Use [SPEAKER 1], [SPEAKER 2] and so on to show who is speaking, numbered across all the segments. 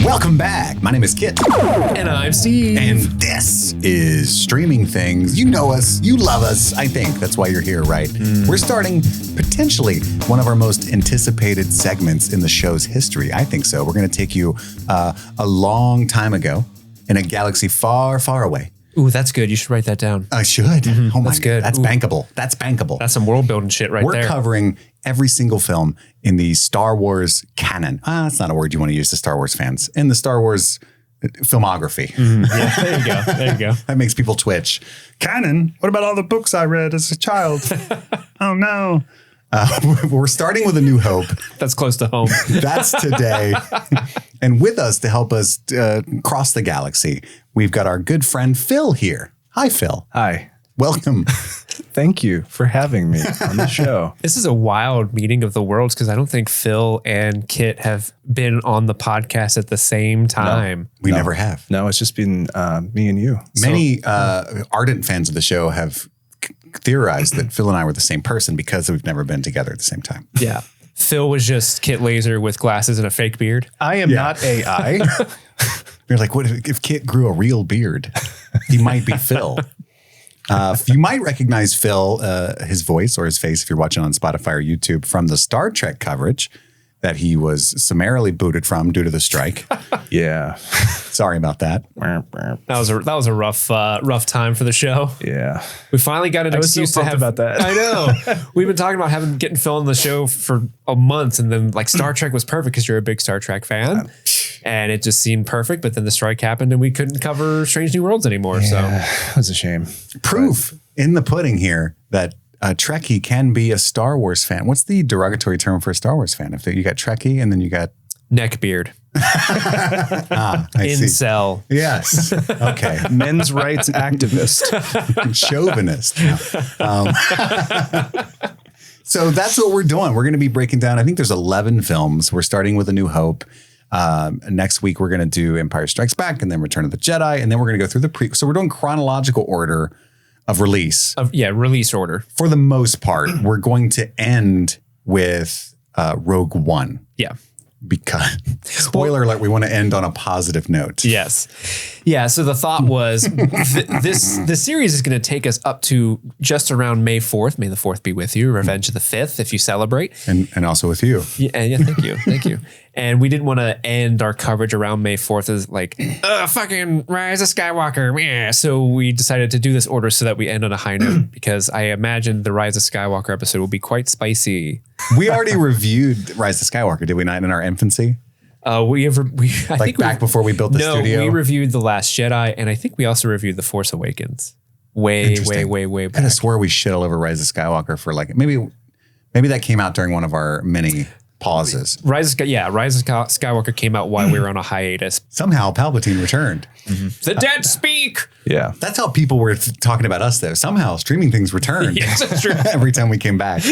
[SPEAKER 1] Welcome back. My name is Kit.
[SPEAKER 2] And I'm Steve.
[SPEAKER 1] And this is Streaming Things. You know us. You love us. I think that's why you're here, right? We're starting potentially one of our most anticipated segments in the show's history. I think so. We're going to take you a long time ago in a galaxy far, far away.
[SPEAKER 2] Ooh, that's good. You should write that down.
[SPEAKER 1] I should. Mm-hmm. Oh my
[SPEAKER 2] That's good.
[SPEAKER 1] That's
[SPEAKER 2] Ooh.
[SPEAKER 1] bankable. That's bankable.
[SPEAKER 2] That's some world building shit right there.
[SPEAKER 1] We're covering every single film in the Star Wars canon. That's not a word you want to use to Star Wars fans. In the Star Wars filmography.
[SPEAKER 2] Yeah, there you go. There you go.
[SPEAKER 1] That makes people twitch. Canon? What about all the books I read as a child? Oh, no. We're starting with A New Hope.
[SPEAKER 2] That's close to home.
[SPEAKER 1] That's today. And with us to help us cross the galaxy, we've got our good friend Phil here. Hi, Phil.
[SPEAKER 3] Hi.
[SPEAKER 1] Welcome.
[SPEAKER 3] Thank you for having me on the show.
[SPEAKER 2] This is a wild meeting of the worlds because I don't think Phil and Kit have been on the podcast at the same time.
[SPEAKER 1] We never have.
[SPEAKER 3] No, it's just been me and you.
[SPEAKER 1] Many ardent fans of the show have theorized that Phil and I were the same person because we've never been together at the same time.
[SPEAKER 2] Yeah. Phil was just Kit Laser with glasses and a fake beard.
[SPEAKER 3] I am not AI.
[SPEAKER 1] You're like, what if Kit grew a real beard? He might be Phil. You might recognize Phil, his voice or his face, if you're watching on Spotify or YouTube, from the Star Trek coverage that he was summarily booted from due to the strike.
[SPEAKER 3] Yeah.
[SPEAKER 1] Sorry about that.
[SPEAKER 2] That was a rough time for the show.
[SPEAKER 3] Yeah.
[SPEAKER 2] We finally got an excuse to have
[SPEAKER 3] about that.
[SPEAKER 2] I know. We've been talking about getting Phil on the show for a month, and then like Star Trek was perfect because you're a big Star Trek fan, and it just seemed perfect. But then the strike happened, and we couldn't cover Strange New Worlds anymore.
[SPEAKER 3] Yeah, it was a shame.
[SPEAKER 1] Proof in the pudding here that a Trekkie can be a Star Wars fan. What's the derogatory term for a Star Wars fan? If you got Trekkie and then you got
[SPEAKER 2] neckbeard. Incel.
[SPEAKER 1] Yes. Okay.
[SPEAKER 3] Men's rights activist.
[SPEAKER 1] Chauvinist. So that's what we're doing. We're going to be breaking down, I think there's 11 films. We're starting with A New Hope. Next week, we're going to do Empire Strikes Back and then Return of the Jedi. And then we're going to go through the So we're doing chronological order of release.
[SPEAKER 2] Release order.
[SPEAKER 1] For the most part, we're going to end with Rogue One.
[SPEAKER 2] Yeah.
[SPEAKER 1] Because, spoiler alert, we want to end on a positive note.
[SPEAKER 2] Yes. Yeah. So the thought was this series is going to take us up to just around May 4th. May the 4th be with you. Revenge of the 5th, if you celebrate.
[SPEAKER 1] And also with you.
[SPEAKER 2] Yeah. Thank you. Thank you. And we didn't want to end our coverage around May 4th as like, fucking Rise of Skywalker. Yeah. So we decided to do this order so that we end on a high note because I imagine the Rise of Skywalker episode will be quite spicy.
[SPEAKER 1] We already reviewed Rise of Skywalker, did we not, in our infancy?
[SPEAKER 2] I think
[SPEAKER 1] back before we built the studio?
[SPEAKER 2] No, we reviewed The Last Jedi, and I think we also reviewed The Force Awakens. Way back.
[SPEAKER 1] I swore we shit all over Rise of Skywalker for like, maybe that came out during one of our mini pauses.
[SPEAKER 2] Rise of Skywalker came out while we were on a hiatus.
[SPEAKER 1] Somehow Palpatine returned.
[SPEAKER 2] The dead speak.
[SPEAKER 3] Yeah.
[SPEAKER 1] That's how people were talking about us, though. Somehow Streaming Things returned.
[SPEAKER 2] Yes, that's true.
[SPEAKER 1] Every time we came back.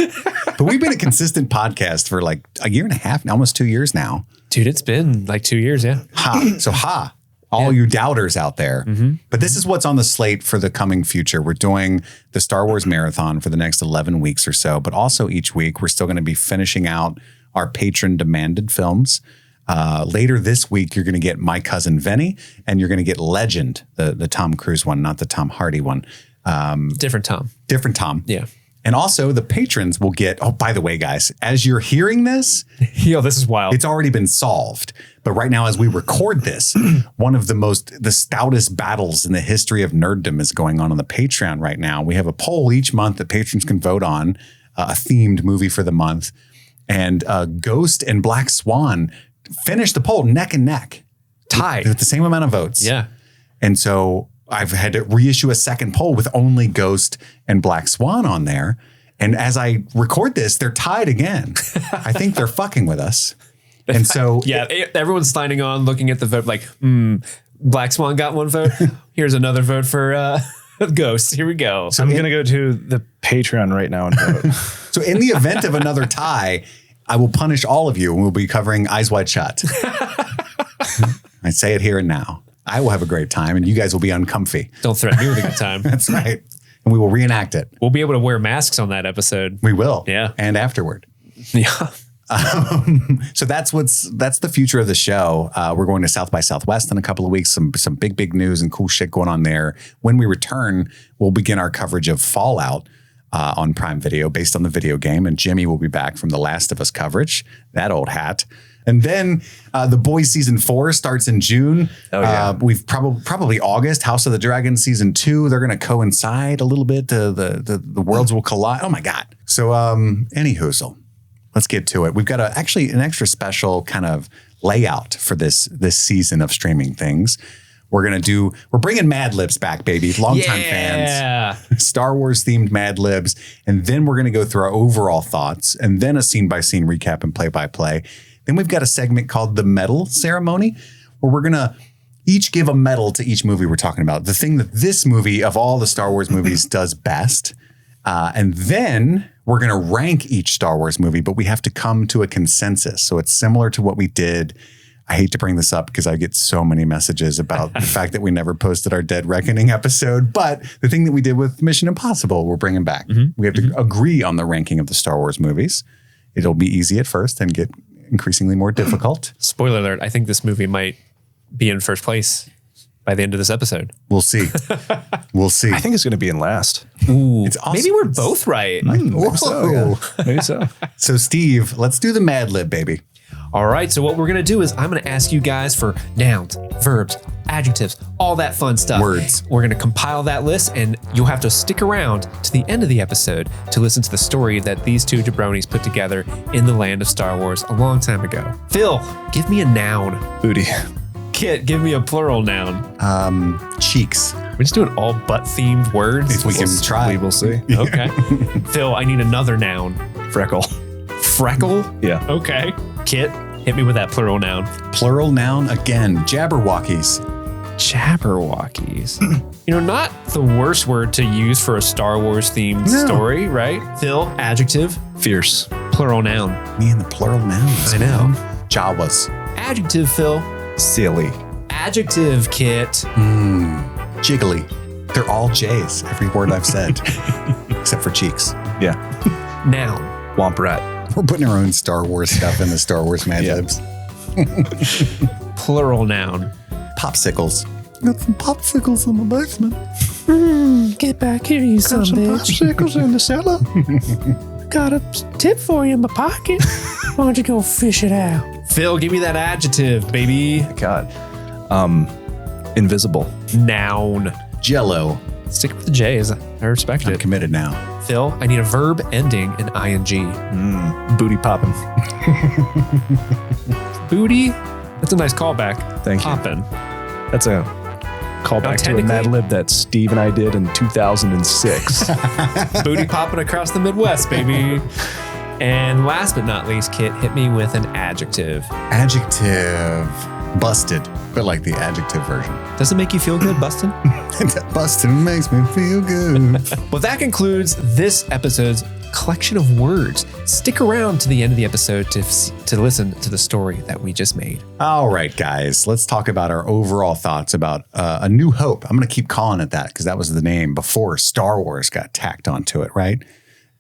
[SPEAKER 1] But we've been a consistent podcast for like a year and a half, almost 2 years now.
[SPEAKER 2] Dude, it's been like 2 years, yeah.
[SPEAKER 1] All you doubters out there. Mm-hmm. But this is what's on the slate for the coming future. We're doing the Star Wars marathon for the next 11 weeks or so. But also each week, we're still going to be finishing out our patron-demanded films. Later this week, you're going to get My Cousin Vinny, and you're going to get Legend, the Tom Cruise one, not the Tom Hardy one.
[SPEAKER 2] Different Tom.
[SPEAKER 1] Yeah. And also the patrons will get, oh, by the way, guys, as you're hearing this,
[SPEAKER 2] yo, this is wild.
[SPEAKER 1] It's already been solved. But right now, as we record this, one of the stoutest battles in the history of nerddom is going on the Patreon right now. We have a poll each month that patrons can vote on, a themed movie for the month. And Ghost and Black Swan finished the poll neck and neck.
[SPEAKER 2] Tied.
[SPEAKER 1] With the same amount of votes.
[SPEAKER 2] Yeah.
[SPEAKER 1] And so I've had to reissue a second poll with only Ghost and Black Swan on there. And as I record this, they're tied again. I think they're fucking with us. And so
[SPEAKER 2] everyone's signing on, looking at the vote like, Black Swan got one vote. Here's another vote for Ghost. Here we go.
[SPEAKER 3] So I'm going to go to the Patreon right now and vote.
[SPEAKER 1] So in the event of another tie, I will punish all of you and we'll be covering Eyes Wide Shut. I say it here and now. I will have a great time and you guys will be uncomfy.
[SPEAKER 2] Don't threaten me with a good time.
[SPEAKER 1] That's right. And we will reenact it.
[SPEAKER 2] We'll be able to wear masks on that episode.
[SPEAKER 1] We will.
[SPEAKER 2] Yeah.
[SPEAKER 1] And afterward.
[SPEAKER 2] Yeah.
[SPEAKER 1] So that's the future of the show. We're going to South by Southwest in a couple of weeks. Some big news and cool shit going on there. When we return, we'll begin our coverage of Fallout on Prime Video based on the video game. And Jimmy will be back from the Last of Us coverage. That old hat. And then The Boys season 4 starts in June.
[SPEAKER 3] Oh, yeah.
[SPEAKER 1] We've probably August. House of the Dragon season 2. They're going to coincide a little bit. The worlds will collide. Oh my God. So any hoozle, let's get to it. We've got actually an extra special kind of layout for this season of Streaming Things. We're bringing Mad Libs back, baby. Longtime fans. Star Wars themed Mad Libs. And then we're going to go through our overall thoughts and then a scene by scene recap and play by play. Then we've got a segment called the medal ceremony where we're going to each give a medal to each movie we're talking about. The thing that this movie of all the Star Wars movies does best. And then we're going to rank each Star Wars movie, but we have to come to a consensus. So it's similar to what we did. I hate to bring this up because I get so many messages about the fact that we never posted our Dead Reckoning episode. But the thing that we did with Mission Impossible, we're bringing back. We have to agree on the ranking of the Star Wars movies. It'll be easy at first and get increasingly more difficult.
[SPEAKER 2] Spoiler alert, I think this movie might be in first place by the end of this episode.
[SPEAKER 1] We'll see. We'll see.
[SPEAKER 3] I think it's going to be in last.
[SPEAKER 2] Ooh,
[SPEAKER 1] It's awesome.
[SPEAKER 2] maybe we're both right.
[SPEAKER 1] Whoa.
[SPEAKER 3] Maybe so.
[SPEAKER 1] So Steve, let's do the Mad Lib, baby.
[SPEAKER 2] All right, so what we're going to do is I'm going to ask you guys for nouns, verbs, adjectives, all that fun stuff.
[SPEAKER 1] Words.
[SPEAKER 2] We're going to compile that list, and you'll have to stick around to the end of the episode to listen to the story that these two jabronis put together in the land of Star Wars a long time ago. Phil, give me a noun.
[SPEAKER 3] Booty.
[SPEAKER 2] Kit, give me a plural noun.
[SPEAKER 1] Cheeks.
[SPEAKER 2] We're just doing all butt-themed words.
[SPEAKER 1] If we can try.
[SPEAKER 3] We will see.
[SPEAKER 2] Okay. Phil, I need another noun.
[SPEAKER 3] Freckle.
[SPEAKER 2] Freckle?
[SPEAKER 3] Yeah.
[SPEAKER 2] Okay. Kit, hit me with that plural noun.
[SPEAKER 1] Plural noun again. Jabberwockies.
[SPEAKER 2] Jabberwockies. Not the worst word to use for a Star Wars themed story, right? Phil, adjective,
[SPEAKER 3] Fierce.
[SPEAKER 2] plural noun.
[SPEAKER 1] Me and the plural nouns.
[SPEAKER 2] I know.
[SPEAKER 1] Jawas.
[SPEAKER 2] Adjective, Phil.
[SPEAKER 3] Silly.
[SPEAKER 2] Adjective, Kit.
[SPEAKER 1] Jiggly. They're all J's. Every word I've said. Except for cheeks.
[SPEAKER 3] Yeah.
[SPEAKER 2] Noun.
[SPEAKER 3] Womp rat.
[SPEAKER 1] We're putting our own Star Wars stuff in the Star Wars Mad Libs.
[SPEAKER 2] Plural noun.
[SPEAKER 1] Popsicles. Got some popsicles in my basement.
[SPEAKER 4] Get back here, you son of a bitch.
[SPEAKER 3] Popsicles in the cellar.
[SPEAKER 4] Got a tip for you in my pocket. Why don't you go fish it out?
[SPEAKER 2] Phil, give me that adjective, baby.
[SPEAKER 3] God. Invisible.
[SPEAKER 2] Noun.
[SPEAKER 1] Jello.
[SPEAKER 2] Stick with the J's. I respect
[SPEAKER 1] I'm
[SPEAKER 2] it.
[SPEAKER 1] committed now.
[SPEAKER 2] Phil, I need a verb ending in ing.
[SPEAKER 3] Booty popping.
[SPEAKER 2] Booty? That's a nice callback.
[SPEAKER 3] Thank you.
[SPEAKER 2] Poppin'.
[SPEAKER 3] That's a callback to a Mad
[SPEAKER 2] technically-
[SPEAKER 3] Lib that Steve and I did in 2006.
[SPEAKER 2] Booty popping across the Midwest, baby. And last but not least, Kit, hit me with an adjective.
[SPEAKER 1] Adjective. Busted. But like the adjective version.
[SPEAKER 2] Does it make you feel good, Bustin?
[SPEAKER 1] Busted makes me feel good.
[SPEAKER 2] Well, that concludes this episode's collection of words. Stick around to the end of the episode to listen to the story that we just made.
[SPEAKER 1] All right, guys, let's talk about our overall thoughts about A New Hope. I'm going to keep calling it that because that was the name before Star Wars got tacked onto it, right?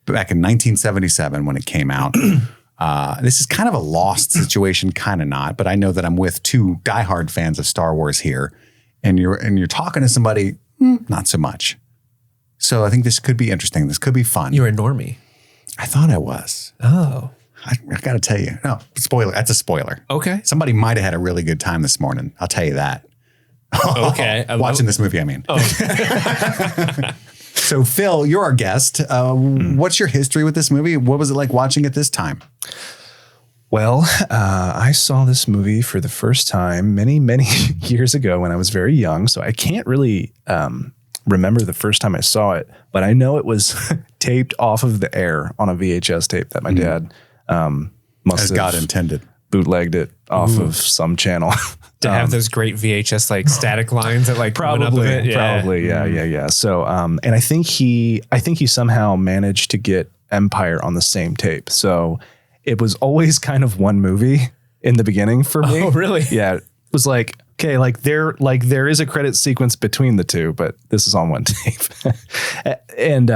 [SPEAKER 1] Back in 1977 when it came out. This is kind of a lost situation, kind of not, but I know that I'm with two diehard fans of Star Wars here, and you're talking to somebody, not so much. So I think this could be interesting. This could be fun.
[SPEAKER 2] You're a normie.
[SPEAKER 1] I thought I was.
[SPEAKER 2] Oh.
[SPEAKER 1] I got to tell you. No, spoiler. That's a spoiler.
[SPEAKER 2] Okay.
[SPEAKER 1] Somebody might have had a really good time this morning. I'll tell you that.
[SPEAKER 2] Okay.
[SPEAKER 1] Watching this movie, I mean. So, Phil, you're our guest. What's your history with this movie? What was it like watching it this time?
[SPEAKER 3] Well, I saw this movie for the first time many, many years ago when I was very young. So I can't really remember the first time I saw it, but I know it was taped off of the air on a VHS tape that my dad must
[SPEAKER 1] As
[SPEAKER 3] have
[SPEAKER 1] God intended.
[SPEAKER 3] bootlegged it off of some channel.
[SPEAKER 2] To have those great VHS like static lines that like went up a bit.
[SPEAKER 3] Probably. Yeah. So, and I think he somehow managed to get Empire on the same tape. So it was always kind of one movie in the beginning for me.
[SPEAKER 2] Oh, really?
[SPEAKER 3] Yeah. It was like, okay, there is a credit sequence between the two, but this is on one tape. And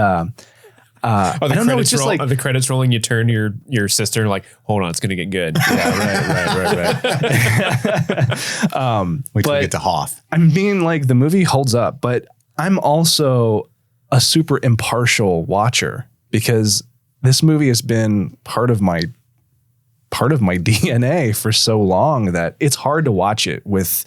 [SPEAKER 2] Are the
[SPEAKER 3] I don't know. It's
[SPEAKER 2] credits
[SPEAKER 3] just like
[SPEAKER 2] are the credits rolling. You turn your sister and like, hold on, it's gonna get good.
[SPEAKER 3] right.
[SPEAKER 1] Wait till
[SPEAKER 3] but-
[SPEAKER 1] we get to Hoth.
[SPEAKER 3] I mean, like the movie holds up, but I'm also a super impartial watcher because this movie has been part of my DNA for so long that it's hard to watch it with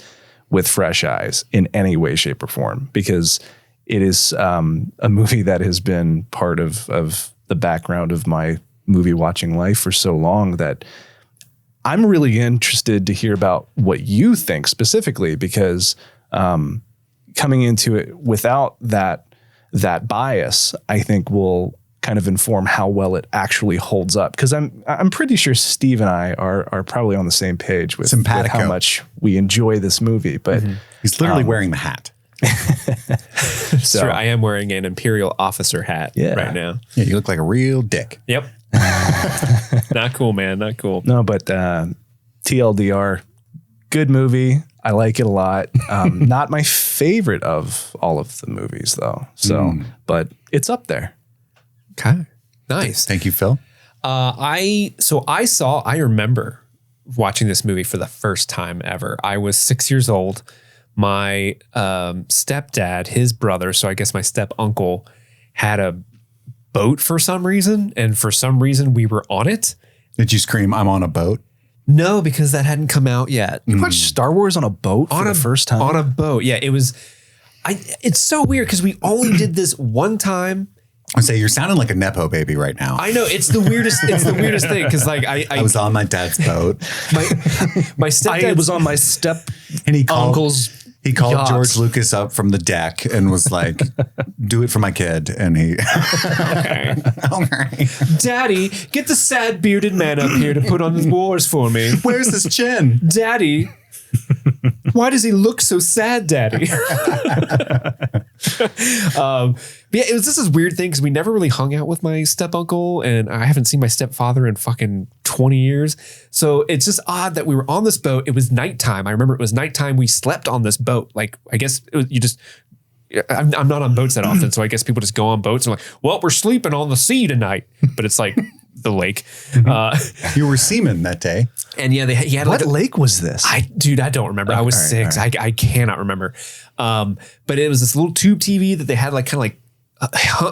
[SPEAKER 3] fresh eyes in any way, shape, or form, because it is a movie that has been part of the background of my movie watching life for so long that I'm really interested to hear about what you think specifically, because coming into it without that bias, I think will kind of inform how well it actually holds up. Because I'm pretty sure Steve and I are probably on the same page with how much we enjoy this movie. But
[SPEAKER 1] He's literally wearing the hat.
[SPEAKER 2] So true. I am wearing an Imperial officer hat right now.
[SPEAKER 1] Yeah, you look like a real dick.
[SPEAKER 2] Yep. Not cool, man. Not cool.
[SPEAKER 3] no, but TLDR, good movie. I like it a lot. Not my favorite of all of the movies though. So, but it's up there.
[SPEAKER 2] Okay. Nice.
[SPEAKER 1] Thank you, Phil.
[SPEAKER 2] I remember watching this movie for the first time ever. I was 6 years old. My stepdad, his brother, so I guess my step uncle, had a boat for some reason. And for some reason we were on it.
[SPEAKER 1] Did you scream, "I'm on a boat"?
[SPEAKER 2] No, because that hadn't come out yet.
[SPEAKER 3] You watched Star Wars on a boat for the first time?
[SPEAKER 2] On a boat. Yeah, it was. It's so weird because we only did this one time.
[SPEAKER 1] I say you're sounding like a nepo baby right now.
[SPEAKER 2] I know, it's the weirdest. It's the weirdest thing because like I
[SPEAKER 1] was on my dad's boat.
[SPEAKER 2] my stepdad
[SPEAKER 3] I was on my step
[SPEAKER 1] And he called
[SPEAKER 3] uncle's.
[SPEAKER 1] He called
[SPEAKER 3] yachts.
[SPEAKER 1] George Lucas up from the deck and was like, "Do it for my kid." And he,
[SPEAKER 2] Okay.
[SPEAKER 1] all right.
[SPEAKER 2] Daddy, get the sad bearded man up here to put on the wars for me.
[SPEAKER 1] Where's his chin?
[SPEAKER 2] Daddy, why does he look so sad, Daddy? But yeah, it was just this weird thing because we never really hung out with my step uncle, and I haven't seen my stepfather in fucking 20 years. So it's just odd that we were on this boat. It was nighttime. I remember it was nighttime. We slept on this boat. Like, I guess I'm not on boats that often, so I guess people just go on boats and like, well, we're sleeping on the sea tonight, but it's like the lake.
[SPEAKER 1] You were seaman that day.
[SPEAKER 2] And yeah, he had
[SPEAKER 3] What
[SPEAKER 2] like
[SPEAKER 3] lake was this?
[SPEAKER 2] I don't remember. I was six. I cannot remember. But it was this little tube TV that they had like kind of like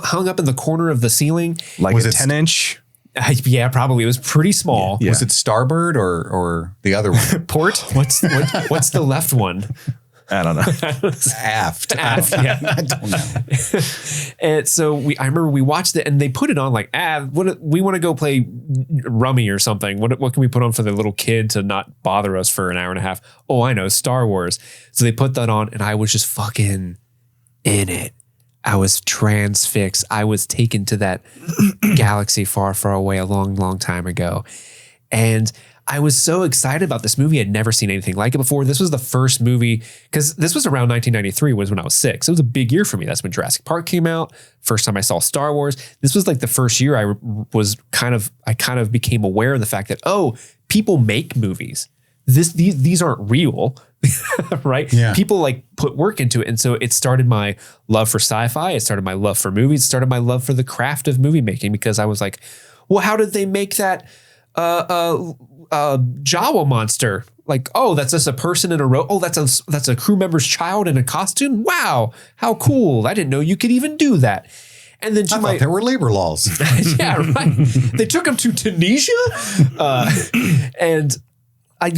[SPEAKER 2] hung up in the corner of the ceiling.
[SPEAKER 3] Like
[SPEAKER 1] Was
[SPEAKER 3] a
[SPEAKER 1] it
[SPEAKER 3] 10-inch?
[SPEAKER 2] Yeah, probably. It was pretty small.
[SPEAKER 3] Yeah.
[SPEAKER 1] Was it starboard or the other one?
[SPEAKER 2] Port? What's the left one?
[SPEAKER 3] I don't know.
[SPEAKER 1] Aft.
[SPEAKER 2] Yeah.
[SPEAKER 1] I don't know.
[SPEAKER 2] And so I remember we watched it and they put it on like, we want to go play rummy or something. What can we put on for the little kid to not bother us for an hour and a half? Oh, I know, Star Wars. So they put that on and I was just fucking in it. I was transfixed. I was taken to that galaxy far, far away a long, long time ago. And I was so excited about this movie. I'd never seen anything like it before. This was the first movie, because this was around 1993 was when I was 6. It was a big year for me. That's when Jurassic Park came out. First time I saw Star Wars. This was like the first year I kind of became aware of the fact that, oh, people make movies. These aren't real, right?
[SPEAKER 1] Yeah.
[SPEAKER 2] People like put work into it. And so it started my love for sci-fi. It started my love for movies. It started my love for the craft of movie making, because I was like, well, how did they make that Jawa monster? Like, oh, that's just a person in a row. Oh, that's a crew member's child in a costume. Wow, how cool. I didn't know you could even do that. And then
[SPEAKER 1] I thought there were labor laws.
[SPEAKER 2] yeah, right. They took him to Tunisia. And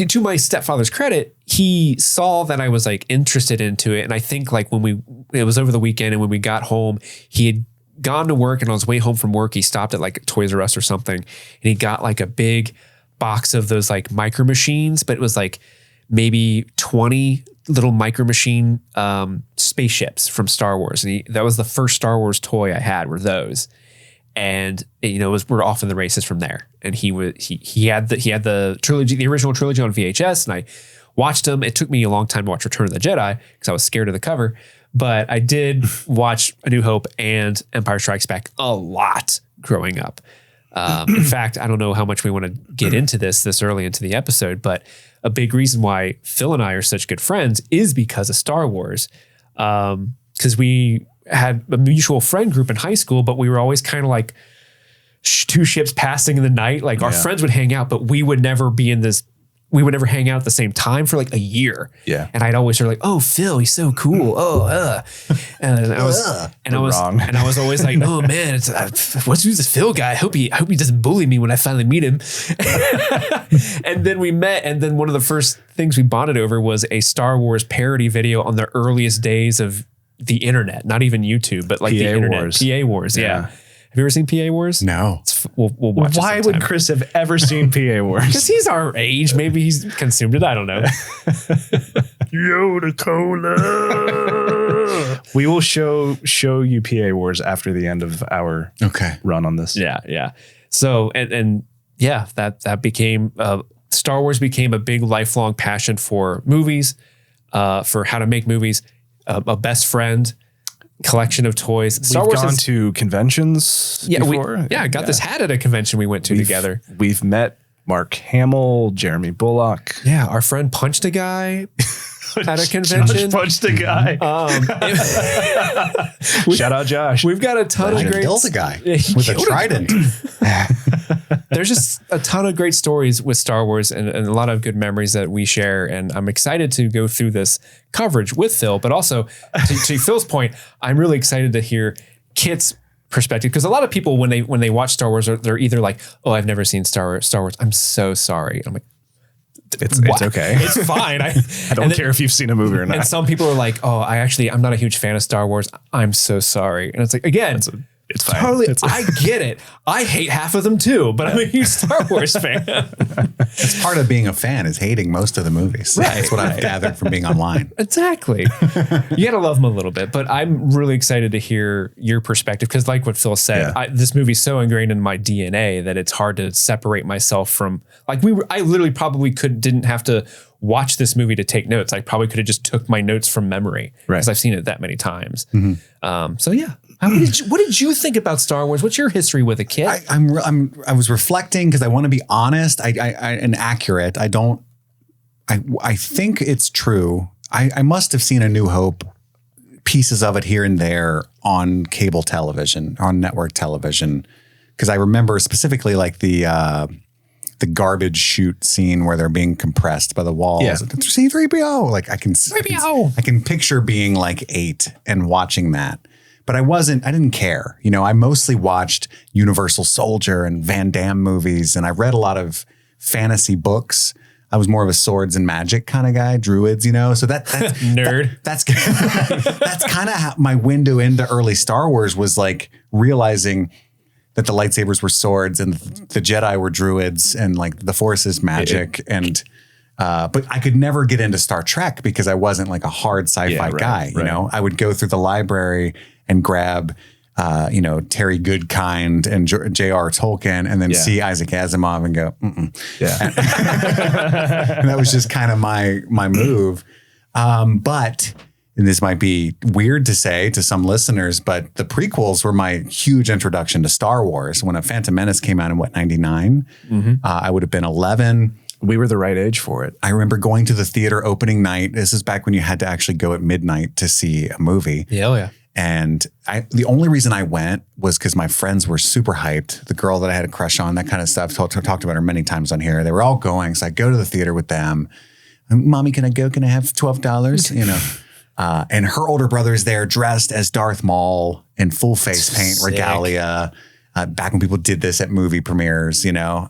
[SPEAKER 2] to my stepfather's credit, he saw that I was like interested into it. And I think like it was over the weekend and when we got home, he had gone to work and on his way home from work, he stopped at like Toys R Us or something. And he got like a big box of those like micro machines, but it was like maybe 20 little micro machine spaceships from Star Wars. And that was the first Star Wars toy I had, were those. And we're off in the races from there. And he had the trilogy, the original trilogy on VHS, and I watched them. It took me a long time to watch Return of the Jedi because I was scared of the cover, but I did watch A New Hope and Empire Strikes Back a lot growing up. In fact, I don't know how much we want to get into this early into the episode, but a big reason why Phil and I are such good friends is because of Star Wars. Because had a mutual friend group in high school, but we were always kind of like two ships passing in the night. Like our friends would hang out, but we would never hang out at the same time for like a year.
[SPEAKER 3] Yeah.
[SPEAKER 2] And I'd always sort of like, oh, Phil, he's so cool. And I was always like, oh man, who's this Phil guy? I hope he doesn't bully me when I finally meet him. And then we met. And then one of the first things we bonded over was a Star Wars parody video on the earliest days of the internet, not even YouTube, but like the internet.
[SPEAKER 3] Wars.
[SPEAKER 2] PA Wars. Yeah. Have you ever seen PA Wars?
[SPEAKER 1] No.
[SPEAKER 2] We'll watch it
[SPEAKER 3] Why
[SPEAKER 2] sometime.
[SPEAKER 3] would Chris have ever seen PA Wars?
[SPEAKER 2] Because he's our age. Maybe he's consumed it. I don't know.
[SPEAKER 3] Yoda Cola. We will show you PA Wars after the end of our run on this.
[SPEAKER 2] Yeah. So, and yeah, that became, Star Wars became a big lifelong passion for movies, for how to make movies, a best friend, collection of toys.
[SPEAKER 3] We've gone to conventions before.
[SPEAKER 2] I got this hat at a convention we went to together.
[SPEAKER 3] We've met Mark Hamill, Jeremy Bullock.
[SPEAKER 2] Yeah, our friend punched a guy at a convention.
[SPEAKER 3] Punched a guy. Shout out Josh.
[SPEAKER 2] We've got a ton of great...
[SPEAKER 1] Killed a guy with a trident.
[SPEAKER 2] There's just a ton of great stories with Star Wars and a lot of good memories that we share. And I'm excited to go through this coverage with Phil, but also to Phil's point, I'm really excited to hear Kit's perspective. Because a lot of people, when they watch Star Wars, they're either like, oh, I've never seen Star Wars. I'm so sorry. And I'm like,
[SPEAKER 3] it's okay.
[SPEAKER 2] It's fine. I
[SPEAKER 3] don't care if you've seen a movie or not.
[SPEAKER 2] And some people are like, oh, I'm not a huge fan of Star Wars. I'm so sorry. And it's like, again,
[SPEAKER 3] it's fine.
[SPEAKER 2] Totally. I get it. I hate half of them too, but I'm a huge Star Wars fan.
[SPEAKER 1] It's part of being a fan is hating most of the movies.
[SPEAKER 2] Right,
[SPEAKER 1] That's what I've gathered from being online.
[SPEAKER 2] Exactly. You got to love them a little bit, but I'm really excited to hear your perspective because like what Phil said, this movie's so ingrained in my DNA that it's hard to separate myself from like I literally probably didn't have to watch this movie to take notes. I probably could have just took my notes from memory because I've seen it that many times. So yeah. What did you think about Star Wars? What's your history with it, kid?
[SPEAKER 1] I was reflecting because I want to be honest and accurate. I think it's true. I must have seen A New Hope, pieces of it here and there on cable television, on network television, because I remember specifically like the garbage chute scene where they're being compressed by the walls. Yeah. C-3PO. Like I can picture being like 8 and watching that. But I didn't care. You know, I mostly watched Universal Soldier and Van Damme movies, and I read a lot of fantasy books. I was more of a swords and magic kind of guy, druids, you know. So that's
[SPEAKER 2] nerd.
[SPEAKER 1] That's kind of how my window into early Star Wars was like realizing that the lightsabers were swords and the Jedi were druids and like the Force is magic but I could never get into Star Trek because I wasn't like a hard sci-fi guy. You know, I would go through the library and grab, Terry Goodkind and J.R. Tolkien and then see Isaac Asimov and go, and that was just kind of my move. But and this might be weird to say to some listeners, but the prequels were my huge introduction to Star Wars. When A Phantom Menace came out in 99, I would have been 11.
[SPEAKER 3] We were the right age for it.
[SPEAKER 1] I remember going to the theater opening night. This is back when you had to actually go at midnight to see a movie.
[SPEAKER 2] Yeah.
[SPEAKER 1] And the only reason I went was because my friends were super hyped. The girl that I had a crush on, that kind of stuff. Talked about her many times on here. They were all going. So I go to the theater with them. Mommy, can I go? Can I have $12? You know. And her older brother's there dressed as Darth Maul in full face paint regalia. Back when people did this at movie premieres, you know.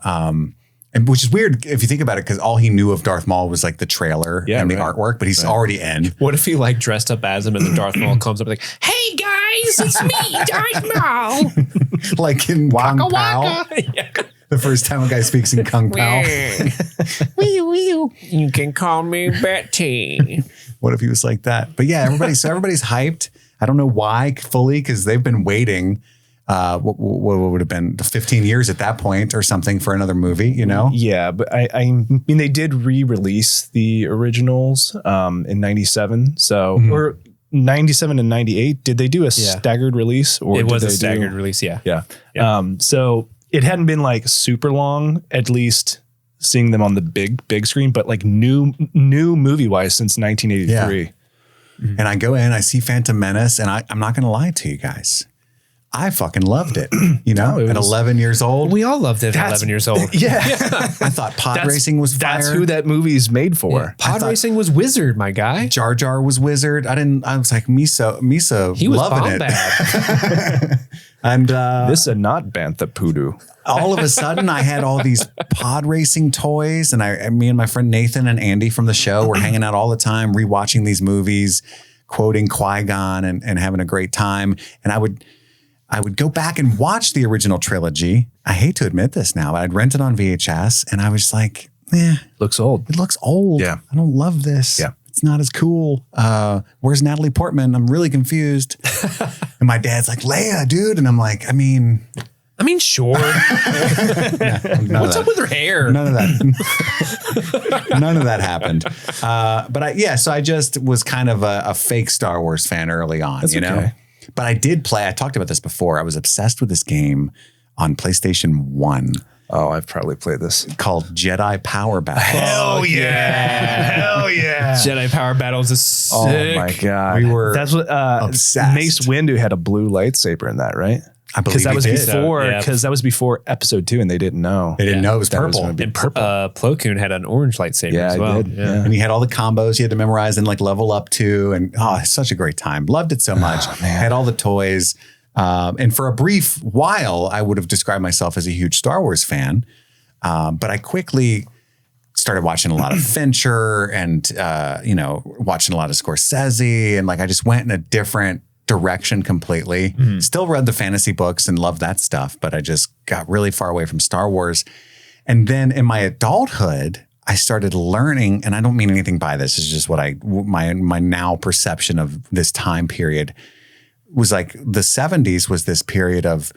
[SPEAKER 1] And which is weird if you think about it, because all he knew of Darth Maul was like the trailer and the artwork, but he's already in.
[SPEAKER 2] What if he like dressed up as him and the Darth Maul comes up like, "Hey guys, it's me, Darth Maul."
[SPEAKER 1] Like in Kung Pao. The first time a guy speaks in Kung Pao.
[SPEAKER 2] You can call me Betty.
[SPEAKER 1] What if he was like that? But yeah, everybody's hyped. I don't know why fully, because they've been waiting. What would have been 15 years at that point or something for another movie, you know?
[SPEAKER 3] Yeah, but I mean, they did re-release the originals in 97. So, or 97 and 98. Did they do a staggered release? Or
[SPEAKER 2] it was a staggered release, yeah.
[SPEAKER 3] So it hadn't been like super long, at least seeing them on the big screen, but like new movie wise since 1983.
[SPEAKER 1] And I go in, I see Phantom Menace, and I'm not going to lie to you guys. I fucking loved it. At 11 years old.
[SPEAKER 2] We all loved it at 11 years old.
[SPEAKER 3] Yeah.
[SPEAKER 1] I thought pod racing was fire.
[SPEAKER 3] That's who that movie's made for.
[SPEAKER 2] Yeah. Pod racing was Wizard, my guy.
[SPEAKER 1] Jar Jar was Wizard. I was like, Misa
[SPEAKER 2] He was
[SPEAKER 1] loving
[SPEAKER 2] bomb
[SPEAKER 1] it.
[SPEAKER 2] bad.
[SPEAKER 1] And
[SPEAKER 3] This is not Bantha Poodoo.
[SPEAKER 1] all of a sudden I had all these pod racing toys, and me and my friend Nathan and Andy from the show were hanging out all the time, rewatching these movies, quoting Qui-Gon and having a great time. And I would go back and watch the original trilogy. I hate to admit this now, but I'd rent it on VHS, and I was like,
[SPEAKER 3] Looks old.
[SPEAKER 1] it looks old.
[SPEAKER 3] Yeah.
[SPEAKER 1] I don't love this.
[SPEAKER 3] Yeah.
[SPEAKER 1] It's not as cool. Where's Natalie Portman? I'm really confused. And my dad's like, Leia, dude. And I'm like,
[SPEAKER 2] Sure. What's up with her hair?
[SPEAKER 1] None of that. None of that happened. So I just was kind of a fake Star Wars fan early on,
[SPEAKER 3] That's
[SPEAKER 1] know?
[SPEAKER 3] okay.
[SPEAKER 1] But I did play, I talked about this before. I was obsessed with this game on PlayStation 1
[SPEAKER 3] Oh, I've probably played this.
[SPEAKER 1] called Jedi Power Battle.
[SPEAKER 3] Hell yeah. Hell yeah.
[SPEAKER 2] Jedi Power Battles is sick.
[SPEAKER 3] Oh my God.
[SPEAKER 1] We were
[SPEAKER 3] That's what
[SPEAKER 1] obsessed.
[SPEAKER 3] Mace Windu had a blue lightsaber in that, right?
[SPEAKER 1] I believe
[SPEAKER 3] that
[SPEAKER 1] he
[SPEAKER 3] was
[SPEAKER 1] did.
[SPEAKER 3] that was before episode 2 and they didn't know.
[SPEAKER 1] They didn't know it was
[SPEAKER 3] That was
[SPEAKER 1] purple.
[SPEAKER 3] gonna be
[SPEAKER 2] And Plo Koon had an orange lightsaber
[SPEAKER 3] Yeah,
[SPEAKER 2] as
[SPEAKER 3] I
[SPEAKER 2] well.
[SPEAKER 3] did. Yeah.
[SPEAKER 1] And he had all the combos you had to memorize and like level up to. And it's such a great time. Loved it so much. Had all the toys. And for a brief while, I would have described myself as a huge Star Wars fan. But I quickly started watching a lot of Fincher and, watching a lot of Scorsese. And like, I just went in a different direction completely. Still read the fantasy books and loved that stuff, but I just got really far away from Star Wars. And then in my adulthood, I started learning, and I don't mean anything by this. It's just what my now perception of this time period was like. The 70s was this period of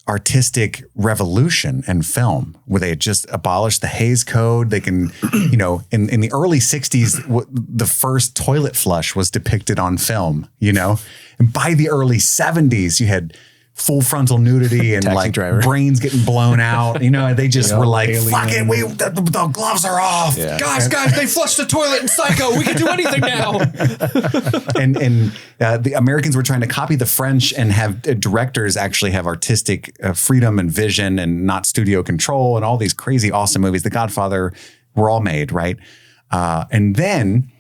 [SPEAKER 1] artistic revolution in film, where they had just abolished the Hays Code. They can, in the early 60s, the first toilet flush was depicted on film, and by the early 70s, you had full frontal nudity and like
[SPEAKER 3] Driver.
[SPEAKER 1] brains getting blown out. They just were like,
[SPEAKER 3] alien.
[SPEAKER 1] fuck it, the gloves are off.
[SPEAKER 3] Yeah.
[SPEAKER 2] Guys, they flushed the toilet in Psycho. We can do anything now.
[SPEAKER 1] And the Americans were trying to copy the French and have directors actually have artistic freedom and vision and not studio control and all these crazy, awesome movies. The Godfather were all made, right? And then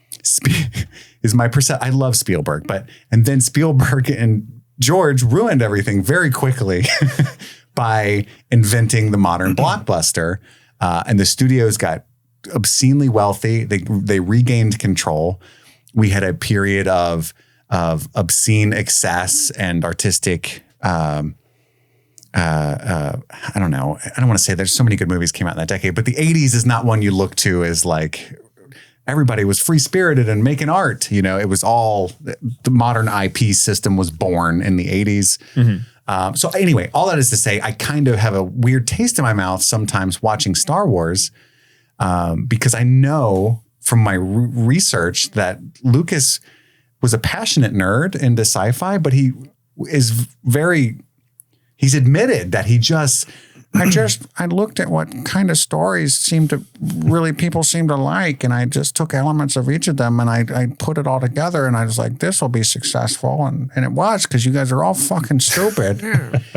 [SPEAKER 1] is my perception. I love Spielberg, and then Spielberg and George ruined everything very quickly by inventing the modern blockbuster. And the studios got obscenely wealthy. They regained control. We had a period of obscene excess and artistic, I don't know. I don't want to say there's so many good movies came out in that decade, but the 80s is not one you look to as like everybody was free spirited and making art. It was all the modern IP system was born in the 80s. So anyway, all that is to say, I kind of have a weird taste in my mouth sometimes watching Star Wars because I know from my research that Lucas was a passionate nerd into sci-fi, but he's admitted that I looked at what kind of stories people seem to like. And I just took elements of each of them and I put it all together. And I was like, this will be successful. And it was, because you guys are all fucking stupid.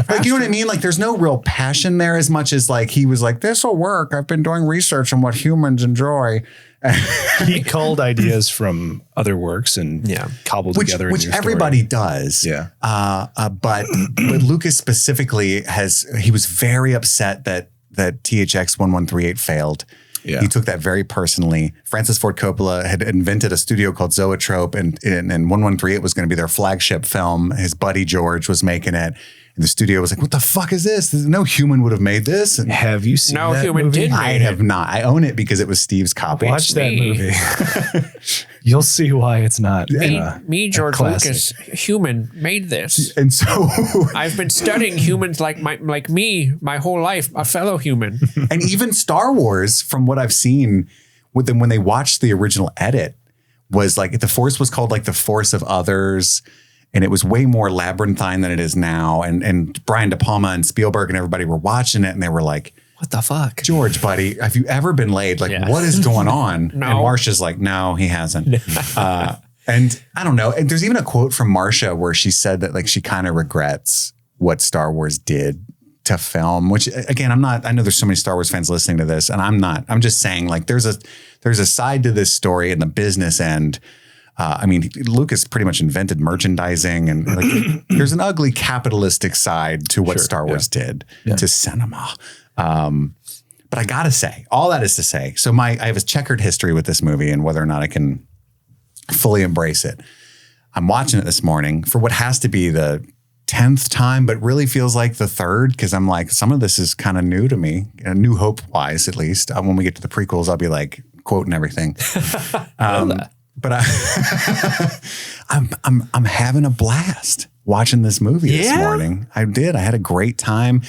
[SPEAKER 1] Like, you know what I mean? Like, there's no real passion there as much as like, he was like, this will work. I've been doing research on what humans enjoy.
[SPEAKER 3] He culled ideas from other works and cobbled together.
[SPEAKER 1] Which everybody does.
[SPEAKER 3] Yeah.
[SPEAKER 1] But Lucas specifically he was very upset that THX 1138 failed.
[SPEAKER 3] Yeah.
[SPEAKER 1] He took that very personally. Francis Ford Coppola had invented a studio called Zoetrope, and 1138 was going to be their flagship film. His buddy George was making it. And the studio was like, what the fuck is this? No human would have made this. And
[SPEAKER 3] have you seen
[SPEAKER 2] No
[SPEAKER 3] that
[SPEAKER 2] human
[SPEAKER 3] movie?
[SPEAKER 2] did.
[SPEAKER 1] I have not. I own it because it was Steve's copy.
[SPEAKER 3] Watch that
[SPEAKER 2] Me.
[SPEAKER 3] movie. You'll see why it's not.
[SPEAKER 2] Me, George
[SPEAKER 3] classic.
[SPEAKER 2] Lucas, human, made this.
[SPEAKER 1] And so,
[SPEAKER 2] I've been studying humans like me my whole life, a fellow human.
[SPEAKER 1] and even Star Wars, from what I've seen with them when they watched the original edit, was like the Force was called like the Force of Others. And it was way more labyrinthine than it is now. And Brian De Palma and Spielberg and everybody were watching it and they were like,
[SPEAKER 2] what the fuck?
[SPEAKER 1] George, buddy, have you ever been laid? Like, what is going on?
[SPEAKER 2] No.
[SPEAKER 1] And Marsha's like, no, he hasn't. And I don't know. And there's even a quote from Marsha where she said that like she kind of regrets what Star Wars did to film, which again, I know there's so many Star Wars fans listening to this, and I'm just saying like there's a side to this story in the business end. I mean, Lucas pretty much invented merchandising, and like there's an ugly capitalistic side to what Star Wars did to cinema. But I gotta say, all that is to say, so I have a checkered history with this movie and whether or not I can fully embrace it. I'm watching it this morning for what has to be the 10th time, but really feels like the third, because I'm like, some of this is kind of new to me, New Hope wise, at least. When we get to the prequels, I'll be like quoting everything. But I'm having a blast watching this movie this morning. I did. I had a great time.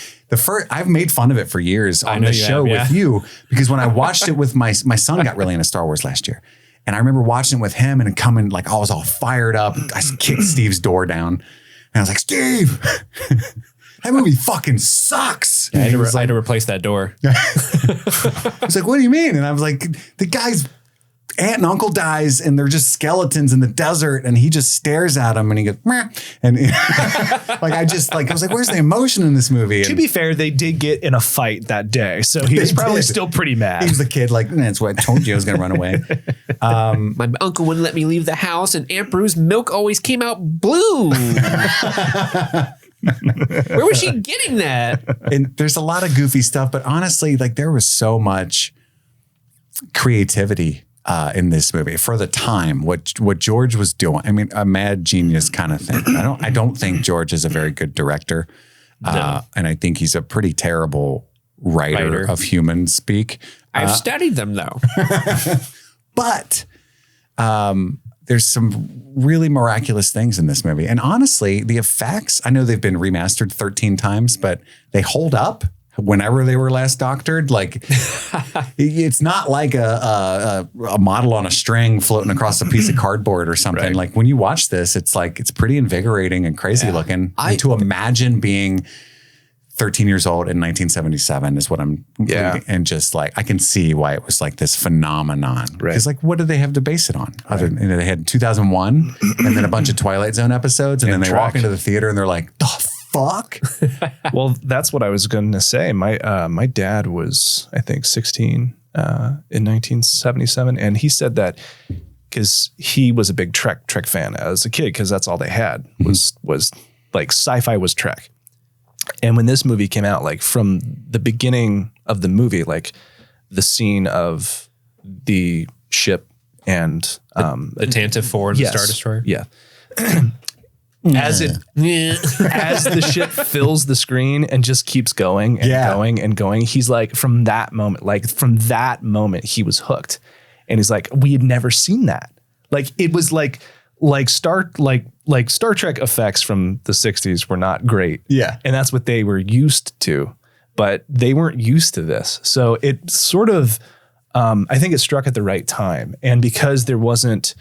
[SPEAKER 1] I've made fun of it for years on the show with you, because when I watched it with my son got really into Star Wars last year. And I remember watching it with him and coming, like I was all fired up. I kicked Steve's door down and I was like, Steve, that movie fucking sucks.
[SPEAKER 2] Yeah, I had to replace that door.
[SPEAKER 1] I was like, what do you mean? And I was like, the guy's aunt and uncle dies and they're just skeletons in the desert, and he just stares at him and he goes, meh. And like I was like, where's the emotion in this movie?
[SPEAKER 3] To be fair, they did get in a fight that day, so he was probably still pretty mad.
[SPEAKER 1] He was the kid like, that's what I told you I was gonna run away.
[SPEAKER 2] My uncle wouldn't let me leave the house, and Aunt Bruce's milk always came out blue. Where was she getting that?
[SPEAKER 1] And there's a lot of goofy stuff, but honestly, like there was so much creativity in this movie for the time. What George was doing, I mean, a mad genius kind of thing. I don't think George is a very good director, and I think he's a pretty terrible writer of human speak.
[SPEAKER 2] I've studied them though.
[SPEAKER 1] But there's some really miraculous things in this movie, and honestly, the effects, I know they've been remastered 13 times, but they hold up. Whenever they were last doctored, like it's not like a model on a string floating across a piece of cardboard or something. Right. Like when you watch this, it's like, it's pretty invigorating and crazy looking. And to imagine being 13 years old in 1977 is what I'm reading, and just like, I can see why it was like this phenomenon. Right. Because like, what did they have to base it on? Other than, they had 2001 and then a bunch of Twilight Zone episodes, and then they walk into the theater and they're like, the fuck?
[SPEAKER 3] Well, that's what I was going to say. My dad was, I think, 16 in 1977, and he said that because he was a big Trek fan as a kid, because that's all they had was like sci-fi was Trek. And when this movie came out, like from the beginning of the movie, like the scene of the ship and
[SPEAKER 2] the Tantive 4 and the Star Destroyer.
[SPEAKER 3] Yeah. As the ship fills the screen and just keeps going and going and going, he's like, from that moment, he was hooked. And he's like, we had never seen that. Like it was like Star Trek effects from the 60s were not great. Yeah. And that's what they were used to, but they weren't used to this. So it sort of, I think it struck at the right time. And because there wasn't,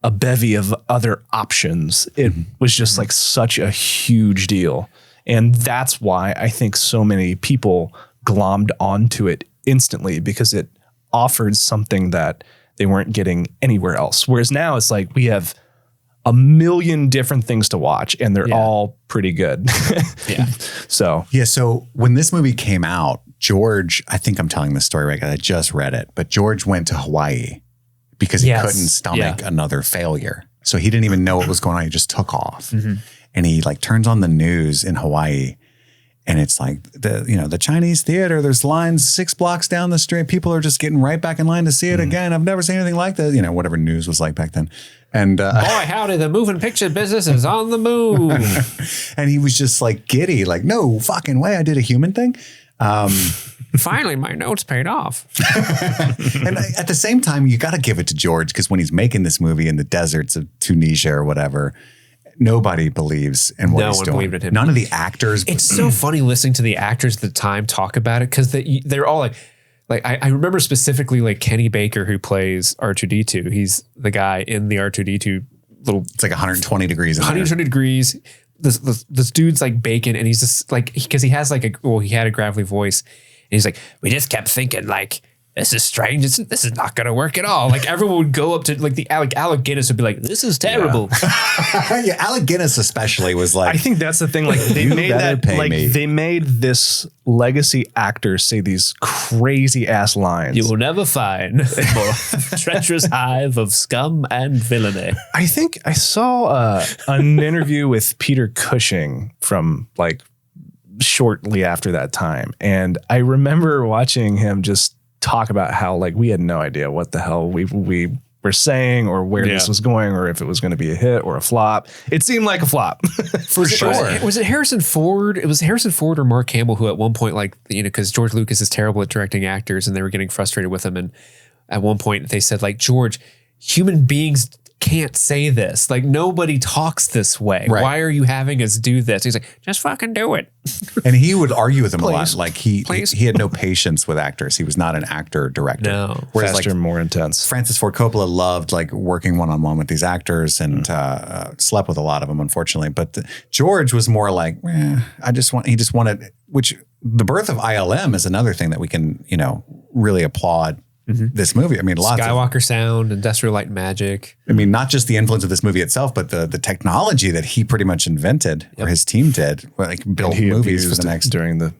[SPEAKER 3] a bevy of other options, it was just like such a huge deal. And that's why I think so many people glommed onto it instantly, because it offered something that they weren't getting anywhere else. Whereas now it's like we have a million different things to watch and they're all pretty good. So
[SPEAKER 1] when this movie came out, George, I think I'm telling this story right, because I just read it, but George went to Hawaii because he couldn't stomach another failure. So he didn't even know what was going on. He just took off. And he like turns on the news in Hawaii, and it's like the Chinese theater, there's lines 6 blocks down the street. People are just getting right back in line to see it again. I've never seen anything like that. Whatever news was like back then. And
[SPEAKER 2] boy, howdy, the moving picture business is on the move.
[SPEAKER 1] And he was just like giddy, like, no fucking way, I did a human thing.
[SPEAKER 2] Finally, my notes paid off.
[SPEAKER 1] And at the same time, you got to give it to George, because when he's making this movie in the deserts of Tunisia or whatever, nobody believes in what he's doing. Believed in him. None of the actors.
[SPEAKER 2] It's so funny listening to the actors at the time talk about it, because they're all like I remember specifically like Kenny Baker, who plays R2-D2. He's the guy in the R2-D2 little.
[SPEAKER 1] It's like 120 degrees.
[SPEAKER 2] 120 degrees. this dude's like bacon, and he's just like, because he has like he had a gravelly voice, and he's like, we just kept thinking like, this is strange. This is not going to work at all. Like everyone would go up to like Alec Guinness would be like, this is terrible.
[SPEAKER 1] Yeah, Alec Guinness especially was like,
[SPEAKER 3] I think that's the thing. Like they made that, like they made this legacy actor say these crazy ass lines.
[SPEAKER 2] You will never find a more treacherous hive of scum and villainy.
[SPEAKER 3] I think I saw an interview with Peter Cushing from like shortly after that time. And I remember watching him just talk about how like we had no idea what the hell we were saying or where this was going or if it was going to be a hit or a flop. It seemed like a flop for sure.
[SPEAKER 2] Was it Harrison Ford? It was Harrison Ford or Mark Hamill who at one point, like, you know, because George Lucas is terrible at directing actors and they were getting frustrated with him. And at one point they said like, George, human beings can't say this. Like nobody talks this way. Right. Why are you having us do this? He's like, just fucking do it.
[SPEAKER 1] And he would argue with him a lot. Like he had no patience with actors. He was not an actor director.
[SPEAKER 2] No.
[SPEAKER 1] Whereas
[SPEAKER 3] faster,
[SPEAKER 1] like
[SPEAKER 3] more intense.
[SPEAKER 1] Francis Ford Coppola loved like working one-on-one with these actors and slept with a lot of them, unfortunately. But George was more like, he just wanted, which the birth of ILM is another thing that we can, you know, really applaud. This movie. I mean, lots
[SPEAKER 2] Skywalker sound, Industrial Light and Magic.
[SPEAKER 1] I mean, not just the influence of this movie itself, but the technology that he pretty much invented or his team did, like built movies for the next
[SPEAKER 3] during the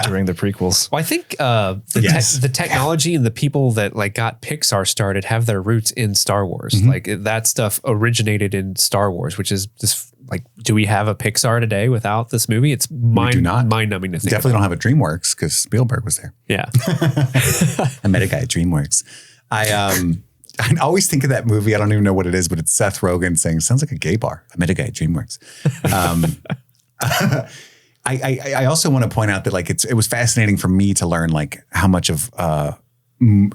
[SPEAKER 3] during the prequels.
[SPEAKER 2] Well, I think the technology and the people that like got Pixar started have their roots in Star Wars. Like that stuff originated in Star Wars, which is just like, do we have a Pixar today without this movie? It's mind-numbing to think.
[SPEAKER 1] Definitely don't have a DreamWorks because Spielberg was there.
[SPEAKER 2] Yeah.
[SPEAKER 1] I met a guy at DreamWorks. I always think of that movie. I don't even know what it is, but it's Seth Rogen saying, sounds like a gay bar. I met a guy at DreamWorks. I also want to point out that like it was fascinating for me to learn like how much of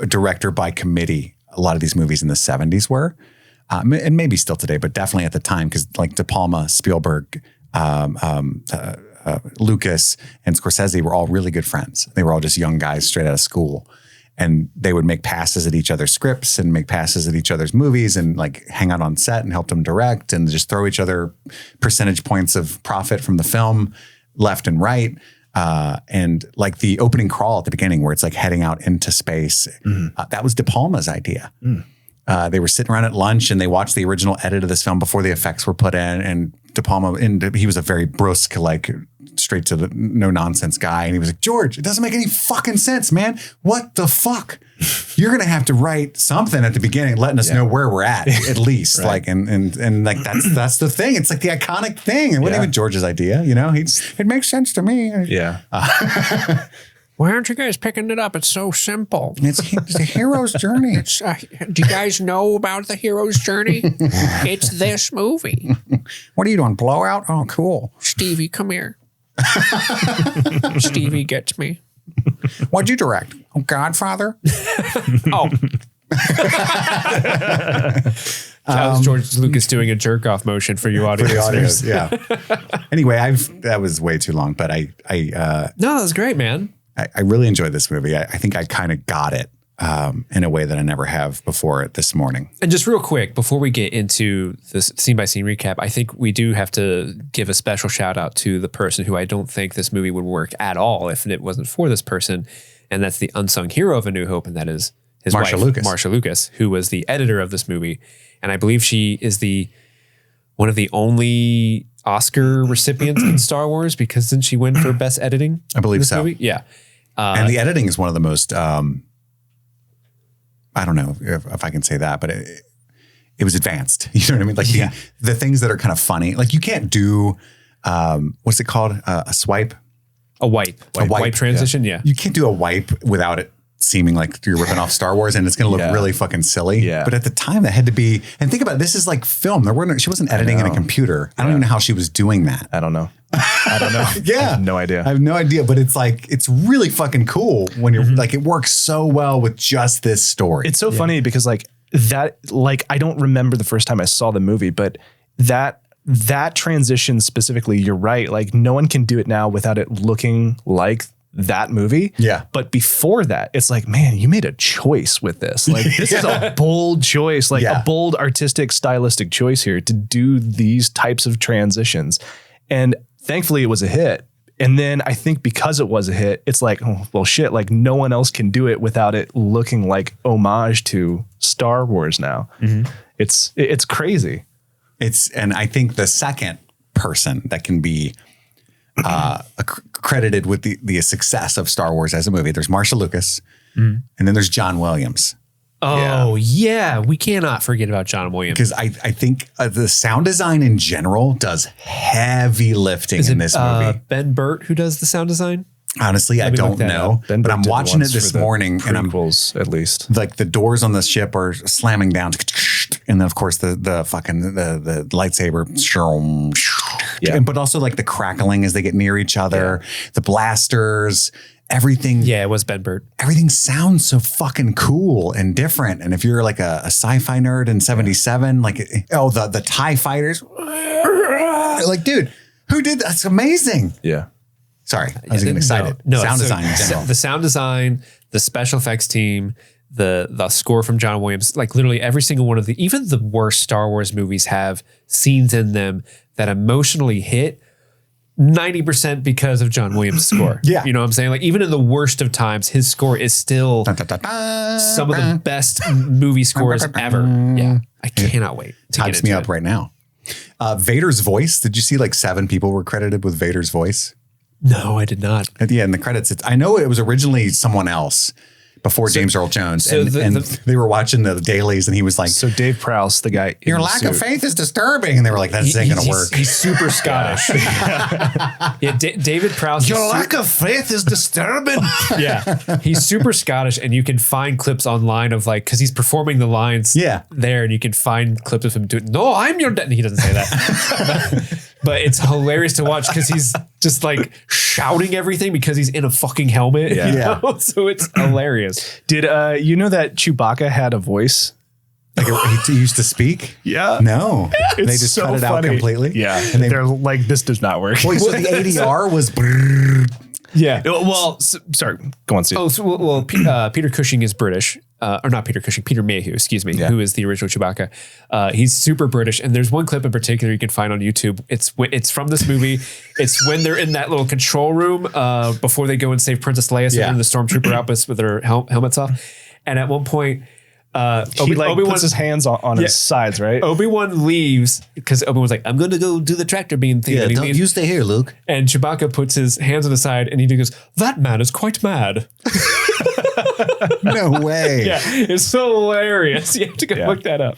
[SPEAKER 1] director by committee a lot of these movies in the 70s were. And maybe still today, but definitely at the time, because like De Palma, Spielberg, Lucas, and Scorsese were all really good friends. They were all just young guys straight out of school. And they would make passes at each other's scripts and make passes at each other's movies and like hang out on set and help them direct and just throw each other percentage points of profit from the film left and right. And like the opening crawl at the beginning where it's like heading out into space, that was De Palma's idea. They were sitting around at lunch and they watched the original edit of this film before the effects were put in. And De Palma, he was a very brusque, like straight to the no nonsense guy. And he was like, George, it doesn't make any fucking sense, man. What the fuck? You're going to have to write something at the beginning, letting us know where we're at least. Right. Like, and like, that's the thing. It's like the iconic thing. It wasn't even George's idea. You know, it makes sense to me.
[SPEAKER 3] Yeah.
[SPEAKER 4] Why aren't you guys picking it up? It's so simple.
[SPEAKER 1] It's a hero's journey.
[SPEAKER 4] It's, do you guys know about the hero's journey? It's this movie.
[SPEAKER 1] What are you doing? Blowout? Oh, cool.
[SPEAKER 4] Stevie, come here. Stevie gets me.
[SPEAKER 1] What'd you direct? Oh, Godfather?
[SPEAKER 2] Oh. That was George Lucas doing a jerk off motion for you audio listeners.
[SPEAKER 1] Yeah. Anyway, that was way too long, but
[SPEAKER 2] no, that was great, man.
[SPEAKER 1] I really enjoyed this movie. I think I kind of got it in a way that I never have before this morning.
[SPEAKER 2] And just real quick, before we get into this scene by scene recap, I think we do have to give a special shout out to the person who I don't think this movie would work at all if it wasn't for this person. And that's the unsung hero of A New Hope. And that is his wife, Marsha Lucas, who was the editor of this movie. And I believe she is one of the only Oscar recipients in Star Wars, because didn't she win for best editing?
[SPEAKER 1] I believe so.
[SPEAKER 2] Movie? Yeah.
[SPEAKER 1] And the editing is one of the most, I don't know if I can say that, but it was advanced. You know what I mean? Like the things that are kind of funny, like you can't do, what's it called? A swipe?
[SPEAKER 2] A wipe transition. Yeah.
[SPEAKER 1] You can't do a wipe without it seeming like you're ripping off Star Wars, and it's going to look really fucking silly. Yeah. But at the time that had to be, and think about it, this is like film. She wasn't editing in a computer. I don't even know how she was doing that.
[SPEAKER 3] I don't know.
[SPEAKER 1] Yeah.
[SPEAKER 3] I have no idea.
[SPEAKER 1] I have no idea, but it's like, it's really fucking cool when you're like, it works so well with just this story.
[SPEAKER 3] It's so funny because like that, like, I don't remember the first time I saw the movie, but that transition specifically, you're right. Like no one can do it now without it looking like that movie.
[SPEAKER 1] Yeah.
[SPEAKER 3] But before that, it's like, man, you made a choice with this. Like, this is a bold choice, like a bold artistic, stylistic choice here to do these types of transitions. And thankfully it was a hit. And then I think because it was a hit, it's like, oh, well, shit, like no one else can do it without it looking like homage to Star Wars now. It's crazy.
[SPEAKER 1] And I think the second person that can be credited with the success of Star Wars as a movie, there's Marcia Lucas, and then there's John Williams.
[SPEAKER 2] Oh, yeah. We cannot forget about John Williams.
[SPEAKER 1] Because I think the sound design in general does heavy lifting in this movie.
[SPEAKER 2] Ben Burt, who does the sound design?
[SPEAKER 1] Honestly, I don't know. But I'm watching it this morning, and I'm
[SPEAKER 3] at least
[SPEAKER 1] like the doors on the ship are slamming down, and then of course the lightsaber, but also like the crackling as they get near each other, the blasters. Everything.
[SPEAKER 2] Yeah, it was Ben Burt.
[SPEAKER 1] Everything sounds so fucking cool and different. And if you're like a sci-fi nerd in 77, like, the TIE fighters, like, dude, who did that? That's amazing.
[SPEAKER 3] Yeah.
[SPEAKER 1] Sorry, I was getting excited.
[SPEAKER 2] No,
[SPEAKER 1] sound design in general.
[SPEAKER 2] The sound design, the special effects team, the score from John Williams, like literally every single one of even the worst Star Wars movies have scenes in them that emotionally hit 90% because of John Williams' score.
[SPEAKER 1] Yeah.
[SPEAKER 2] You know what I'm saying? Like even in the worst of times, his score is still some of the best movie scores ever. Yeah. I cannot wait to get
[SPEAKER 1] Hypes
[SPEAKER 2] into
[SPEAKER 1] me up right now. Vader's voice. Did you see like 7 people were credited with Vader's voice?
[SPEAKER 2] No, I did not.
[SPEAKER 1] Yeah, in the credits, I know it was originally someone else before James Earl Jones.
[SPEAKER 2] so
[SPEAKER 1] and they were watching the dailies and he was like,
[SPEAKER 3] so Dave Prowse, the guy,
[SPEAKER 1] your lack of faith is disturbing. And they were like, that's ain't going to work.
[SPEAKER 2] He's super Scottish. David Prowse.
[SPEAKER 3] Your lack of faith is disturbing.
[SPEAKER 2] Yeah. He's super Scottish and you can find clips online of like, cause he's performing the lines there and you can find clips of him doing, no, I'm your dad. He doesn't say that. But it's hilarious to watch because he's just like shouting everything because he's in a fucking helmet.
[SPEAKER 1] Yeah.
[SPEAKER 2] You know? So it's hilarious.
[SPEAKER 3] Did you know that Chewbacca had a voice?
[SPEAKER 1] Like he used to speak?
[SPEAKER 3] Yeah.
[SPEAKER 1] No.
[SPEAKER 3] It's
[SPEAKER 1] They just
[SPEAKER 3] so
[SPEAKER 1] cut it out
[SPEAKER 3] funny.
[SPEAKER 1] completely?
[SPEAKER 3] Yeah.
[SPEAKER 1] And
[SPEAKER 3] they're like, this does not work.
[SPEAKER 1] Wait, so the ADR was...
[SPEAKER 2] Yeah.
[SPEAKER 3] Well, sorry. Go on, Steve.
[SPEAKER 2] Oh, so, Peter Cushing is British. Or not Peter Cushing, Peter Mayhew, excuse me, who is the original Chewbacca. He's super British. And there's one clip in particular you can find on YouTube. It's from this movie. It's when they're in that little control room before they go and save Princess Leia. So they're in the Stormtrooper outpost with their helmets off. And at one point,
[SPEAKER 3] he puts his hands on his sides, right?
[SPEAKER 2] Obi-Wan leaves because Obi-Wan's like, I'm going to go do the tractor beam thing.
[SPEAKER 1] Yeah,
[SPEAKER 2] and he
[SPEAKER 1] don't
[SPEAKER 2] leaves.
[SPEAKER 1] you stay here, Luke.
[SPEAKER 2] And Chewbacca puts his hands on the side and he goes, that man is quite mad.
[SPEAKER 1] No way.
[SPEAKER 2] Yeah, it's so hilarious. You have to go look that up.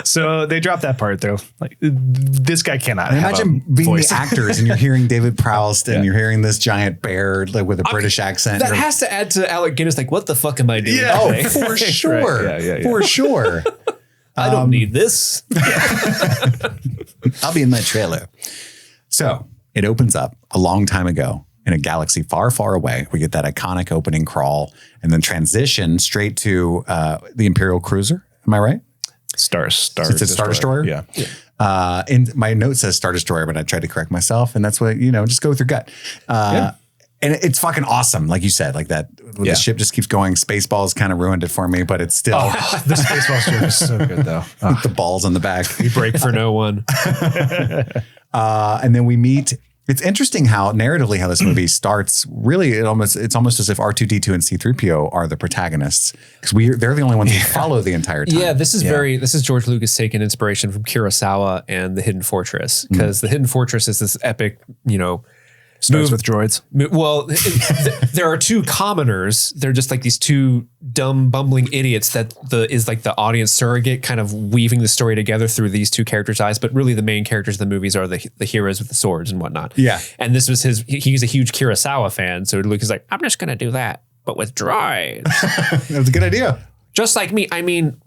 [SPEAKER 3] So they dropped that part though. Like this guy cannot.
[SPEAKER 1] And
[SPEAKER 3] have
[SPEAKER 1] imagine
[SPEAKER 3] a
[SPEAKER 1] being
[SPEAKER 3] voice.
[SPEAKER 1] the actors and you're hearing David Prowse and you're hearing this giant bear like with a British accent.
[SPEAKER 2] That has to add to Alec Guinness. Like, what the fuck am I doing?
[SPEAKER 3] Yeah.
[SPEAKER 1] Oh,
[SPEAKER 2] today?
[SPEAKER 1] for sure.
[SPEAKER 3] Right. Yeah.
[SPEAKER 1] For sure.
[SPEAKER 2] I don't need this.
[SPEAKER 1] I'll be in my trailer. So it opens up a long time ago in a galaxy far, far away. We get that iconic opening crawl and then transition straight to the Imperial cruiser. Am I right?
[SPEAKER 3] Star
[SPEAKER 1] It's a Star Destroyer?
[SPEAKER 3] Yeah.
[SPEAKER 1] And my note says Star Destroyer, but I tried to correct myself. And that's what, just go with your gut. And it's fucking awesome. Like you said, like that, the ship just keeps going. Spaceballs kind of ruined it for me, but it's still.
[SPEAKER 3] The Spaceball strip is so good though.
[SPEAKER 1] With the balls on the back.
[SPEAKER 2] We break for no one.
[SPEAKER 1] And then we meet. It's interesting how narratively how this movie starts. Really, it's almost as if R2D2 and C3PO are the protagonists because they're the only ones who follow the entire time.
[SPEAKER 2] Yeah, this is George Lucas taking inspiration from Kurosawa and The Hidden Fortress because The Hidden Fortress is this epic,
[SPEAKER 3] Starts with droids.
[SPEAKER 2] Well, there are two commoners. They're just like these two dumb, bumbling idiots that is like the audience surrogate, kind of weaving the story together through these two characters' eyes. But really, the main characters of the movies are the heroes with the swords and whatnot.
[SPEAKER 1] Yeah.
[SPEAKER 2] And this was he's a huge Kurosawa fan. So Luke is like, I'm just going to do that, but with droids.
[SPEAKER 1] That was a good idea.
[SPEAKER 2] Just like me. I mean,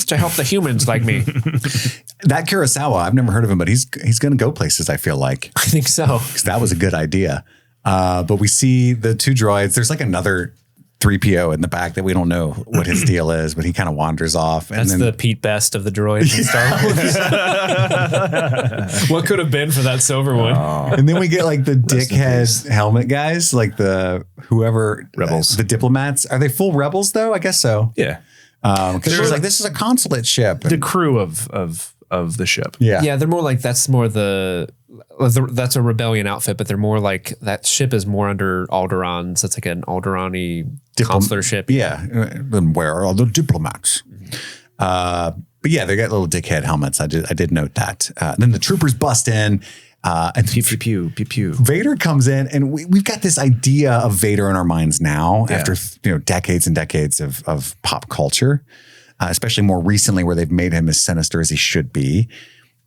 [SPEAKER 2] to help the humans like me.
[SPEAKER 1] That Kurosawa, I've never heard of him, but he's going to go places, I feel like.
[SPEAKER 2] I think so.
[SPEAKER 1] Because that was a good idea. But we see the two droids. There's like another 3PO in the back that we don't know what his deal is, but he kind of wanders off. And
[SPEAKER 2] That's
[SPEAKER 1] then
[SPEAKER 2] the Pete Best of the droids in Star Wars. What could have been for that silver one?
[SPEAKER 1] And then we get like the dickhead helmet guys, like the whoever
[SPEAKER 3] Rebels.
[SPEAKER 1] the diplomats. Are they full rebels though? I guess so.
[SPEAKER 3] Yeah.
[SPEAKER 1] Because she's like, this is a consulate ship.
[SPEAKER 3] The crew of the ship.
[SPEAKER 1] Yeah.
[SPEAKER 2] Yeah, they're more like that's a rebellion outfit, but they're more like that ship is more under Alderaan. So it's like an Alderaan-y consular ship.
[SPEAKER 1] Yeah. Then where are all the diplomats? But yeah, they got little dickhead helmets. I did note that. Then the troopers bust in. And
[SPEAKER 3] Pew, pew, pew, pew, pew.
[SPEAKER 1] Vader comes in, and we've got this idea of Vader in our minds now after decades and decades of pop culture, especially more recently where they've made him as sinister as he should be.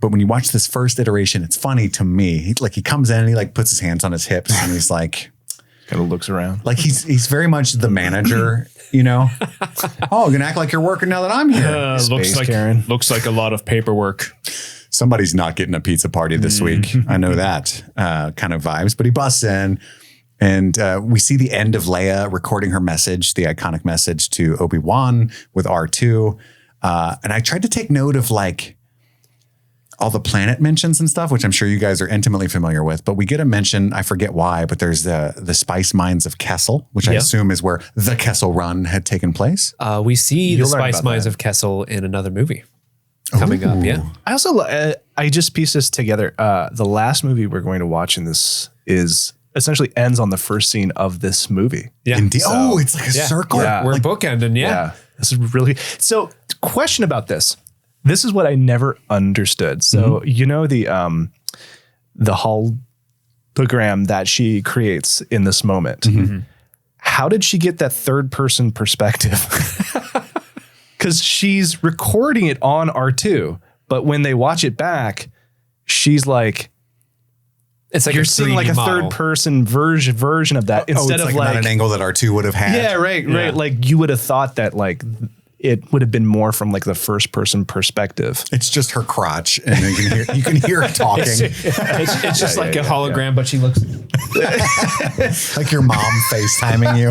[SPEAKER 1] But when you watch this first iteration, it's funny to me. He comes in and he like puts his hands on his hips and he's like,
[SPEAKER 3] Kind of looks around.
[SPEAKER 1] like he's very much the manager, you know. Oh, you're gonna act like you're working now that I'm here.
[SPEAKER 2] Looks like a lot of paperwork.
[SPEAKER 1] Somebody's not getting a pizza party this week. I know that kind of vibes. But he busts in, and we see the end of Leia recording her message, the iconic message to Obi-Wan with R2. And I tried to take note of like all the planet mentions and stuff, which I'm sure you guys are intimately familiar with. But we get a mention, I forget why, but there's the spice mines of Kessel, which I assume is where the Kessel Run had taken place.
[SPEAKER 2] We see
[SPEAKER 3] You'll
[SPEAKER 2] the
[SPEAKER 3] learn
[SPEAKER 2] spice
[SPEAKER 3] about
[SPEAKER 2] mines
[SPEAKER 3] that.
[SPEAKER 2] of Kessel in another movie coming up. Yeah.
[SPEAKER 3] I also I just pieced this together. The last movie we're going to watch in this is essentially ends on the first scene of this movie.
[SPEAKER 2] Yeah.
[SPEAKER 1] Indeed. It's like a circle.
[SPEAKER 3] Yeah.
[SPEAKER 2] We're bookending. Yeah.
[SPEAKER 3] This is really so. Question about this. This is what I never understood. So you know the hologram that she creates in this moment. How did she get that third person perspective? Because she's recording it on R2, but when they watch it back, she's like,
[SPEAKER 2] It's like
[SPEAKER 3] you're
[SPEAKER 2] a
[SPEAKER 3] seeing like a
[SPEAKER 2] 3D model.
[SPEAKER 3] third person version of that instead
[SPEAKER 1] it's
[SPEAKER 3] of
[SPEAKER 1] like not an angle that R2 would have had.
[SPEAKER 3] yeah, right. Like you would have thought that like it would have been more from like the first person perspective.
[SPEAKER 1] It's just her crotch, and you can hear her talking.
[SPEAKER 2] It's just like a hologram, but she looks.
[SPEAKER 1] Like your mom FaceTiming you.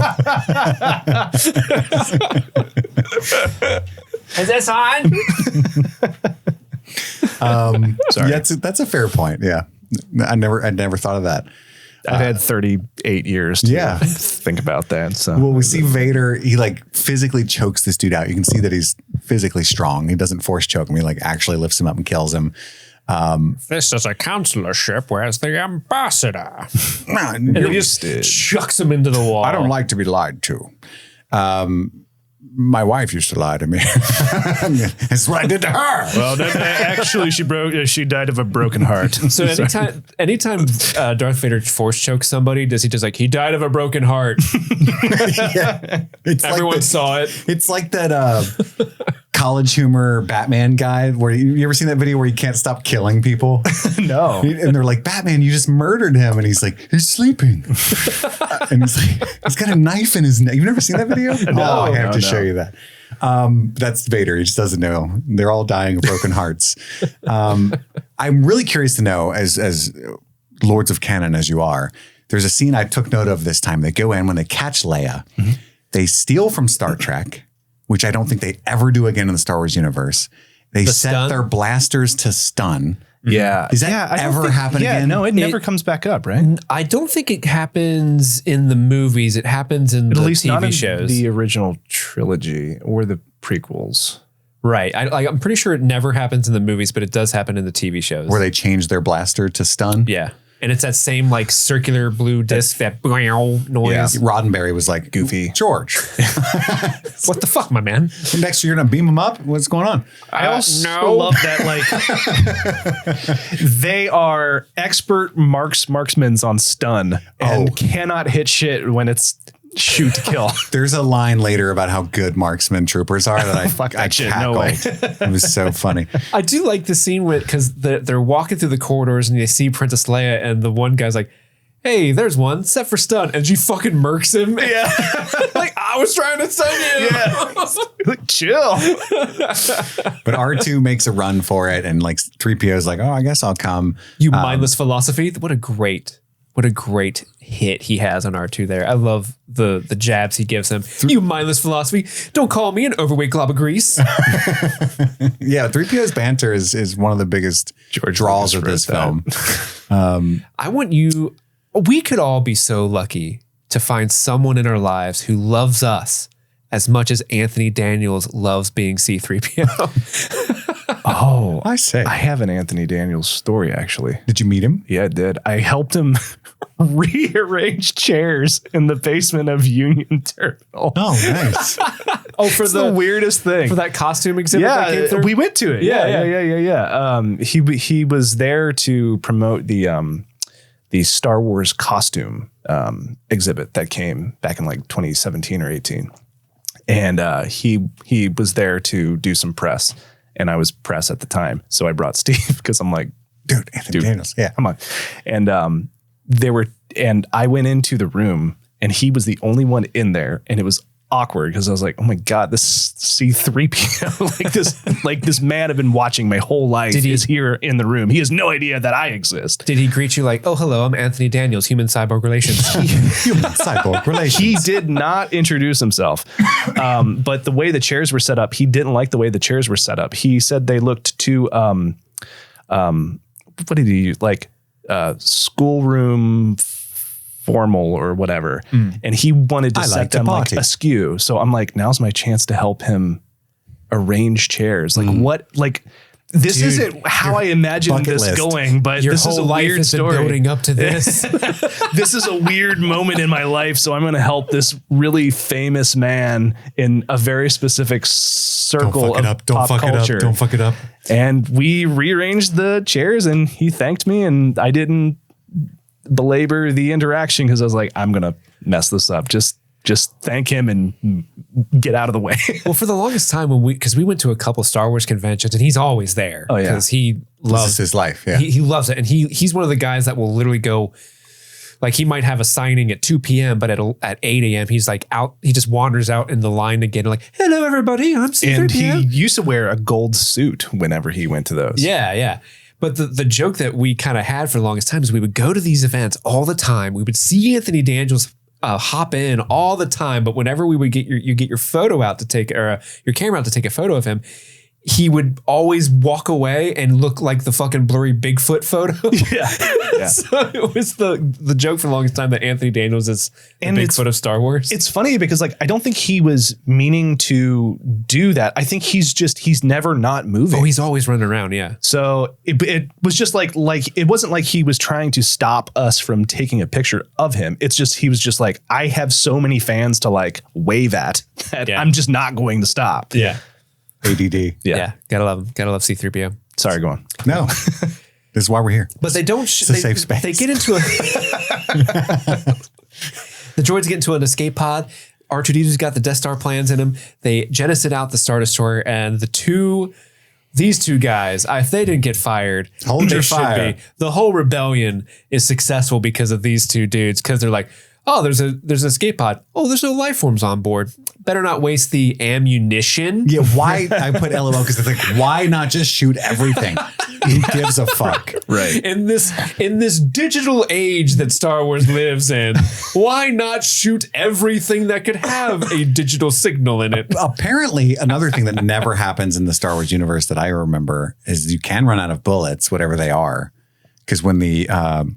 [SPEAKER 2] Is this on?
[SPEAKER 1] Sorry. That's a fair point. Yeah. I'd never thought of that.
[SPEAKER 3] I've had 38 years to think about that. So
[SPEAKER 1] Well, we see Vader, he like physically chokes this dude out. You can see that he's physically strong. He doesn't force choke him. He like actually lifts him up and kills him.
[SPEAKER 2] This is a consular ship. Where's the ambassador?
[SPEAKER 1] And
[SPEAKER 2] And he just chucks him into the wall.
[SPEAKER 1] I don't like to be lied to. My wife used to lie to me. That's what I did to her.
[SPEAKER 3] well, actually, she died of a broken heart.
[SPEAKER 2] So anytime Darth Vader force chokes somebody, does he just like, he died of a broken heart?
[SPEAKER 1] It's
[SPEAKER 2] Everyone
[SPEAKER 1] like
[SPEAKER 2] saw it.
[SPEAKER 1] It's like that college humor Batman guy where you ever seen that video where he can't stop killing people?
[SPEAKER 3] No.
[SPEAKER 1] And they're like, Batman, you just murdered him. And he's like, he's sleeping. And he's like, he's got a knife in his neck. You've never seen that video? No, I have to show you that. That's Vader. He just doesn't know. They're all dying of broken hearts. I'm really curious to know, as Lords of Canon as you are, there's a scene I took note of this time. They go in when they catch Leia. They steal from Star Trek, which I don't think they ever do again in the Star Wars universe. They set
[SPEAKER 2] stun?
[SPEAKER 1] their blasters to stun.
[SPEAKER 3] Yeah.
[SPEAKER 1] Does that ever happen again?
[SPEAKER 3] No, it never comes back up, right?
[SPEAKER 2] I don't think it happens in the movies. It happens in the
[SPEAKER 3] At least not
[SPEAKER 2] TV
[SPEAKER 3] in
[SPEAKER 2] shows.
[SPEAKER 3] the original trilogy or the prequels.
[SPEAKER 2] Right. I'm pretty sure it never happens in the movies, but it does happen in the TV shows.
[SPEAKER 1] Where they change their blaster to stun?
[SPEAKER 2] Yeah. And it's that same like circular blue disc, that noise.
[SPEAKER 1] Yeah. Roddenberry was like,
[SPEAKER 3] Goofy.
[SPEAKER 1] George,
[SPEAKER 2] What the fuck, my man?
[SPEAKER 1] next year you're going to beam him up? What's going on?
[SPEAKER 3] I also love that, like, they are expert marksmen on stun and cannot hit shit when it's shoot to kill.
[SPEAKER 1] There's a line later about how good marksman troopers are that I
[SPEAKER 3] shit, no way.
[SPEAKER 1] It was so funny.
[SPEAKER 2] I do like the scene with, because they're walking through the corridors and they see Princess Leia, and the one guy's like, hey, there's one set for stun, and she fucking murks him.
[SPEAKER 3] Yeah.
[SPEAKER 2] Like, I was trying to stun you.
[SPEAKER 3] Yeah. Chill.
[SPEAKER 1] But R2 makes a run for it, and like 3PO is like, oh, I guess I'll come.
[SPEAKER 2] You mindless philosophy. What a great What a great hit he has on R2 there. I love the jabs he gives him. You mindless philosophy. Don't call me an overweight glob of grease.
[SPEAKER 1] Yeah, 3PO's banter is one of the biggest draws of this film.
[SPEAKER 2] We could all be so lucky to find someone in our lives who loves us as much as Anthony Daniels loves being C-3PO.
[SPEAKER 3] Oh,
[SPEAKER 1] I say.
[SPEAKER 3] I have an Anthony Daniels story, actually.
[SPEAKER 1] Did you meet him?
[SPEAKER 3] Yeah, I did. I helped him rearrange chairs in the basement of Union Terminal.
[SPEAKER 1] Oh, nice.
[SPEAKER 2] For
[SPEAKER 3] the weirdest thing.
[SPEAKER 2] For that costume exhibit that came through?
[SPEAKER 3] We went to it. Yeah. He was there to promote the Star Wars costume exhibit that came back in like 2017 or 18. And he was there to do some press. And I was press at the time. So I brought Steve because I'm like,
[SPEAKER 1] dude, Anthony Daniels. Yeah.
[SPEAKER 3] Come on. And and I went into the room and he was the only one in there. And it was awkward because I was like, oh my God, this C-3PO, like this man I've been watching my whole life is here in the room. He has no idea that I exist.
[SPEAKER 2] Did he greet you like, oh, hello, I'm Anthony Daniels, human cyborg relations?
[SPEAKER 1] Human cyborg relations.
[SPEAKER 3] He did not introduce himself. But the way the chairs were set up, he didn't like the way the chairs were set up. He said they looked too, what did he use? Like schoolroom formal or whatever. And he wanted to set them like askew. So I'm like, now's my chance to help him arrange chairs. Like what, like this isn't how I imagined this going, but
[SPEAKER 2] your
[SPEAKER 3] this
[SPEAKER 2] whole
[SPEAKER 3] is a
[SPEAKER 2] life
[SPEAKER 3] weird
[SPEAKER 2] has
[SPEAKER 3] story.
[SPEAKER 2] been building up to this.
[SPEAKER 3] This is a weird moment in my life. So I'm going to help this really famous man in a very specific circle of pop culture.
[SPEAKER 1] Don't fuck it up.
[SPEAKER 3] And we rearranged the chairs and he thanked me and I didn't belabor the interaction because I was like, I'm gonna mess this up. Just thank him and get out of the way.
[SPEAKER 2] Well, for the longest time because we went to a couple Star Wars conventions and he's always there.
[SPEAKER 3] Oh yeah,
[SPEAKER 2] because he loves
[SPEAKER 1] his life. Yeah,
[SPEAKER 2] he loves it, and he's one of the guys that will literally go. Like he might have a signing at 2 p.m., but at 8 a.m. he's like out. He just wanders out in the line again, like, "Hello, everybody, I'm C-3PO."
[SPEAKER 3] And he used to wear a gold suit whenever he went to those.
[SPEAKER 2] Yeah. But the joke that we kind of had for the longest time is we would go to these events all the time. We would see Anthony Daniels hop in all the time. But whenever we would get your photo out to take, or your camera out to take a photo of him, he would always walk away and look like the fucking blurry Bigfoot photo. Yeah. So it was the joke for the longest time that Anthony Daniels is the Bigfoot of Star Wars.
[SPEAKER 3] It's funny because like I don't think he was meaning to do that. I think he's never not moving.
[SPEAKER 2] Oh, he's always running around. Yeah.
[SPEAKER 3] So it was just like it wasn't like he was trying to stop us from taking a picture of him. It's just he was just like, I have so many fans to like wave at that I'm just not going to stop.
[SPEAKER 2] Yeah.
[SPEAKER 1] ADD.
[SPEAKER 2] Yeah. Gotta love him. Gotta love C-3PO.
[SPEAKER 3] Sorry, go on.
[SPEAKER 1] No. This is why we're here.
[SPEAKER 2] But they don't.
[SPEAKER 1] It's a safe space.
[SPEAKER 2] They get into the droids get into an escape pod. R2-D2's got the Death Star plans in him. They jettison out the Star Destroyer, and these two guys, if they didn't get fired,
[SPEAKER 1] Hold your fire.
[SPEAKER 2] The whole rebellion is successful because of these two dudes. Because they're like, oh, there's an escape pod. Oh, there's no life forms on board. Better not waste the ammunition.
[SPEAKER 1] Yeah, why? I put LOL because it's like, why not just shoot everything? Who gives a fuck?
[SPEAKER 3] Right.
[SPEAKER 2] In this digital age that Star Wars lives in, why not shoot everything that could have a digital signal in it?
[SPEAKER 1] Apparently, another thing that never happens in the Star Wars universe that I remember is you can run out of bullets, whatever they are. Because when the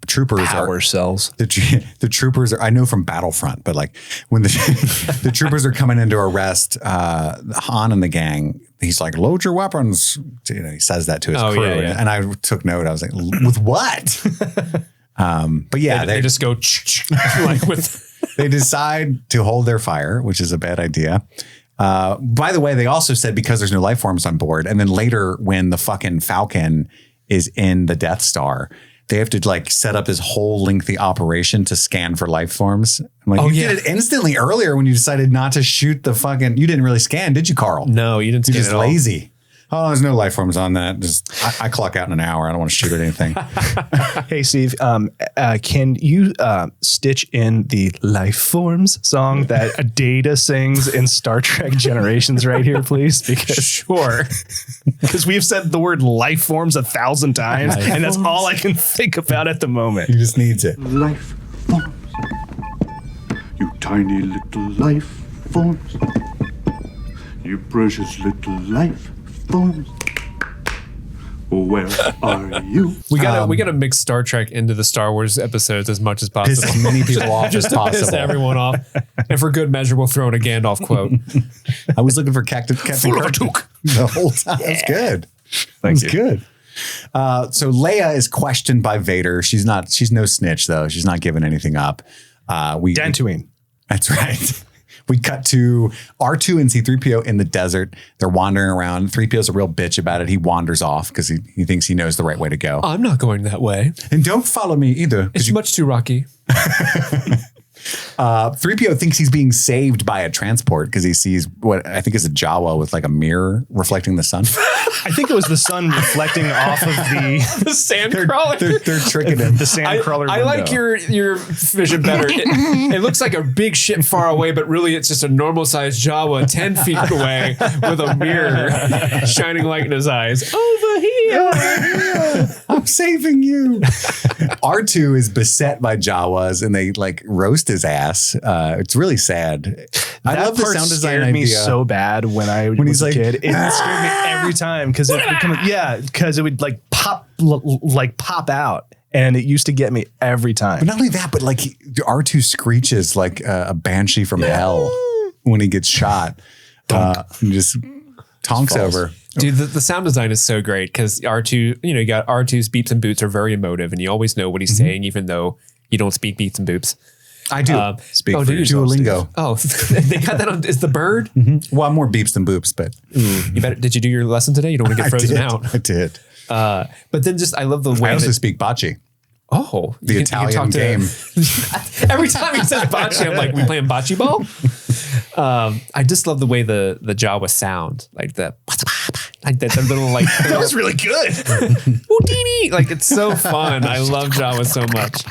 [SPEAKER 1] troopers
[SPEAKER 3] Power cells,
[SPEAKER 1] the troopers are, I know from Battlefront, but like when the troopers are coming in to arrest Han and the gang, he's like, load your weapons. He says that to his crew. Yeah. And I took note. I was like, with what? But yeah,
[SPEAKER 2] they just go like with.
[SPEAKER 1] They decide to hold their fire, which is a bad idea. By the way, they also said because there's no life forms on board. And then later when the fucking Falcon is in the Death Star, they have to like set up this whole lengthy operation to scan for life forms. I'm like, did it instantly earlier when you decided not to shoot the fucking, you didn't really scan, did you, Carl?
[SPEAKER 2] No, you didn't scan.
[SPEAKER 1] You're just lazy. Oh, there's no life forms on that. Just I clock out in an hour. I don't want to shoot at anything.
[SPEAKER 3] Hey, Steve, can you stitch in the Life Forms song that Data sings in Star Trek Generations right here, please? Because
[SPEAKER 2] Sure.
[SPEAKER 3] because we've said the word life forms 1,000 times, and that's all I can think about at the moment.
[SPEAKER 1] He just needs it.
[SPEAKER 5] Life forms. You tiny little life forms. You precious little life forms. Where are you?
[SPEAKER 2] We gotta mix Star Trek into the Star Wars episodes as much as possible.
[SPEAKER 1] Piss as many people off as
[SPEAKER 2] Just to piss
[SPEAKER 1] possible.
[SPEAKER 2] everyone off. And for good measure, we'll throw in a Gandalf quote.
[SPEAKER 1] I was looking for Captain Kirk the whole time. It was good. It was good. So Leia is questioned by Vader. She's no snitch though. She's not giving anything up.
[SPEAKER 3] Dantooine.
[SPEAKER 1] That's right. We cut to R2 and C-3PO in the desert. They're wandering around. 3PO's a real bitch about it. He wanders off because he thinks he knows the right way to go.
[SPEAKER 2] I'm not going that way.
[SPEAKER 1] And don't follow me either.
[SPEAKER 2] It's much too rocky.
[SPEAKER 1] 3PO thinks he's being saved by a transport because he sees what I think is a Jawa with like a mirror reflecting the sun.
[SPEAKER 3] I think it was the sun reflecting off of
[SPEAKER 2] The sand crawler.
[SPEAKER 1] They're tricking him.
[SPEAKER 3] the sand crawler.
[SPEAKER 2] I like
[SPEAKER 3] window.
[SPEAKER 2] your vision better. It looks like a big ship far away, but really it's just a normal sized Jawa 10 feet away with a mirror shining light in his eyes. Over here.
[SPEAKER 1] I'm saving you. R2 is beset by Jawas and they like roast his ass. It's really sad. I love the
[SPEAKER 3] part
[SPEAKER 1] sound design
[SPEAKER 3] scared me
[SPEAKER 1] idea.
[SPEAKER 3] so bad when I was
[SPEAKER 1] he's
[SPEAKER 3] a
[SPEAKER 1] like,
[SPEAKER 3] kid. It scared me every time because it would like pop out, and it used to get me every time.
[SPEAKER 1] But not only that, but like R2 screeches like a banshee from hell when he gets shot. And just tonks over.
[SPEAKER 2] Dude, the sound design is so great because R2, you got R2's beeps and boots are very emotive and you always know what he's saying, even though you don't speak beeps and boops.
[SPEAKER 1] I do speak for Duolingo.
[SPEAKER 2] Oh, they got that on. Is the bird?
[SPEAKER 1] Well, I'm more beeps than boops, but
[SPEAKER 2] You better. Did you do your lesson today? You don't want to get frozen out.
[SPEAKER 1] I did.
[SPEAKER 2] But then I love the way
[SPEAKER 1] I also speak bocce.
[SPEAKER 2] Oh,
[SPEAKER 1] The Italian game.
[SPEAKER 2] Every time he says bocce, I'm like, we playing bocce ball? I just love the way the Jawa sound, like the little like
[SPEAKER 3] That was really good.
[SPEAKER 2] Houdini. Like it's so fun. I love Jawa so much.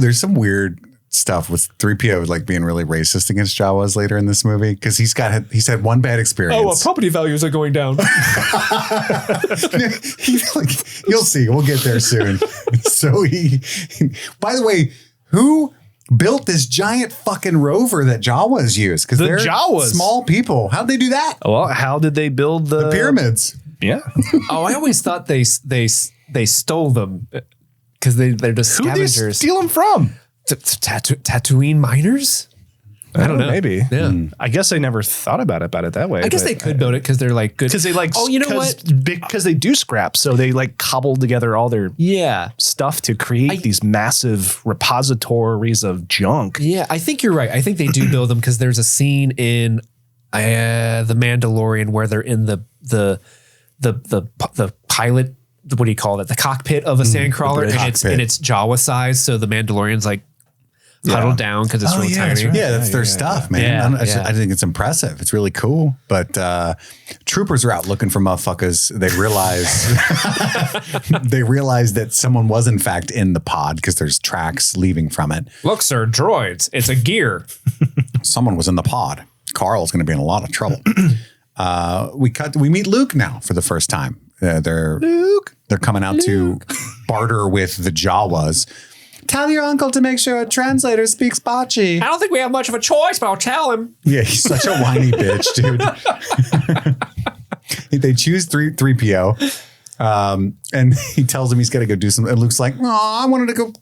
[SPEAKER 1] There's some weird stuff with 3PO like being really racist against Jawas later in this movie because he's had one bad experience.
[SPEAKER 2] Property values are going down.
[SPEAKER 1] You'll see. We'll get there soon. So by the way, who built this giant fucking rover that Jawas use? Because they're
[SPEAKER 3] Jawas.
[SPEAKER 1] small people. How'd they do that?
[SPEAKER 3] Well, how did they build the
[SPEAKER 1] Pyramids.
[SPEAKER 3] Yeah.
[SPEAKER 2] I always thought they stole them because they're just
[SPEAKER 3] Who did they
[SPEAKER 2] scavengers.
[SPEAKER 3] steal them from?
[SPEAKER 2] Tatooine miners? I don't know.
[SPEAKER 3] Maybe.
[SPEAKER 2] Yeah.
[SPEAKER 3] I guess I never thought about it that way.
[SPEAKER 2] I guess they could build it because they're like good.
[SPEAKER 3] Because they like.
[SPEAKER 2] Oh, you know what?
[SPEAKER 3] Because they do scrap, so they like cobbled together all their
[SPEAKER 2] Yeah.
[SPEAKER 3] stuff to create these massive repositories of junk.
[SPEAKER 2] Yeah, I think you're right. I think they do build them because there's a scene in The Mandalorian where they're in the pilot. What do you call it? The cockpit of a sandcrawler, and it's Jawa size. So the Mandalorian's like huddled down because it's real tiny.
[SPEAKER 3] that's right.
[SPEAKER 1] Yeah, that's their stuff, man.
[SPEAKER 2] Yeah,
[SPEAKER 1] I think it's impressive. It's really cool. But troopers are out looking for motherfuckers. They realize that someone was in fact in the pod because there's tracks leaving from it.
[SPEAKER 2] Look, sir, droids. It's a gear.
[SPEAKER 1] Someone was in the pod. Carl's going to be in a lot of trouble. We meet Luke now for the first time. They're coming out to barter with the Jawas. Tell your uncle to make sure a translator speaks bocce.
[SPEAKER 2] I don't think we have much of a choice, but I'll tell him.
[SPEAKER 1] Yeah, he's such a whiny bitch, dude. They choose 3PO, and he tells him he's got to go do something. And Luke's like, "Oh, I wanted to go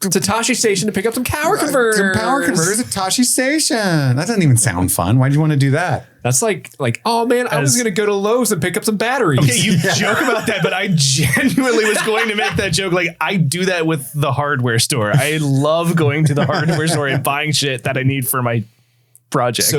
[SPEAKER 2] to Tashi Station to pick up some power converters.
[SPEAKER 1] Some power converters at Tashi Station." That doesn't even sound fun. Why'd you want to do that?
[SPEAKER 2] That's like, oh man, I was gonna go to Lowe's and pick up some batteries.
[SPEAKER 3] Okay, you joke about that, but I genuinely was going to make that joke. Like, I do that with the hardware store. I love going to the hardware store and buying shit that I need for my project.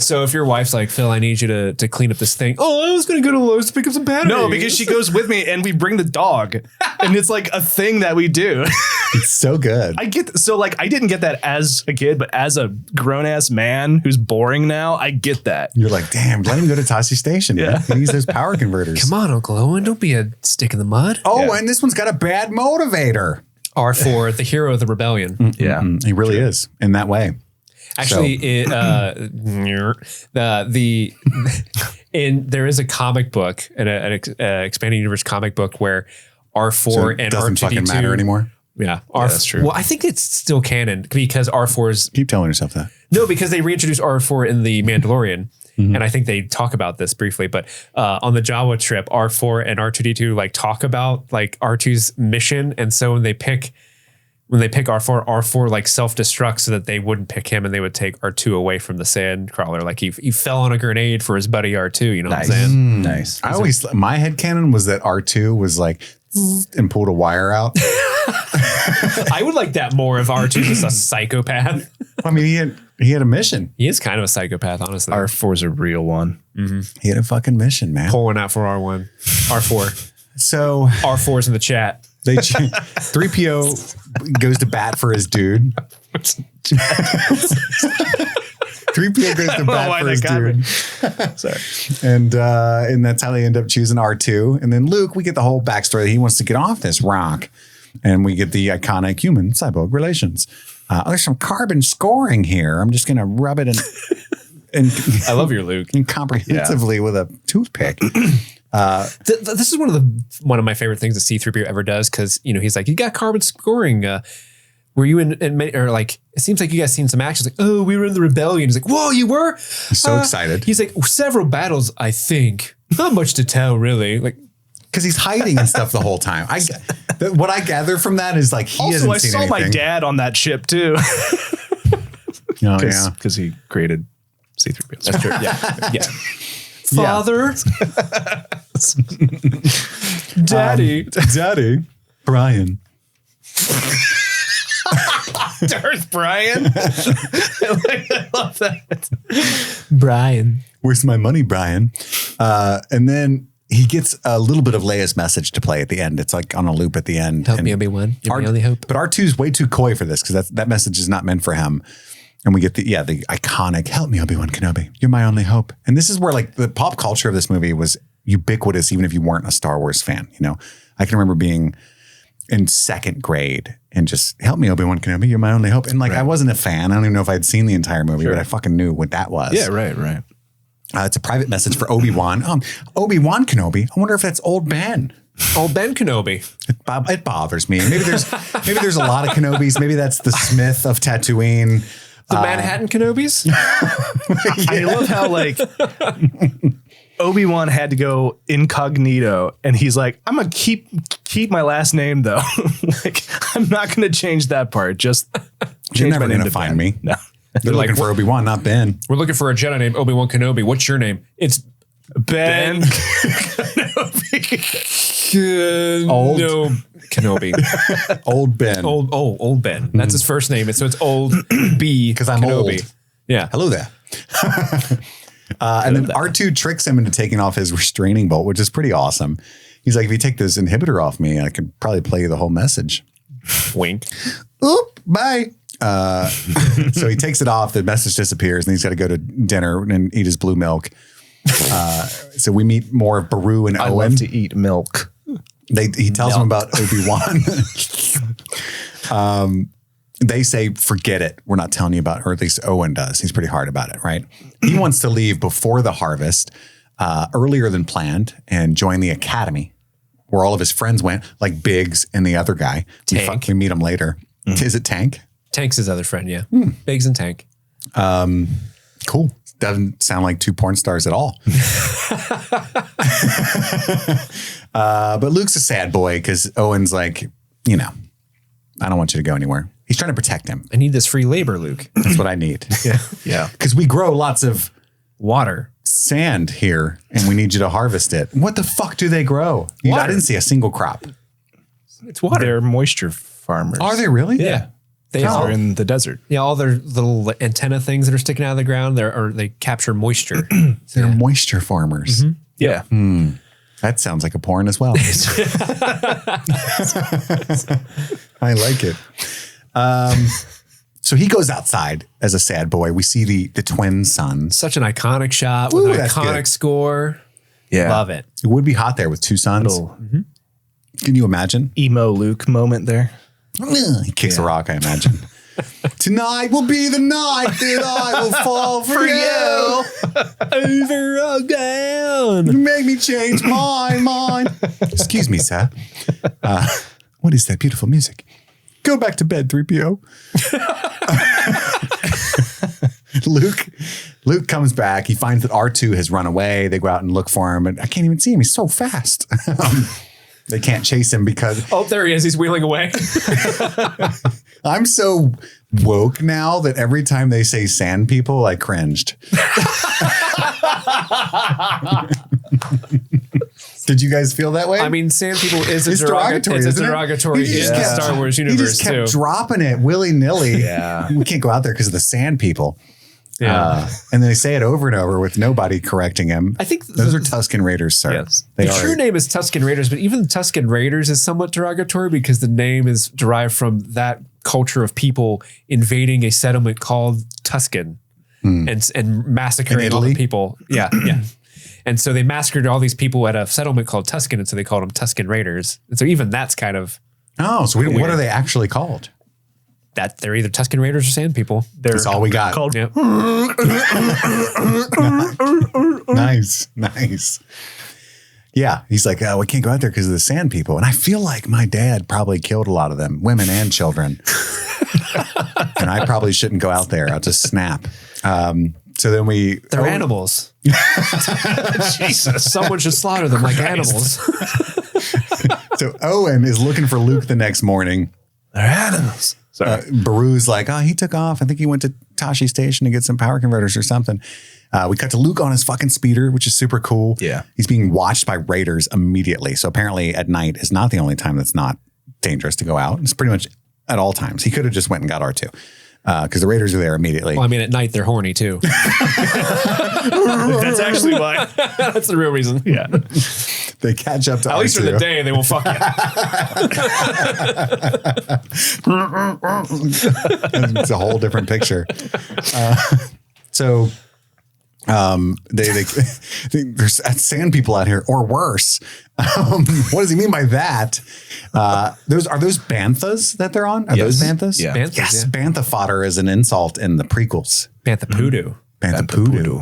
[SPEAKER 2] So if your wife's like, Phil, I need you to clean up this thing. Oh, I was going to go to Lowe's to pick up some batteries.
[SPEAKER 3] No, because she goes with me and we bring the dog and it's like a thing that we do.
[SPEAKER 1] It's so good.
[SPEAKER 3] I didn't get that as a kid, but as a grown ass man who's boring now, I get that.
[SPEAKER 1] You're like, damn, let him go to Tassi Station.
[SPEAKER 3] Yeah.
[SPEAKER 1] He needs those power converters.
[SPEAKER 2] Come on, Uncle Owen, don't be a stick in the mud.
[SPEAKER 1] Oh, and this one's got a bad motivator.
[SPEAKER 2] R4, the hero of the rebellion.
[SPEAKER 3] Yeah.
[SPEAKER 1] He really is in that way.
[SPEAKER 2] Actually, there is a comic book, an expanding universe comic book where R4 and
[SPEAKER 1] doesn't
[SPEAKER 2] R2D2
[SPEAKER 1] fucking matter anymore.
[SPEAKER 2] Yeah,
[SPEAKER 3] that's true.
[SPEAKER 2] Well, I think it's still canon because R4 is
[SPEAKER 1] Keep telling yourself that.
[SPEAKER 2] no, because they reintroduced R4 in the Mandalorian. And I think they talk about this briefly, but on the Jawa trip, R4 and R2D2 like talk about like R2's mission, and so when they pick R4 like self-destructs so that they wouldn't pick him and they would take R2 away from the sand crawler. Like he fell on a grenade for his buddy R2. You know what I'm saying?
[SPEAKER 3] Nice.
[SPEAKER 1] My headcanon was that R2 was like and pulled a wire out.
[SPEAKER 2] I would like that more if R2 was a psychopath.
[SPEAKER 1] I mean, he had a mission.
[SPEAKER 2] He is kind of a psychopath, honestly.
[SPEAKER 3] R4's a real one.
[SPEAKER 1] He had a fucking mission, man.
[SPEAKER 2] Pulling out for R1, R4.
[SPEAKER 1] So
[SPEAKER 2] R4's in the chat.
[SPEAKER 1] 3PO goes to bat for his dude. 3PO goes to bat for his dude.
[SPEAKER 3] Sorry.
[SPEAKER 1] And that's how they end up choosing R2. And then Luke, we get the whole backstory that he wants to get off this rock. And we get the iconic human cyborg relations. There's some carbon scoring here. I'm just going to rub it in.
[SPEAKER 2] I love your Luke.
[SPEAKER 1] Incomprehensively with a toothpick.
[SPEAKER 2] This is one of my favorite things that C-3PO ever does, because he's like, you got carbon scoring. Were you in or like, it seems like you guys seen some action. It's like, oh, we were in the rebellion. He's like, whoa, you were?
[SPEAKER 1] He's so excited.
[SPEAKER 2] He's like, several battles, I think. Not much to tell, really. Like,
[SPEAKER 1] because he's hiding and stuff the whole time. What I gather from that is like he
[SPEAKER 3] also,
[SPEAKER 1] hasn't seen
[SPEAKER 3] I saw
[SPEAKER 1] anything.
[SPEAKER 3] my dad on that ship too. Because he created C-3PO.
[SPEAKER 2] That's true. Yeah. Father.
[SPEAKER 1] Daddy. Brian.
[SPEAKER 3] Darth Brian. I love that.
[SPEAKER 2] Brian.
[SPEAKER 1] Where's my money, Brian? And then he gets a little bit of Leia's message to play at the end. It's like on a loop at the end.
[SPEAKER 2] Help me, Obi-Wan. You're my only hope.
[SPEAKER 1] But R2's way too coy for this because that message is not meant for him. And we get the iconic, help me, Obi-Wan Kenobi. You're my only hope. And this is where like the pop culture of this movie was ubiquitous, even if you weren't a Star Wars fan. I can remember being in second grade and just help me, Obi-Wan Kenobi. You're my only hope. And like, I wasn't a fan. I don't even know if I'd seen the entire movie, but I fucking knew what that was.
[SPEAKER 3] Yeah, right.
[SPEAKER 1] It's a private message for Obi-Wan. Obi-Wan Kenobi. I wonder if that's old Ben.
[SPEAKER 2] Old Ben Kenobi.
[SPEAKER 1] It bothers me. Maybe there's a lot of Kenobis. Maybe that's the Smith of Tatooine.
[SPEAKER 2] The Manhattan Kenobis?
[SPEAKER 3] I love how like Obi-Wan had to go incognito and he's like, I'm going to keep my last name though. Like, I'm not going to change that part. Just
[SPEAKER 1] You're
[SPEAKER 3] change
[SPEAKER 1] never
[SPEAKER 3] my name
[SPEAKER 1] going to
[SPEAKER 3] to
[SPEAKER 1] find
[SPEAKER 3] Ben.
[SPEAKER 1] me.
[SPEAKER 3] No.
[SPEAKER 1] They're looking for Obi-Wan, not Ben.
[SPEAKER 2] We're looking for a Jedi named Obi-Wan Kenobi. What's your name? It's
[SPEAKER 3] Ben.
[SPEAKER 1] Old.
[SPEAKER 2] No, Kenobi.
[SPEAKER 1] Old Ben.
[SPEAKER 2] Old Ben. That's his first name. So it's Old B.
[SPEAKER 1] Because I'm
[SPEAKER 2] Kenobi.
[SPEAKER 1] old.
[SPEAKER 2] Yeah.
[SPEAKER 1] Hello there. And then R2 tricks him into taking off his restraining bolt, which is pretty awesome. He's like, if you take this inhibitor off me, I could probably play you the whole message.
[SPEAKER 2] Wink.
[SPEAKER 1] Oop, bye. So he takes it off. The message disappears, and he's got to go to dinner and eat his blue milk. So we meet more of Beru and
[SPEAKER 3] I
[SPEAKER 1] Owen.
[SPEAKER 3] love to eat milk.
[SPEAKER 1] He tells them about Obi-Wan. They say, forget it. We're not telling you about it, or at least Owen does. He's pretty hard about it, right? He wants to leave before the harvest, earlier than planned, and join the academy where all of his friends went, like Biggs and the other guy.
[SPEAKER 2] Tank.
[SPEAKER 1] We meet him later. Is it Tank?
[SPEAKER 2] Tank's his other friend, yeah. Biggs and Tank.
[SPEAKER 1] Cool. Doesn't sound like two porn stars at all. But Luke's a sad boy because Owen's like, I don't want you to go anywhere. He's trying to protect him.
[SPEAKER 2] I need this free labor, Luke.
[SPEAKER 1] That's what I need.
[SPEAKER 3] Yeah.
[SPEAKER 1] Because we grow lots of
[SPEAKER 2] Water.
[SPEAKER 1] sand here and we need you to harvest it. What the fuck do they grow? I didn't see a single crop.
[SPEAKER 2] It's water.
[SPEAKER 3] They're moisture farmers.
[SPEAKER 1] Are they really?
[SPEAKER 2] Yeah. They
[SPEAKER 3] are in the desert.
[SPEAKER 2] Yeah, all their little antenna things that are sticking out of the ground, they capture moisture.
[SPEAKER 1] They're moisture farmers.
[SPEAKER 3] Yeah.
[SPEAKER 1] That sounds like a porn as well. I like it. So he goes outside as a sad boy. We see the twin sons.
[SPEAKER 2] Such an iconic shot with an
[SPEAKER 1] that's
[SPEAKER 2] iconic
[SPEAKER 1] good.
[SPEAKER 2] score.
[SPEAKER 3] Yeah.
[SPEAKER 2] Love it.
[SPEAKER 1] It would be hot there with two sons. Can you imagine?
[SPEAKER 3] Emo Luke moment there.
[SPEAKER 1] He kicks a rock, I imagine. Tonight will be the night that I will fall for you.
[SPEAKER 2] Over or down.
[SPEAKER 1] You make me change my mind. Excuse me, sir. What is that beautiful music? Go back to bed, 3PO. Luke comes back. He finds that R2 has run away. They go out and look for him, and I can't even see him. He's so fast. They can't chase him because...
[SPEAKER 2] Oh, there he is. He's wheeling away.
[SPEAKER 1] I'm so woke now that every time they say sand people, I cringed. Did you guys feel that way?
[SPEAKER 2] I mean, sand people is
[SPEAKER 1] It's derogatory,
[SPEAKER 2] It's a
[SPEAKER 1] isn't it?
[SPEAKER 2] derogatory in
[SPEAKER 1] He just
[SPEAKER 2] the
[SPEAKER 1] kept-
[SPEAKER 2] Star Wars
[SPEAKER 1] he
[SPEAKER 2] universe
[SPEAKER 1] just kept
[SPEAKER 2] too.
[SPEAKER 1] dropping it willy-nilly.
[SPEAKER 3] Yeah.
[SPEAKER 1] We can't go out there because of the sand people.
[SPEAKER 2] Yeah.
[SPEAKER 1] And then they say it over and over with nobody correcting him.
[SPEAKER 2] I think
[SPEAKER 1] those are Tusken Raiders, sir.
[SPEAKER 3] Yes.
[SPEAKER 1] They
[SPEAKER 2] the
[SPEAKER 1] are.
[SPEAKER 2] true name is Tusken Raiders, but even the Tusken Raiders is somewhat derogatory because the name is derived from that culture of people invading a settlement called Tusken and massacring
[SPEAKER 1] In
[SPEAKER 2] all the
[SPEAKER 1] Italy?
[SPEAKER 2] people. Yeah, yeah. And so they massacred all these people at a settlement called Tusken, and so they called them Tusken Raiders. And so even that's kind of
[SPEAKER 1] Oh, so what are they actually called?
[SPEAKER 2] that they're either Tusken Raiders or Sand People.
[SPEAKER 1] That's all we got.
[SPEAKER 3] Called
[SPEAKER 2] Yeah.
[SPEAKER 1] Nice. Yeah, he's like, we can't go out there because of the sand people. And I feel like my dad probably killed a lot of them, women and children. And I probably shouldn't go out there. I'll just snap. So then
[SPEAKER 2] They're animals. Jesus. Someone should slaughter them like animals.
[SPEAKER 1] So Owen is looking for Luke the next morning.
[SPEAKER 3] They're animals.
[SPEAKER 1] Baru's like, he took off. I think he went to Tashi Station to get some power converters or something. We cut to Luke on his fucking speeder, which is super cool.
[SPEAKER 3] Yeah.
[SPEAKER 1] He's being watched by raiders immediately. So apparently at night is not the only time that's not dangerous to go out. It's pretty much at all times. He could have just went and got R2 because the raiders are there immediately.
[SPEAKER 2] Well, I mean, at night they're horny too.
[SPEAKER 3] That's actually why.
[SPEAKER 2] That's the real reason.
[SPEAKER 3] Yeah.
[SPEAKER 1] They catch up to
[SPEAKER 2] At least
[SPEAKER 1] R2.
[SPEAKER 2] for the day, they will fuck you.
[SPEAKER 1] It's a whole different picture. There's sand people out here, or worse. What does he mean by that? Are those banthas that they're on? Are those banthas?
[SPEAKER 3] Yeah.
[SPEAKER 2] Banthas,
[SPEAKER 1] Yes,
[SPEAKER 2] yeah.
[SPEAKER 1] bantha fodder is an insult in the prequels.
[SPEAKER 2] Bantha Poodoo.
[SPEAKER 1] Bantha poodoo.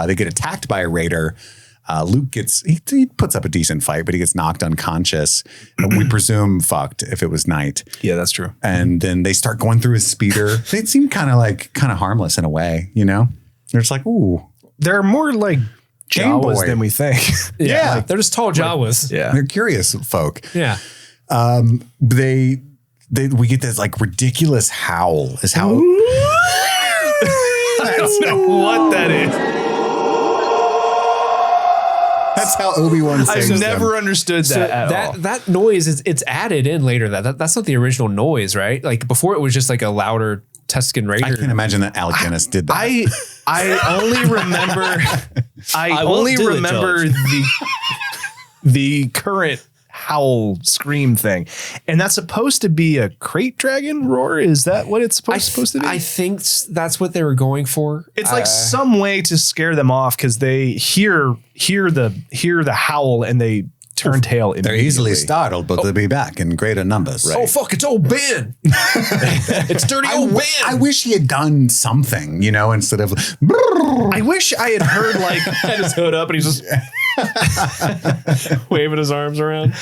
[SPEAKER 1] They get attacked by a raider. Luke he puts up a decent fight, but he gets knocked unconscious. We presume fucked if it was night.
[SPEAKER 3] Yeah, that's true.
[SPEAKER 1] And then they start going through his speeder. They seem kind of harmless in a way, you know? They're just like, ooh.
[SPEAKER 3] They're more like
[SPEAKER 1] Game
[SPEAKER 3] Jawas
[SPEAKER 1] Boy.
[SPEAKER 3] than we think.
[SPEAKER 1] Yeah.
[SPEAKER 2] Like, they're just tall Jawas.
[SPEAKER 3] Yeah.
[SPEAKER 1] They're curious folk.
[SPEAKER 2] Yeah.
[SPEAKER 1] We get this like ridiculous howl is how
[SPEAKER 3] I don't know what that is.
[SPEAKER 1] that's how Obi-Wan sings
[SPEAKER 3] I've
[SPEAKER 1] them.
[SPEAKER 3] never understood that at all.
[SPEAKER 2] That noise it's added in later. That's not the original noise, right? Like before it was just like a louder Tusken Raider.
[SPEAKER 1] I can imagine that Alec Guinness did that.
[SPEAKER 3] I only remember I
[SPEAKER 2] won't
[SPEAKER 3] only
[SPEAKER 2] do it,
[SPEAKER 3] remember the current howl scream thing. And that's supposed to be a crate dragon roar? Is that what it's supposed to be?
[SPEAKER 2] I think that's what they were going for.
[SPEAKER 3] It's like some way to scare them off because they hear the howl and they turn tail
[SPEAKER 1] They're
[SPEAKER 3] immediately.
[SPEAKER 1] easily startled, but they'll be back in greater numbers.
[SPEAKER 2] Oh fuck! It's old Ben. It's dirty old Ben.
[SPEAKER 1] I wish he had done something, you know, instead of
[SPEAKER 3] I wish I had heard like
[SPEAKER 2] had his hood up and he's just waving his arms around.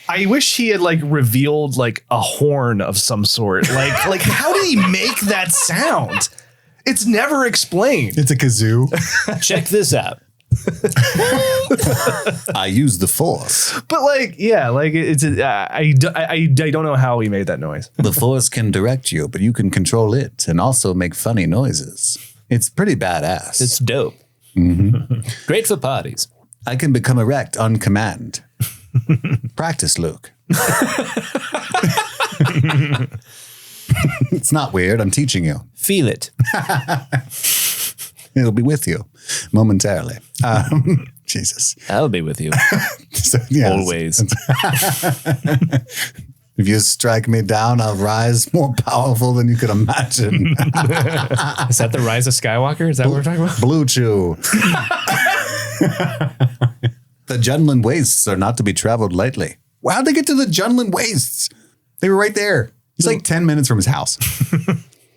[SPEAKER 3] I wish he had like revealed like a horn of some sort. Like how did he make that sound? It's never explained.
[SPEAKER 1] it's a kazoo.
[SPEAKER 2] Check this out.
[SPEAKER 1] I use the force.
[SPEAKER 3] But like, yeah, like I don't know how he made that noise.
[SPEAKER 1] The force can direct you, but you can control it and also make funny noises. It's pretty badass.
[SPEAKER 2] It's dope. Great for parties.
[SPEAKER 1] I can become erect on command. Practice, Luke. It's not weird. I'm teaching you.
[SPEAKER 2] Feel it.
[SPEAKER 1] It'll be with you momentarily. Jesus.
[SPEAKER 2] I'll be with you.
[SPEAKER 1] So, yeah,
[SPEAKER 2] Always.
[SPEAKER 1] If you strike me down, I'll rise more powerful than you could imagine.
[SPEAKER 2] Is that the Rise of Skywalker? Is that what we're talking about?
[SPEAKER 1] Blue Chew. The Junlin Wastes are not to be traveled lightly. Well, how'd they get to the Junlin Wastes? They were right there. It's like 10 minutes from his house.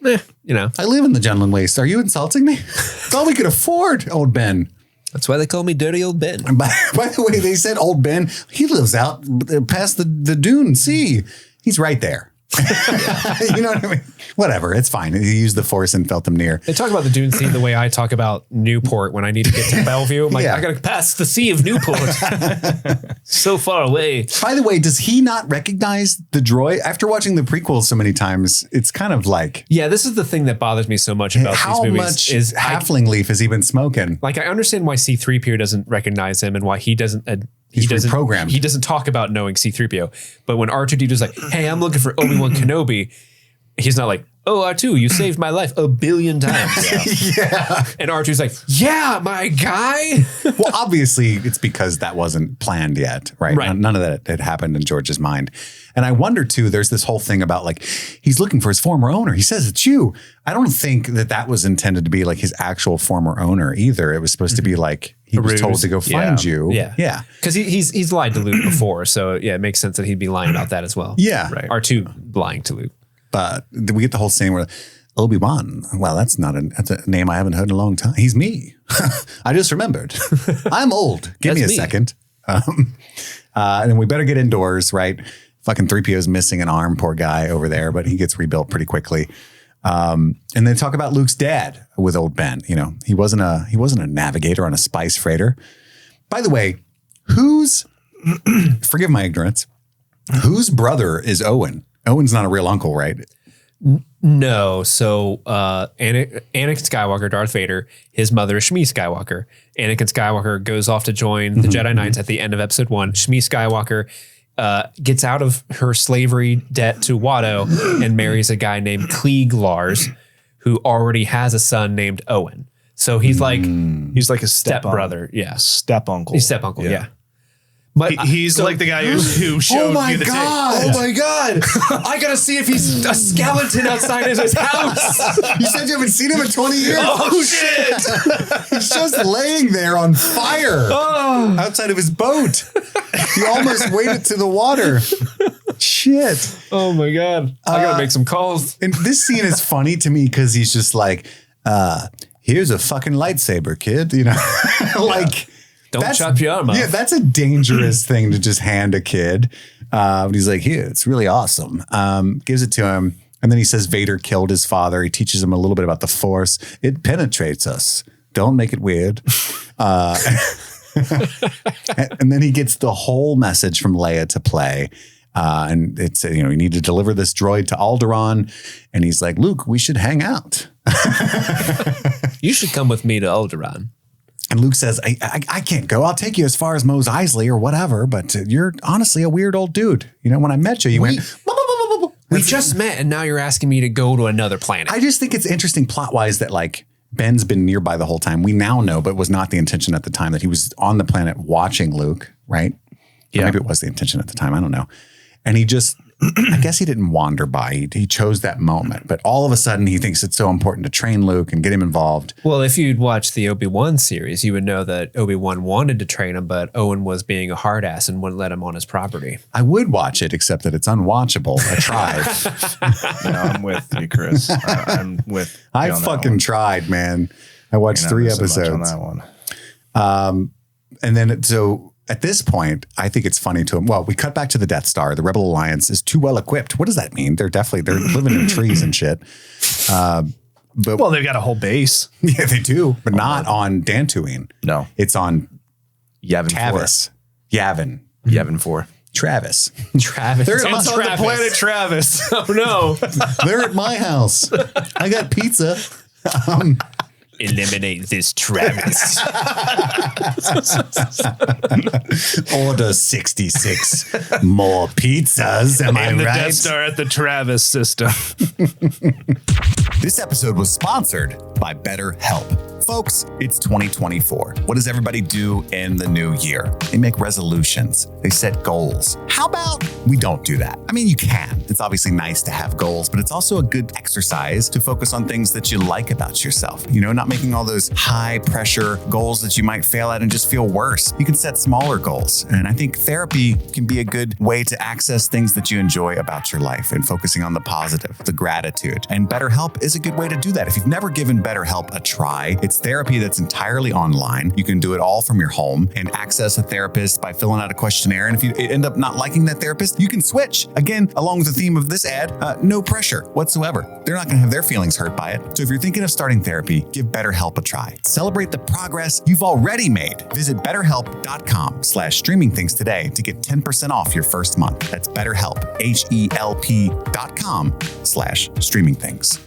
[SPEAKER 2] You know.
[SPEAKER 1] I live in the Junlin Wastes. Are you insulting me? It's all we could afford, old Ben.
[SPEAKER 2] That's why they call me Dirty Old Ben.
[SPEAKER 1] And by the way, they said old Ben, he lives out past the dune sea. He's right there. You know what I mean? Whatever. It's fine. He used the force and felt them near.
[SPEAKER 2] They talk about the dune scene the way I talk about Newport when I need to get to Bellevue. I'm like,
[SPEAKER 1] Yeah.
[SPEAKER 2] I got to pass the sea of Newport. So far away.
[SPEAKER 1] By the way, does he not recognize the droid? After watching the prequels so many times, it's kind of like,
[SPEAKER 2] Yeah, this is the thing that bothers me so much about
[SPEAKER 1] how
[SPEAKER 2] these movies.
[SPEAKER 1] much
[SPEAKER 2] Is
[SPEAKER 1] halfling leaf has he been smoking?
[SPEAKER 2] I understand why C-3PO doesn't recognize him and why he doesn't.
[SPEAKER 1] He's reprogrammed.
[SPEAKER 2] He doesn't talk about knowing C-3PO. But when R2-D2 is like, "Hey, I'm looking for Obi-Wan Kenobi," he's not like, "Oh, R2, you saved my life 1 billion times."
[SPEAKER 1] Yeah.
[SPEAKER 2] And R2's like, "Yeah, my guy."
[SPEAKER 1] Well, obviously, it's because that wasn't planned yet, right?
[SPEAKER 2] Right.
[SPEAKER 1] None of that had happened in George's mind. And I wonder, too, there's this whole thing about like, he's looking for his former owner. He says it's you. I don't think that was intended to be like his actual former owner either. It was supposed to be like, he was
[SPEAKER 2] ruse.
[SPEAKER 1] told to go find you.
[SPEAKER 2] Yeah.
[SPEAKER 1] Yeah.
[SPEAKER 2] Because he's lied to Luke before. So, yeah, it makes sense that he'd be lying about that as well.
[SPEAKER 1] Yeah.
[SPEAKER 3] Right.
[SPEAKER 2] R2 lying to Luke.
[SPEAKER 1] But we get the whole scene where Obi-Wan, well, that's a name I haven't heard in a long time. He's me. I just remembered. I'm old. Give me a
[SPEAKER 2] That's me.
[SPEAKER 1] second. And then we better get indoors, right? Fucking 3PO's missing an arm, poor guy over there, but he gets rebuilt pretty quickly. And they talk about Luke's dad with old Ben. You know, he wasn't a navigator on a spice freighter. By the way, forgive my ignorance, whose brother is Owen? Owen's not a real uncle, right?
[SPEAKER 2] No. So Anakin Skywalker, Darth Vader, his mother is Shmi Skywalker. Anakin Skywalker goes off to join the Jedi Knights at the end of episode 1. Shmi Skywalker gets out of her slavery debt to Watto and marries a guy named Klieg Lars, who already has a son named Owen. So he's like
[SPEAKER 3] a
[SPEAKER 2] step brother. Yeah.
[SPEAKER 3] Step uncle.
[SPEAKER 2] He's step uncle. Yeah. But
[SPEAKER 6] He's like the guy who showed you the tape.
[SPEAKER 2] Oh my God. I got to see if he's a skeleton outside his house.
[SPEAKER 1] You said you haven't seen him in 20 years.
[SPEAKER 2] Oh, shit.
[SPEAKER 1] He's just laying there on fire outside of his boat. He almost waded to the water. Shit.
[SPEAKER 2] Oh my God. I got to make some calls.
[SPEAKER 1] And this scene is funny to me because he's just like, here's a fucking lightsaber, kid. You know, like,
[SPEAKER 2] Don't chop your arm off.
[SPEAKER 1] yeah, that's a dangerous thing to just hand a kid. But he's like, here, it's really awesome. Gives it to him. And then he says Vader killed his father. He teaches him a little bit about the Force. It penetrates us. Don't make it weird. And then he gets the whole message from Leia to play. And it's, you know, you need to deliver this droid to Alderaan. And he's like, Luke, we should hang out.
[SPEAKER 2] You should come with me to Alderaan.
[SPEAKER 1] And Luke says, I can't go. I'll take you as far as Mos Eisley or whatever, but you're honestly a weird old dude. You know, when I met you, you went,
[SPEAKER 2] We just met and now you're asking me to go to another planet.
[SPEAKER 1] I just think it's interesting plot-wise that like Ben's been nearby the whole time. We now know, but was not the intention at the time, that he was on the planet watching Luke, right? Yeah. Or maybe it was the intention at the time. I don't know. And he just, I guess he didn't wander by. He chose that moment. But all of a sudden, he thinks it's so important to train Luke and get him involved.
[SPEAKER 2] Well, if you'd watched the Obi-Wan series, you would know that Obi-Wan wanted to train him, but Owen was being a hard ass and wouldn't let him on his property.
[SPEAKER 1] I would watch it, except that it's unwatchable. I tried.
[SPEAKER 3] No, I'm with you, Chris. I'm with you
[SPEAKER 1] I
[SPEAKER 3] on that
[SPEAKER 1] fucking
[SPEAKER 3] one.
[SPEAKER 1] tried, man. I watched
[SPEAKER 3] You're not
[SPEAKER 1] 3
[SPEAKER 3] missing much
[SPEAKER 1] episodes.
[SPEAKER 3] on that one.
[SPEAKER 1] And then, so at this point, I think it's funny to him. Well, we cut back to the Death Star. The Rebel Alliance is too well equipped. What does that mean? They're living in trees and shit. But
[SPEAKER 3] Well, they've got a whole base.
[SPEAKER 1] yeah, they do, but not on Dantooine.
[SPEAKER 3] No,
[SPEAKER 1] It's on
[SPEAKER 3] Yavin 4.
[SPEAKER 1] Tavis. Yavin.
[SPEAKER 3] Yavin 4.
[SPEAKER 1] Travis.
[SPEAKER 2] Travis.
[SPEAKER 1] They're
[SPEAKER 2] It's
[SPEAKER 1] on
[SPEAKER 2] Travis.
[SPEAKER 6] The planet Travis.
[SPEAKER 2] Oh no.
[SPEAKER 1] They're at my house. I got pizza.
[SPEAKER 2] eliminate this Travis.
[SPEAKER 1] Order 66 more pizzas. Am I
[SPEAKER 6] And the
[SPEAKER 1] right?
[SPEAKER 6] Death Star at the Travis system.
[SPEAKER 1] This episode was sponsored by BetterHelp. Folks, it's 2024. What does everybody do in the new year? They make resolutions. They set goals. How about we don't do that? I mean, you can. It's obviously nice to have goals, but it's also a good exercise to focus on things that you like about yourself. You know, not making all those high pressure goals that you might fail at and just feel worse. You can set smaller goals. And I think therapy can be a good way to access things that you enjoy about your life and focusing on the positive, the gratitude. And BetterHelp is a good way to do that. If you've never given BetterHelp a try, it's therapy that's entirely online. You can do it all from your home and access a therapist by filling out a questionnaire. And if you end up not liking that therapist, you can switch. Again, along with the theme of this ad, no pressure whatsoever. They're not going to have their feelings hurt by it. So if you're thinking of starting therapy, give BetterHelp a try. Celebrate the progress you've already made. Visit BetterHelp.com/streamingthings today to get 10% off your first month. That's BetterHelp, HELP.com/streamingthings.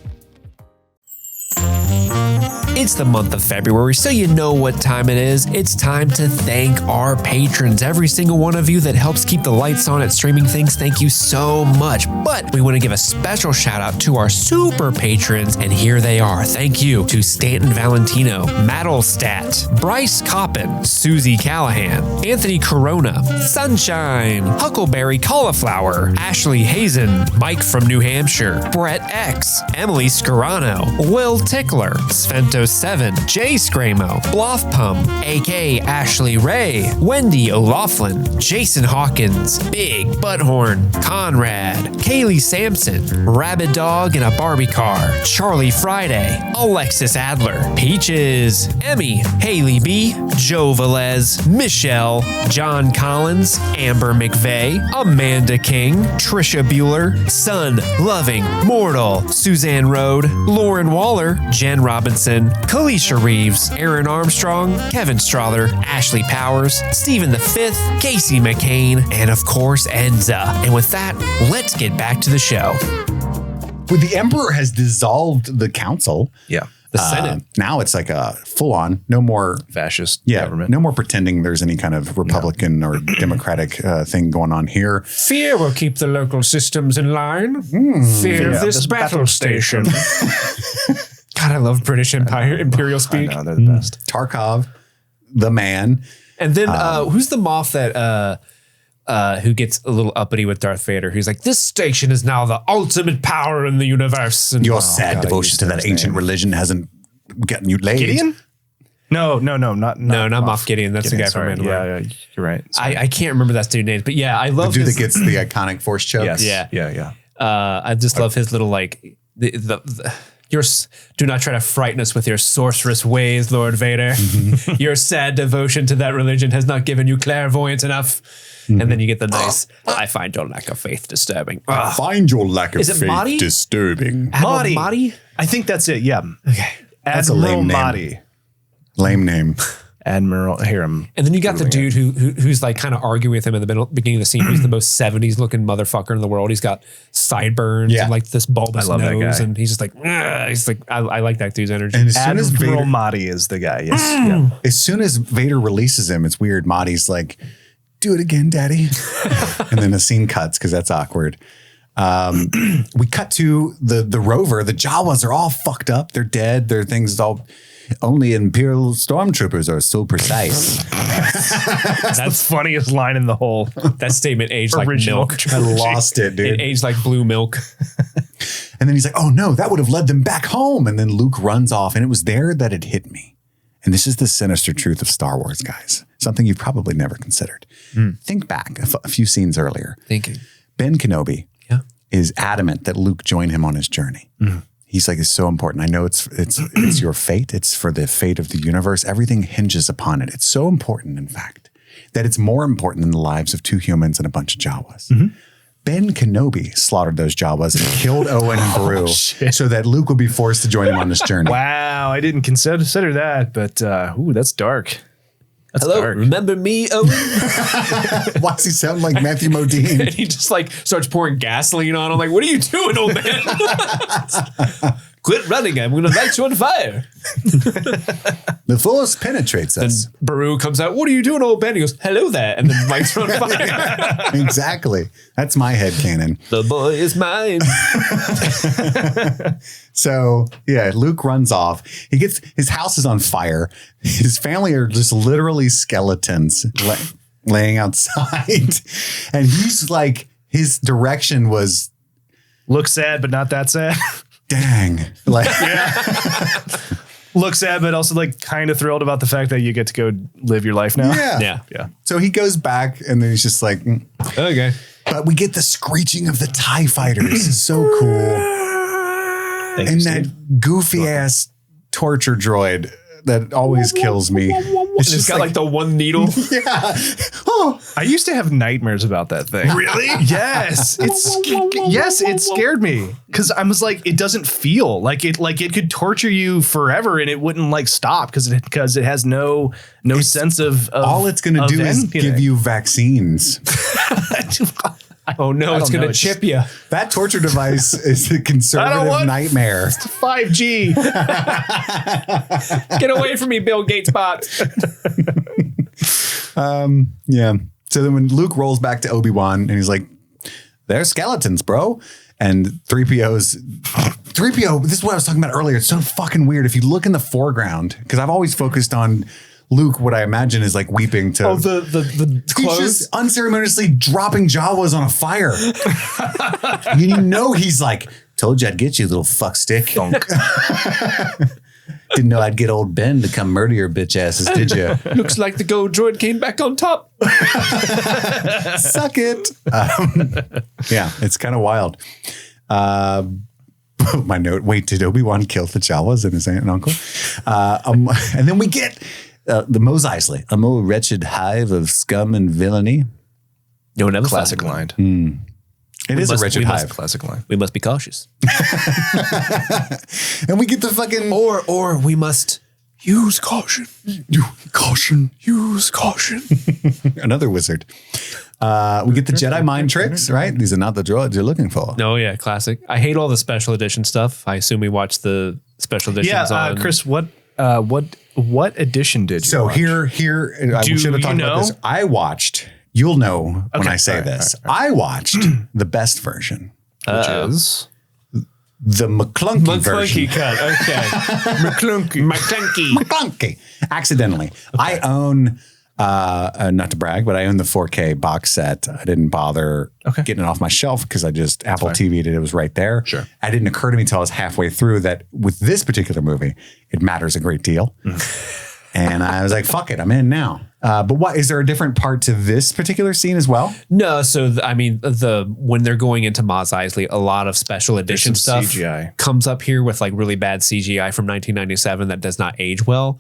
[SPEAKER 2] It's the month of February, so you know what time it is. It's time to thank our patrons. Every single one of you that helps keep the lights on at Streaming Things, thank you so much. But we want to give a special shout out to our super patrons, and here they are. Thank you to Stanton Valentino, Maddlestat, Bryce Coppin, Susie Callahan, Anthony Corona, Sunshine, Huckleberry Cauliflower, Ashley Hazen, Mike from New Hampshire, Brett X, Emily Scarano, Will Tickler, Svento 7, Jay Scramo, Blothpum, AK Ashley Ray, Wendy O'Laughlin, Jason Hawkins, Big Butthorn, Conrad, Kaylee Sampson, Rabid Dog in a Barbie Car, Charlie Friday, Alexis Adler, Peaches, Emmy, Haley B, Joe Velez, Michelle, John Collins, Amber McVeigh, Amanda King, Trisha Bueller, Sun Loving Mortal, Suzanne Rode, Lauren Waller, Jen Robinson, Kalisha Reeves, Aaron Armstrong, Kevin Strother, Ashley Powers, Stephen V, Casey McCain, and of course, Enza. And with that, let's get back to the show.
[SPEAKER 1] Well, the emperor has dissolved the council.
[SPEAKER 3] Yeah.
[SPEAKER 2] The Senate.
[SPEAKER 1] Now it's like a full-on, no more
[SPEAKER 3] Fascist
[SPEAKER 1] government. No more pretending there's any kind of Republican or Democratic thing going on here.
[SPEAKER 4] Fear will keep the local systems in line. Fear of this battle station.
[SPEAKER 2] God, I love British Imperial speak.
[SPEAKER 3] I know, they're the best.
[SPEAKER 1] Tarkov, the man.
[SPEAKER 2] And then who's the moth that who gets a little uppity with Darth Vader? Who's like, this station is now the ultimate power in the universe. And
[SPEAKER 1] Your sad devotion to that ancient religion hasn't gotten you laid.
[SPEAKER 3] Gideon? No, not
[SPEAKER 2] Moff Gideon. That's the guy from Mandalorian.
[SPEAKER 3] Yeah, you're right.
[SPEAKER 2] I can't remember that dude's name, but yeah, I love
[SPEAKER 1] The dude
[SPEAKER 2] his,
[SPEAKER 1] that gets the iconic force choke.
[SPEAKER 3] Yes.
[SPEAKER 2] Yeah.
[SPEAKER 3] Yeah.
[SPEAKER 2] I just love his little like do not try to frighten us with your sorceress ways, Lord Vader. Your sad devotion to that religion has not given you clairvoyance enough. And then you get the nice, I find your lack of faith disturbing.
[SPEAKER 1] I find your lack of
[SPEAKER 2] Is it
[SPEAKER 1] faith
[SPEAKER 2] Mahdi?
[SPEAKER 1] disturbing.
[SPEAKER 3] Mahdi.
[SPEAKER 2] Mahdi?
[SPEAKER 3] I think that's it. Yeah.
[SPEAKER 2] Okay.
[SPEAKER 1] That's a
[SPEAKER 3] Admiral
[SPEAKER 1] lame name.
[SPEAKER 3] Mahdi.
[SPEAKER 1] Lame name.
[SPEAKER 3] Admiral. Here, I'm.
[SPEAKER 2] And then you got the dude who's like kind of arguing with him in the beginning of the scene. He's the most 70s looking motherfucker in the world. He's got sideburns and like this bulbous
[SPEAKER 3] I love that
[SPEAKER 2] nose.
[SPEAKER 3] guy.
[SPEAKER 2] And he's just like, he's like, I like that dude's energy.
[SPEAKER 1] And as soon as
[SPEAKER 3] Admiral
[SPEAKER 1] Vader,
[SPEAKER 3] Mahdi is the guy. Yes. Yeah.
[SPEAKER 1] as soon as Vader releases him, it's weird. Mahdi's like, do it again, daddy. And then the scene cuts because that's awkward. We cut to the rover. The Jawas are all fucked up. They're dead. Their things all. Only Imperial stormtroopers are so precise.
[SPEAKER 3] That's the funniest line in the whole.
[SPEAKER 2] That statement aged like
[SPEAKER 3] Original
[SPEAKER 2] milk.
[SPEAKER 1] I lost it, dude.
[SPEAKER 2] It aged like blue milk.
[SPEAKER 1] And then he's like, oh no, that would have led them back home. And then Luke runs off. And it was there that it hit me. And this is the sinister truth of Star Wars, guys. Something you've probably never considered. Think back a few scenes earlier.
[SPEAKER 2] Thinking.
[SPEAKER 1] Ben Kenobi is adamant that Luke join him on his journey. He's like, it's so important. I know it's your fate. It's for the fate of the universe. Everything hinges upon it. It's so important, in fact, that it's more important than the lives of two humans and a bunch of Jawas. Ben Kenobi slaughtered those Jawas and killed Owen and Beru so that Luke would be forced to join him on this journey.
[SPEAKER 3] Wow, I didn't consider that, but that's dark. That's
[SPEAKER 2] Hello,
[SPEAKER 3] dark.
[SPEAKER 2] remember me, Owen?
[SPEAKER 1] Why does he sound like Matthew Modine?
[SPEAKER 2] And he just like starts pouring gasoline on him. Like, what are you doing, old man? Quit running. I'm going to light you on fire.
[SPEAKER 1] The force penetrates us.
[SPEAKER 2] And Baru comes out. What are you doing, old Ben? He goes, hello there. And then lights her on fire.
[SPEAKER 1] Exactly. That's my headcanon.
[SPEAKER 2] The boy is mine.
[SPEAKER 1] So yeah, Luke runs off. His house is on fire. His family are just literally skeletons laying outside. And he's like, his direction was,
[SPEAKER 3] Look sad, but not that sad.
[SPEAKER 1] dang. Like,
[SPEAKER 3] Look sad, but also like kind of thrilled about the fact that you get to go live your life now.
[SPEAKER 1] yeah.
[SPEAKER 2] Yeah.
[SPEAKER 1] So he goes back and then he's just like,
[SPEAKER 2] Okay.
[SPEAKER 1] but we get the screeching of the TIE fighters. It's so cool. And that goofy ass torture droid that always kills me.
[SPEAKER 2] It's just got like the one needle.
[SPEAKER 1] Yeah. Oh,
[SPEAKER 3] I used to have nightmares about that thing. Really? Yes. It scared me because I was like, it doesn't feel like it could torture you forever and it wouldn't like stop because it has no sense of
[SPEAKER 1] all it's going to do is give you vaccines.
[SPEAKER 2] Oh no, it's going to chip you.
[SPEAKER 1] That torture device is a conservative nightmare.
[SPEAKER 3] 5G.
[SPEAKER 2] Get away from me, Bill Gates bot.
[SPEAKER 1] Yeah. So then when Luke rolls back to Obi-Wan and he's like, they're skeletons, bro. And 3PO, this is what I was talking about earlier. It's so fucking weird. If you look in the foreground, because I've always focused on Luke, what I imagine is like weeping to
[SPEAKER 2] the
[SPEAKER 1] he's
[SPEAKER 2] clothes.
[SPEAKER 1] just unceremoniously dropping Jawas on a fire. You know, he's like, told you I'd get you, little fuck stick. Didn't know I'd get old Ben to come murder your bitch asses, did you?
[SPEAKER 2] Looks like the gold droid came back on top.
[SPEAKER 1] Suck it. Yeah, it's kind of wild. My note, wait, did Obi-Wan kill the Jawas and his aunt and uncle? And then we get the Mos Eisley, a more wretched hive of scum and villainy.
[SPEAKER 2] No one ever
[SPEAKER 3] Classic
[SPEAKER 2] found
[SPEAKER 3] line.
[SPEAKER 1] It is a wretched hive.
[SPEAKER 3] Classic line.
[SPEAKER 2] We must be cautious.
[SPEAKER 1] And we get the fucking...
[SPEAKER 2] Or we must use caution.
[SPEAKER 1] Use caution. Another wizard. We get the Jedi mind tricks, right? These are not the droids you're looking for.
[SPEAKER 2] Oh yeah, classic. I hate all the special edition stuff. I assume we watched the special editions on.
[SPEAKER 3] Chris, what edition did you
[SPEAKER 1] So
[SPEAKER 3] watch?
[SPEAKER 1] here, I should have talked about this. I watched, you'll know when I say this. I watched the best version,
[SPEAKER 3] which is
[SPEAKER 1] the McClunky version.
[SPEAKER 2] cut. Okay.
[SPEAKER 1] McClunky. Accidentally. I own, not to brag, but I own the 4K box set. I didn't bother getting it off my shelf because I just Apple TV'd it. It was right there. Sure. It didn't occur to me until I was halfway through that with this particular movie, it matters a great deal. And I was like, fuck it, I'm in now. But what, is there a different part to this particular scene as well?
[SPEAKER 2] No, so when they're going into Mos Eisley, a lot of special edition stuff
[SPEAKER 3] CGI
[SPEAKER 2] comes up here with like really bad CGI from 1997 that does not age well.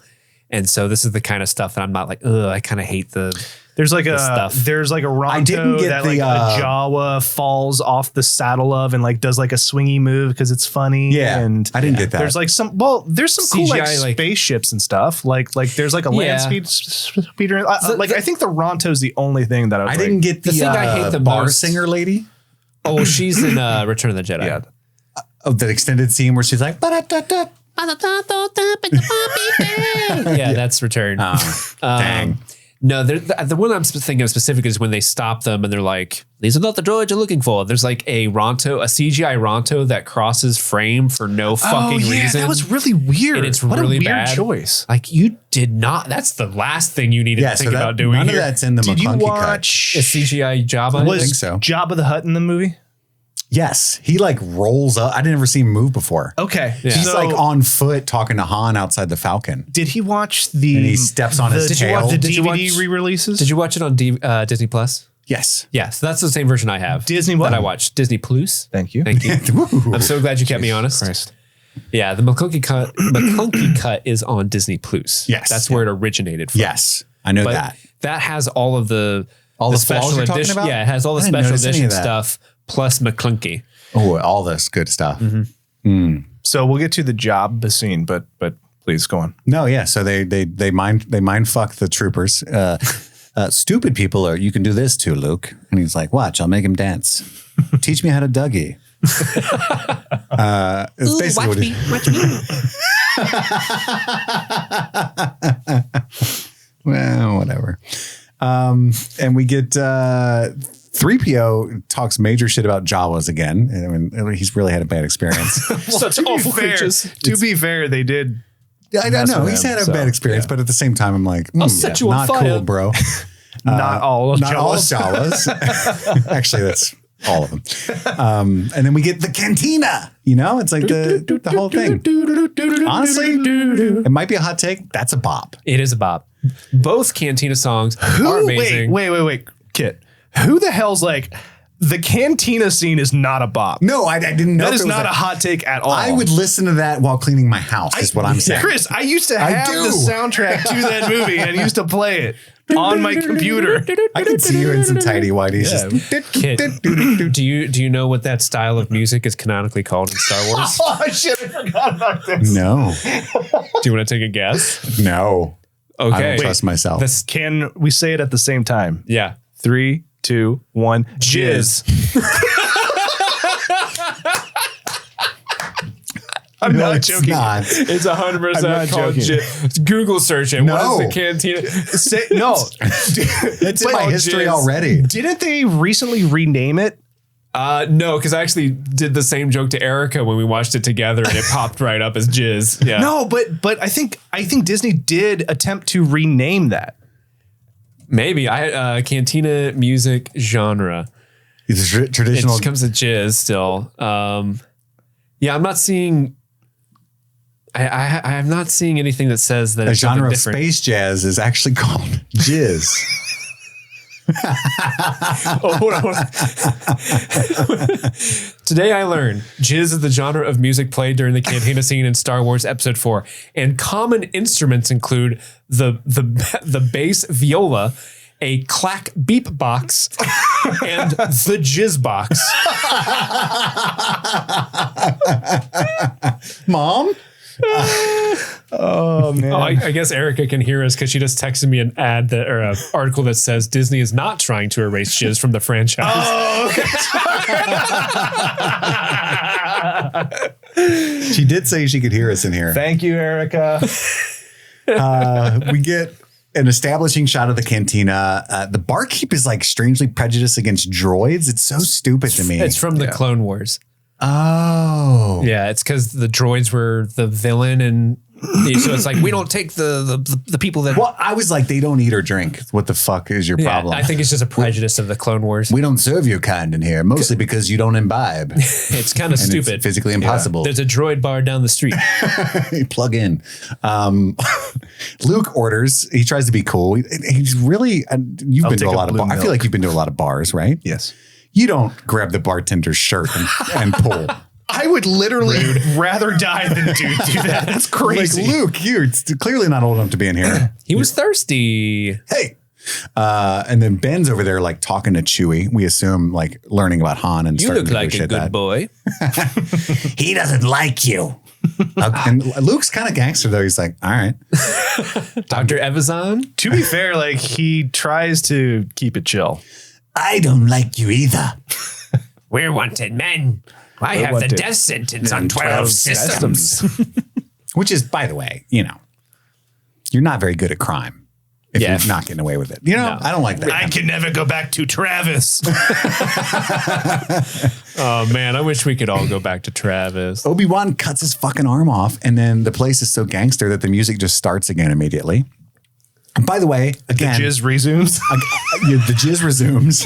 [SPEAKER 2] And so this is the kind of stuff that I'm not like, ugh, I kind of hate
[SPEAKER 3] There's like a
[SPEAKER 1] I didn't
[SPEAKER 3] Ronto
[SPEAKER 1] get
[SPEAKER 3] that
[SPEAKER 1] the,
[SPEAKER 3] like a Jawa falls off the saddle of and like does like a swingy move because it's funny.
[SPEAKER 1] Yeah,
[SPEAKER 3] and
[SPEAKER 1] I didn't get that.
[SPEAKER 3] There's like there's some cool
[SPEAKER 2] CGI,
[SPEAKER 3] like spaceships and stuff. Like there's like a land speeder. I think the Ronto's the only thing that
[SPEAKER 1] I didn't get the
[SPEAKER 2] thing I hate the
[SPEAKER 1] bar
[SPEAKER 2] most-
[SPEAKER 1] singer lady.
[SPEAKER 2] Oh, she's in Return of the Jedi.
[SPEAKER 3] Yeah.
[SPEAKER 1] Of that extended scene where she's like, "Ba-da-da-da."
[SPEAKER 2] Yeah, that's Return.
[SPEAKER 1] Dang.
[SPEAKER 2] No, the one I'm thinking of specifically is when they stop them and they're like, these are not the droids you're looking for. There's like a CGI Ronto that crosses frame for no fucking reason.
[SPEAKER 3] That was really weird.
[SPEAKER 2] And it's
[SPEAKER 3] what
[SPEAKER 2] really
[SPEAKER 3] a weird
[SPEAKER 2] bad
[SPEAKER 3] choice.
[SPEAKER 2] Like you did not. That's the last thing you needed to think about doing.
[SPEAKER 1] None
[SPEAKER 2] here.
[SPEAKER 1] of that's in the
[SPEAKER 3] Did you
[SPEAKER 1] McClunky
[SPEAKER 3] watch
[SPEAKER 2] A CGI Jabba.
[SPEAKER 3] was
[SPEAKER 1] think so.
[SPEAKER 3] Jabba the Hutt in the movie?
[SPEAKER 1] cut. Yes, he like rolls up. I didn't ever see him move before.
[SPEAKER 3] Okay.
[SPEAKER 2] Yeah.
[SPEAKER 1] He's
[SPEAKER 3] So,
[SPEAKER 1] like on foot talking to Han outside the Falcon.
[SPEAKER 3] did he watch the
[SPEAKER 1] And he steps on his
[SPEAKER 3] did you
[SPEAKER 1] tail.
[SPEAKER 3] watch the
[SPEAKER 2] Did you
[SPEAKER 3] DVD
[SPEAKER 2] watch-
[SPEAKER 3] re-releases?
[SPEAKER 2] Did you watch it on Disney Plus?
[SPEAKER 1] Yes.
[SPEAKER 2] Yeah, so that's the same version I have.
[SPEAKER 3] Disney what?
[SPEAKER 2] that I watched. Disney Plus.
[SPEAKER 3] Thank you.
[SPEAKER 2] Thank you.
[SPEAKER 1] Woo.
[SPEAKER 2] I'm so glad you kept me honest.
[SPEAKER 3] Christ.
[SPEAKER 2] Yeah, the McClunky cut is on Disney Plus.
[SPEAKER 1] Yes.
[SPEAKER 2] That's where it originated from.
[SPEAKER 1] Yes, I know
[SPEAKER 2] But
[SPEAKER 1] that.
[SPEAKER 2] that has all of the
[SPEAKER 1] the
[SPEAKER 2] special
[SPEAKER 1] flaws you're talking
[SPEAKER 2] edition.
[SPEAKER 1] about?
[SPEAKER 2] Yeah, it has all the
[SPEAKER 1] I didn't
[SPEAKER 2] special
[SPEAKER 1] notice any
[SPEAKER 2] edition
[SPEAKER 1] of that.
[SPEAKER 2] stuff plus McClunky.
[SPEAKER 1] Oh, all this good stuff.
[SPEAKER 3] So we'll get to the Jabba scene, but please go on.
[SPEAKER 1] No, yeah. So they mind fuck the troopers. Stupid people you can do this too, Luke. And he's like, watch, I'll make him dance. Teach me how to Dougie. It's basically
[SPEAKER 4] watch me.
[SPEAKER 1] well, whatever. And we get 3PO talks major shit about Jawas again. I mean, he's really had a bad experience.
[SPEAKER 2] Such awful creatures.
[SPEAKER 6] To be fair, they did.
[SPEAKER 1] I don't know. He's had a bad experience, but at the same time, I'm like,
[SPEAKER 2] set you on
[SPEAKER 1] not
[SPEAKER 2] fire.
[SPEAKER 1] cool, bro.
[SPEAKER 6] Not all
[SPEAKER 1] Jawas. Actually, that's all of them. And then we get the cantina. You know, it's like the whole thing. Honestly, it might be a hot take. That's a bop.
[SPEAKER 2] It is a bop. Both Cantina songs are amazing.
[SPEAKER 6] Wait, Kit. Who the hell's like, the Cantina scene is not a bop?
[SPEAKER 1] No, I didn't know.
[SPEAKER 6] That is not a hot take at all.
[SPEAKER 1] I would listen to that while cleaning my house, is what I'm saying.
[SPEAKER 6] Chris, I used to have the soundtrack to that movie and used to play it on my computer.
[SPEAKER 1] I can see you in some tidy whities.
[SPEAKER 2] Kit, do you know what that style of music is canonically called in Star Wars?
[SPEAKER 6] Oh, shit, I forgot about this.
[SPEAKER 1] No.
[SPEAKER 2] Do you want to take a guess?
[SPEAKER 1] No.
[SPEAKER 2] Okay.
[SPEAKER 1] I don't trust myself.
[SPEAKER 6] Can we say it at the same time?
[SPEAKER 2] Yeah.
[SPEAKER 6] 3, 2, 1. Jizz. I'm not joking.
[SPEAKER 1] Not.
[SPEAKER 2] It's 100%
[SPEAKER 6] not
[SPEAKER 2] called
[SPEAKER 6] joking.
[SPEAKER 2] Jizz. Google search it.
[SPEAKER 1] No.
[SPEAKER 2] What is the Cantina?
[SPEAKER 6] No.
[SPEAKER 1] It's in my history
[SPEAKER 2] jizz.
[SPEAKER 1] already.
[SPEAKER 6] Didn't they recently rename it?
[SPEAKER 2] No, because I actually did the same joke to Erica when we watched it together, and it popped right up as Jizz. Yeah.
[SPEAKER 6] No, but I think Disney did attempt to rename that.
[SPEAKER 2] Maybe. Cantina music genre.
[SPEAKER 1] It's
[SPEAKER 2] It
[SPEAKER 1] traditional.
[SPEAKER 2] just comes to Jizz still. Yeah, I'm not seeing. I'm not seeing anything that says that
[SPEAKER 1] a
[SPEAKER 2] it's something
[SPEAKER 1] genre of
[SPEAKER 2] different.
[SPEAKER 1] space jazz is actually called jizz.
[SPEAKER 2] Oh, hold on. Today I learned jizz is the genre of music played during the cantina scene in Star Wars Episode 4, and common instruments include the bass viola, a clack beep box, and the jizz box.
[SPEAKER 1] Mom?
[SPEAKER 6] Oh man.
[SPEAKER 2] Oh, I guess Erica can hear us because she just texted me an ad that or an article that says Disney is not trying to erase jizz from the franchise.
[SPEAKER 6] Oh, okay.
[SPEAKER 1] She did say she could hear us in here.
[SPEAKER 6] Thank you, Erica.
[SPEAKER 1] We get an establishing shot of the cantina. The barkeep is like strangely prejudiced against droids. It's so stupid to me.
[SPEAKER 2] It's from the Clone Wars.
[SPEAKER 1] Oh.
[SPEAKER 2] Yeah, it's because the droids were the villain, and so it's like we don't take the people that.
[SPEAKER 1] Well, I was like, they don't eat or drink. What the fuck is your problem?
[SPEAKER 2] I think it's just a prejudice of the Clone Wars.
[SPEAKER 1] We don't serve your kind in here, mostly because you don't imbibe.
[SPEAKER 2] It's kind of
[SPEAKER 1] And
[SPEAKER 2] stupid.
[SPEAKER 1] it's physically impossible.
[SPEAKER 2] There's a droid bar down the street.
[SPEAKER 1] Plug in. Luke orders. He tries to be cool. He's really. You've been to a lot of bars. I feel like you've been to a lot of bars, right?
[SPEAKER 3] Yes.
[SPEAKER 1] You don't grab the bartender's shirt and pull.
[SPEAKER 6] I would literally rather die than do that. That's crazy.
[SPEAKER 1] Like, Luke, you're clearly not old enough to be in here.
[SPEAKER 2] He was thirsty.
[SPEAKER 1] Hey. And then Ben's over there like talking to Chewie. We assume like learning about Han and
[SPEAKER 2] You
[SPEAKER 1] starting
[SPEAKER 2] look
[SPEAKER 1] to
[SPEAKER 2] like a
[SPEAKER 1] negotiate
[SPEAKER 2] good
[SPEAKER 1] that.
[SPEAKER 2] boy.
[SPEAKER 1] He doesn't like you. And Luke's kind of gangster though. He's like, all right.
[SPEAKER 2] Dr. Evazan.
[SPEAKER 6] To be fair, like he tries to keep it chill.
[SPEAKER 1] I don't like you either.
[SPEAKER 4] We're wanted men. I have the
[SPEAKER 6] wanted.
[SPEAKER 4] death sentence on 12 systems.
[SPEAKER 1] Which is, by the way, you know, you're not very good at crime if
[SPEAKER 2] Yeah.
[SPEAKER 1] you're not getting away with it. You know,
[SPEAKER 2] No.
[SPEAKER 1] I don't like that.
[SPEAKER 6] I can never go back to Travis.
[SPEAKER 2] Oh man, I wish we could all go back to Travis.
[SPEAKER 1] Obi-Wan cuts his fucking arm off, and then the place is so gangster that the music just starts again immediately. And by the way, again,
[SPEAKER 6] Jizz resumes.
[SPEAKER 1] the jizz resumes.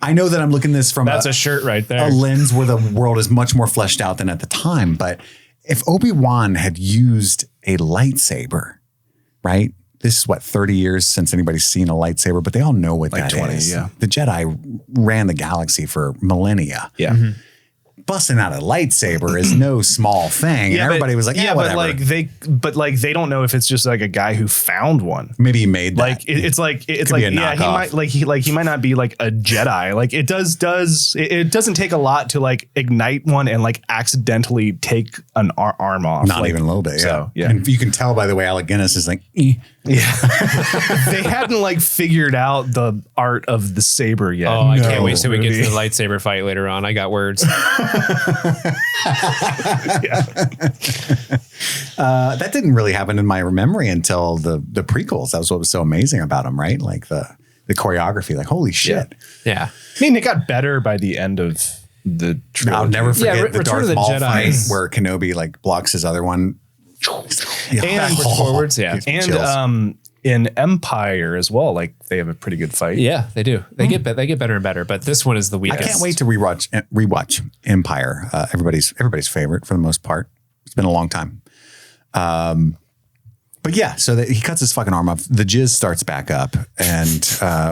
[SPEAKER 1] I know that I'm looking at this from
[SPEAKER 2] That's a shirt right there.
[SPEAKER 1] a lens where the world is much more fleshed out than at the time. But if Obi-Wan had used a lightsaber, right? This is what, 30 years since anybody's seen a lightsaber, but they all know what that
[SPEAKER 3] 20,
[SPEAKER 1] is.
[SPEAKER 3] yeah.
[SPEAKER 1] The Jedi ran the galaxy for millennia.
[SPEAKER 3] Yeah.
[SPEAKER 2] Mm-hmm.
[SPEAKER 1] Busting out a lightsaber is no small thing. And everybody was like, yeah, whatever.
[SPEAKER 6] but they don't know if it's just like a guy who found one.
[SPEAKER 1] Maybe he made that.
[SPEAKER 6] Like it's like
[SPEAKER 1] Could be a
[SPEAKER 6] yeah, he might not be like a Jedi. Like it doesn't take a lot to like ignite one and like accidentally take an arm off.
[SPEAKER 1] Not
[SPEAKER 6] like,
[SPEAKER 1] even a little bit. Yeah.
[SPEAKER 6] So, yeah.
[SPEAKER 1] And you can tell by the way Alec Guinness is like, eh.
[SPEAKER 6] Yeah. They hadn't like figured out the art of the saber yet.
[SPEAKER 2] Oh, I can't wait till we get to the lightsaber fight later on. I got words.
[SPEAKER 1] That didn't really happen in my memory until the prequels. That was what was so amazing about them, right? Like the choreography, like holy shit.
[SPEAKER 2] Yeah.
[SPEAKER 6] I mean, it got better by the end of the trilogy.
[SPEAKER 1] I'll never forget the
[SPEAKER 2] Return
[SPEAKER 1] Darth
[SPEAKER 2] of the
[SPEAKER 1] Maul
[SPEAKER 2] Jedi
[SPEAKER 1] fight
[SPEAKER 2] is-
[SPEAKER 1] where Kenobi like blocks his other one. Yeah.
[SPEAKER 2] Backwards, forwards, yeah.
[SPEAKER 1] Gives me chills.
[SPEAKER 6] And in Empire as well, like they have a pretty good fight.
[SPEAKER 2] Yeah, they do. They get better and better, but this one is the
[SPEAKER 1] I
[SPEAKER 2] weakest.
[SPEAKER 1] can't wait to rewatch Empire. Everybody's favorite for the most part. It's been a long time. But yeah, so he cuts his fucking arm off. The jizz starts back up, and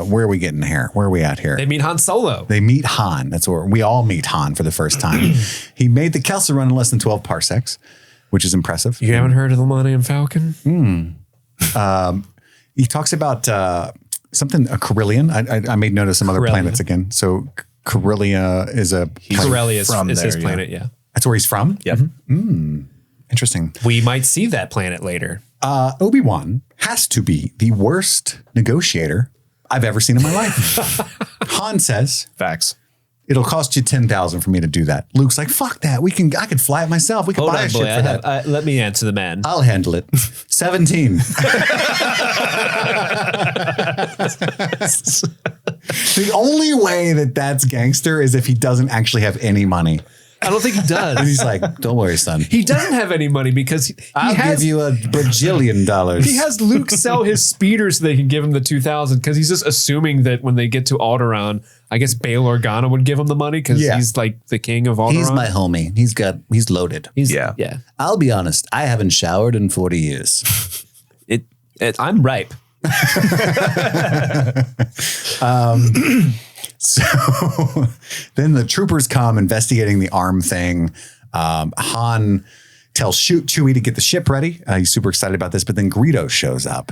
[SPEAKER 1] where are we getting here? Where are we at here?
[SPEAKER 2] They meet Han Solo.
[SPEAKER 1] They meet Han. That's where we all meet Han for the first time. He made the Kessel Run in less than 12 parsecs, which is impressive.
[SPEAKER 2] You haven't heard of the Millennium Falcon?
[SPEAKER 1] He talks about something, a Carillion. I made note of some other
[SPEAKER 2] Corellia.
[SPEAKER 1] planets again. So Corellia is a planet.
[SPEAKER 2] Corellia is
[SPEAKER 6] from
[SPEAKER 2] his
[SPEAKER 6] there,
[SPEAKER 2] planet, yeah.
[SPEAKER 1] That's where he's from?
[SPEAKER 6] Yep.
[SPEAKER 1] Interesting.
[SPEAKER 2] We might see that planet later.
[SPEAKER 1] Obi-Wan has to be the worst negotiator I've ever seen in my life. Han says,
[SPEAKER 6] Facts.
[SPEAKER 1] it'll cost you 10,000 for me to do that. Luke's like, fuck that. I could fly it myself. We could buy a ship for that.
[SPEAKER 2] Let me answer the man.
[SPEAKER 1] I'll handle it. 17. The only way that that's gangster is if he doesn't actually have any money.
[SPEAKER 2] I don't think he
[SPEAKER 1] And
[SPEAKER 2] does.
[SPEAKER 1] he's like, don't worry, son.
[SPEAKER 2] He doesn't have any money because
[SPEAKER 1] I'll give you $1 bajillion.
[SPEAKER 2] he has Luke sell his speeder so they can give him the 2,000 because he's just assuming that when they get to Alderaan, I guess Bail Organa would give him the money because he's like the king of Alderaan.
[SPEAKER 1] He's my homie. He's loaded.
[SPEAKER 6] Yeah.
[SPEAKER 2] Yeah.
[SPEAKER 1] I'll be honest. I haven't showered in 40 years.
[SPEAKER 2] I'm ripe.
[SPEAKER 1] So then the troopers come investigating the arm thing. Han tells Chewie to get the ship ready. He's super excited about this, but then Greedo shows up.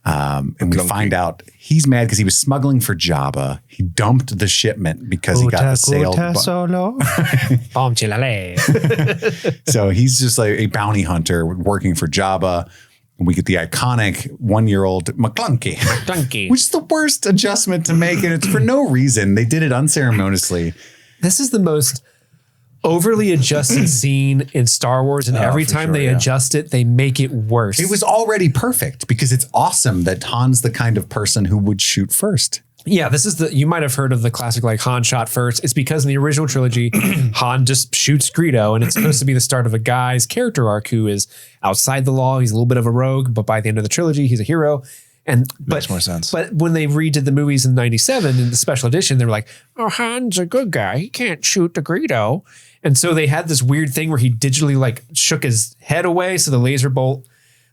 [SPEAKER 1] And we find out he's mad because he was smuggling for Jabba. He dumped the shipment because he got assailed.
[SPEAKER 2] Bom chilale.
[SPEAKER 1] So he's just like a bounty hunter working for Jabba. And we get the iconic 1-year-old McClunky.
[SPEAKER 2] Donkey.
[SPEAKER 1] Which is the worst adjustment to make, and it's for no reason. They did it unceremoniously.
[SPEAKER 2] This is the most overly adjusted scene in Star Wars, and every time they adjust it, they make it worse.
[SPEAKER 1] It was already perfect because it's awesome that Han's the kind of person who would shoot first.
[SPEAKER 2] Yeah, this is you might have heard of the classic like Han shot first. It's because in the original trilogy, Han just shoots Greedo, and it's supposed to be the start of a guy's character arc who is outside the law. He's a little bit of a rogue, but by the end of the trilogy, he's a hero. And
[SPEAKER 6] Makes more sense.
[SPEAKER 2] But when they redid the movies in '97 in the special edition, they were like, "Oh, Han's a good guy. He can't shoot the Greedo." And so they had this weird thing where he digitally like shook his head away, so the laser bolt.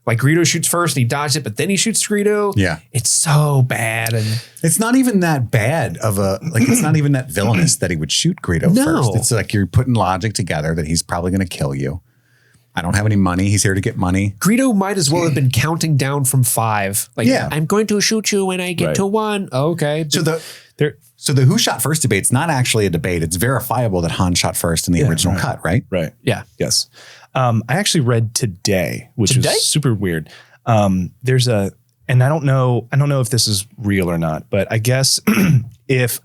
[SPEAKER 2] Like Greedo shoots first and he dodged it, but then he shoots Greedo.
[SPEAKER 1] Yeah.
[SPEAKER 2] It's so bad. And
[SPEAKER 1] It's not even that bad of it's not even that villainous that he would shoot Greedo first. It's like you're putting logic together that he's probably going to kill you. I don't have any money. He's here to get money.
[SPEAKER 2] Greedo might as well have been counting down from 5. Like,
[SPEAKER 1] Yeah.
[SPEAKER 2] I'm going to shoot you when I get to 1. Okay.
[SPEAKER 1] So the who shot first debate's not actually a debate. It's verifiable that Han shot first in the original cut, right?
[SPEAKER 6] Right.
[SPEAKER 2] Yeah.
[SPEAKER 6] Yes. I actually read today, which
[SPEAKER 2] Today?
[SPEAKER 6] was super weird. There's and I don't know if this is real or not, but I guess if,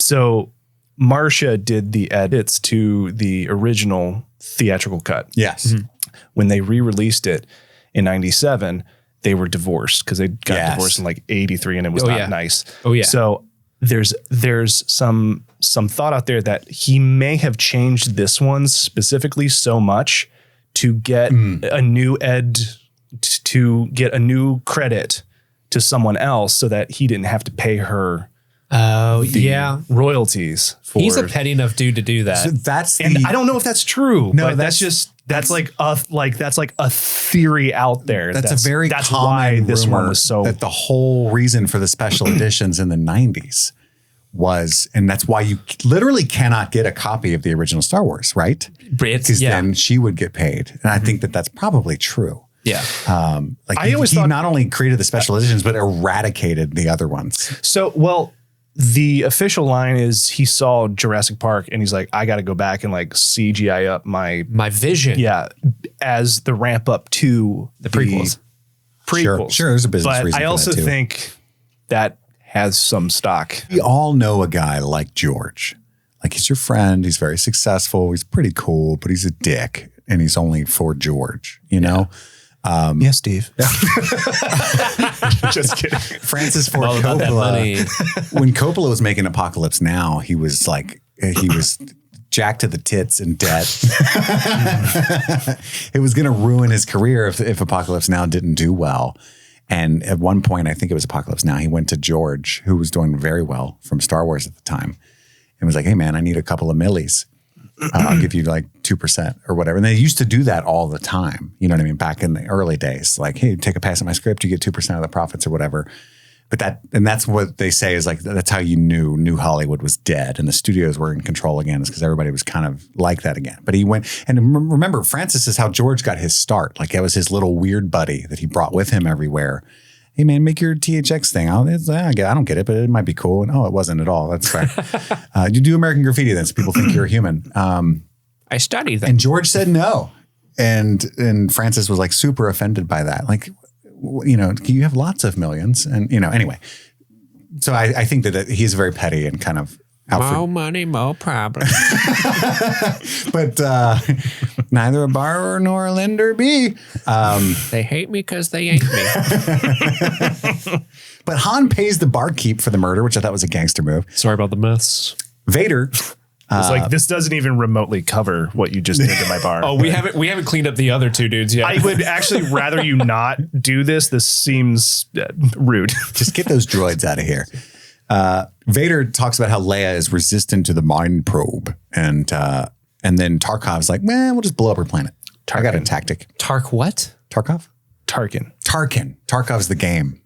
[SPEAKER 6] so Marcia did the edits to the original theatrical cut.
[SPEAKER 1] Yes.
[SPEAKER 6] When they re-released it in 97, they were divorced because they got divorced in like 83 and it was not nice.
[SPEAKER 2] Oh yeah.
[SPEAKER 6] So there's some thought out there that he may have changed this one specifically so much to get a new to get a new credit to someone else so that he didn't have to pay her royalties for.
[SPEAKER 2] He's a petty enough dude to do that.
[SPEAKER 1] So that's
[SPEAKER 6] and I don't know if that's true.
[SPEAKER 1] No,
[SPEAKER 6] but that's like a theory out there.
[SPEAKER 1] That's a very
[SPEAKER 6] that's
[SPEAKER 1] common
[SPEAKER 6] why this
[SPEAKER 1] rumor
[SPEAKER 6] one was so
[SPEAKER 1] that the whole reason for the special editions in the 90s was, and that's why you literally cannot get a copy of the original Star Wars, right? Because then she would get paid. And I think that that's probably true.
[SPEAKER 2] Yeah.
[SPEAKER 1] Like
[SPEAKER 6] I always
[SPEAKER 1] he
[SPEAKER 6] thought-
[SPEAKER 1] not only created the special editions, but eradicated the other ones.
[SPEAKER 6] So, well, the official line is he saw Jurassic Park and he's like, I got to go back and like CGI up my
[SPEAKER 2] vision.
[SPEAKER 6] as the ramp up to
[SPEAKER 2] The prequels.
[SPEAKER 3] prequels.
[SPEAKER 1] Sure, there's a business
[SPEAKER 3] but
[SPEAKER 1] reason
[SPEAKER 3] I
[SPEAKER 1] for
[SPEAKER 3] also
[SPEAKER 1] that too.
[SPEAKER 3] think that has some stock.
[SPEAKER 1] We all know a guy like George. Like, he's your friend. He's very successful. He's pretty cool, but he's a dick, and he's only for George. You know.
[SPEAKER 3] Yes, Steve.
[SPEAKER 6] Just kidding.
[SPEAKER 1] Francis Ford
[SPEAKER 2] All about that money.
[SPEAKER 1] Coppola. When Coppola was making Apocalypse Now, he was jacked to the tits in debt. It was going to ruin his career if Apocalypse Now didn't do well. And at one point, I think it was Apocalypse Now, he went to George, who was doing very well from Star Wars at the time, and was like, hey, man, I need a couple of millies. I'll give you like 2% or whatever. And they used to do that all the time. You know what I mean? Back in the early days, like, hey, take a pass at my script, you get 2% of the profits or whatever. But that's what they say is like, that's how you knew New Hollywood was dead and the studios were in control again, is because everybody was kind of like that again. But he went, and remember, Francis is how George got his start. Like, that was his little weird buddy that he brought with him everywhere. Hey, man, make your THX thing. I don't get it, but it might be cool. And it wasn't at all. That's fair. You do American Graffiti then, so people think you're a human.
[SPEAKER 2] I studied that.
[SPEAKER 1] And George said no. And Francis was like super offended by that. Like, you know, you have lots of millions. And, you know, anyway. So I think that he's very petty and kind of out
[SPEAKER 2] More money, more problems.
[SPEAKER 1] but neither a borrower nor a lender be.
[SPEAKER 2] They hate me because they ain't me.
[SPEAKER 1] But Han pays the barkeep for the murder, which I thought was a gangster move.
[SPEAKER 2] Sorry about the mess.
[SPEAKER 1] Vader.
[SPEAKER 6] It's like, this doesn't even remotely cover what you just did to my bar.
[SPEAKER 2] Oh, we haven't cleaned up the other two dudes yet.
[SPEAKER 6] I would actually rather you not do this. This seems rude.
[SPEAKER 1] Just get those droids out of here. Vader talks about how Leia is resistant to the mind probe. And then Tarkov's like, man, we'll just blow up her planet. I got a tactic.
[SPEAKER 2] Tark what?
[SPEAKER 1] Tarkov?
[SPEAKER 6] Tarkin.
[SPEAKER 1] Tarkin. Tarkov's the game.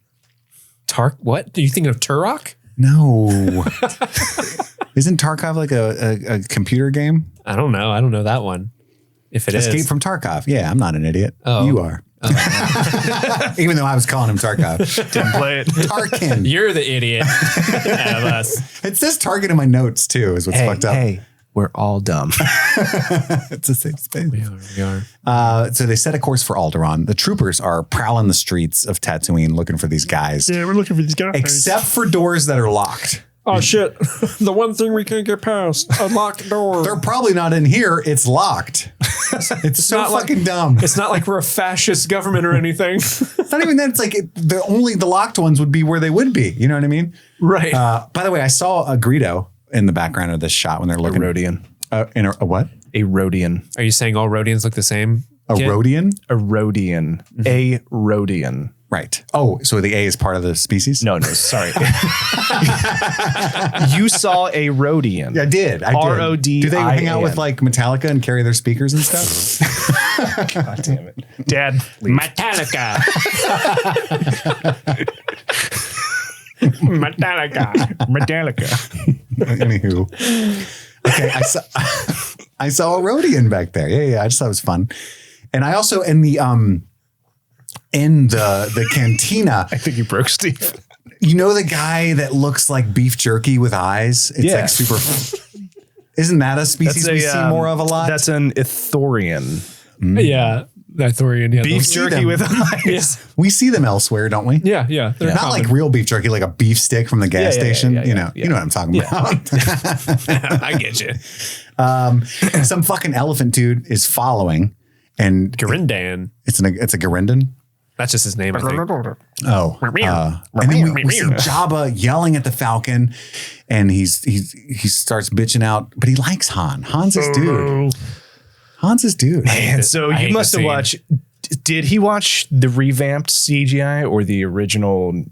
[SPEAKER 2] Tark what? Do you think of Turok?
[SPEAKER 1] No. Isn't Tarkov like a computer game?
[SPEAKER 2] I don't know. I don't know that one. If it is.
[SPEAKER 1] Escape from Tarkov. Yeah, I'm not an idiot.
[SPEAKER 2] Oh.
[SPEAKER 1] You are. Even though I was calling him Tarkov.
[SPEAKER 6] Didn't play it.
[SPEAKER 1] Tarkin.
[SPEAKER 2] You're the idiot out of us.
[SPEAKER 1] It says Tarkin in my notes too, is what's fucked up.
[SPEAKER 3] Hey, we're all dumb.
[SPEAKER 1] It's a safe space.
[SPEAKER 2] We are.
[SPEAKER 1] So they set a course for Alderaan. The troopers are prowling the streets of Tatooine looking for these guys.
[SPEAKER 6] Yeah, we're looking for these guys.
[SPEAKER 1] Except for doors that are locked.
[SPEAKER 2] Oh, shit. The one thing we can't get past. A locked door.
[SPEAKER 1] They're probably not in here. It's locked. It's so
[SPEAKER 2] not like-
[SPEAKER 1] fucking dumb.
[SPEAKER 2] It's not like we're a fascist government or anything.
[SPEAKER 1] It's not even that. It's like the locked ones would be where they would be. You know what I mean?
[SPEAKER 2] Right.
[SPEAKER 1] By the way, I saw a Greedo in the background of this shot when they're
[SPEAKER 3] A
[SPEAKER 1] looking.
[SPEAKER 3] Rhodian.
[SPEAKER 1] In a what?
[SPEAKER 3] A Rhodian.
[SPEAKER 2] Are you saying all Rhodians look the same?
[SPEAKER 1] A
[SPEAKER 2] Kid?
[SPEAKER 1] Rhodian?
[SPEAKER 3] A Rhodian. A Rhodian.
[SPEAKER 1] Right. Oh, so the A is part of the species?
[SPEAKER 3] No, sorry. You saw a Rhodian.
[SPEAKER 1] I did.
[SPEAKER 3] RODIAN.
[SPEAKER 1] Do they hang out with like Metallica and carry their speakers and stuff?
[SPEAKER 3] God damn it.
[SPEAKER 6] Dad, leave.
[SPEAKER 2] Metallica. Metallica.
[SPEAKER 6] Metallica.
[SPEAKER 1] Anywho. Okay, I saw a Rhodian back there. Yeah. I just thought it was fun. And I also in the cantina.
[SPEAKER 6] I think you broke Steve.
[SPEAKER 1] You know the guy that looks like beef jerky with eyes? It's like super. Isn't that a species we see more of a lot?
[SPEAKER 3] That's an Ithorian.
[SPEAKER 2] Yeah. Ithorian. Yeah.
[SPEAKER 6] Beef
[SPEAKER 2] those-
[SPEAKER 6] jerky with eyes.
[SPEAKER 2] Yeah.
[SPEAKER 1] We see them elsewhere, don't we?
[SPEAKER 2] Yeah. Yeah. They're
[SPEAKER 1] Not like real beef jerky, like a beef stick from the gas station. You know what I'm talking about.
[SPEAKER 2] I get you.
[SPEAKER 1] Some fucking elephant dude is following, and
[SPEAKER 2] Grindan.
[SPEAKER 1] it's a Garindan.
[SPEAKER 2] That's just his name, I think.
[SPEAKER 1] Oh, and then we see Jabba yelling at the Falcon, and he starts bitching out, but he likes Han. Han's his dude. Han's his dude.
[SPEAKER 3] And so
[SPEAKER 2] I hate
[SPEAKER 3] you must
[SPEAKER 2] the
[SPEAKER 3] have
[SPEAKER 2] scene.
[SPEAKER 3] watched. Did he watch the revamped CGI or the original?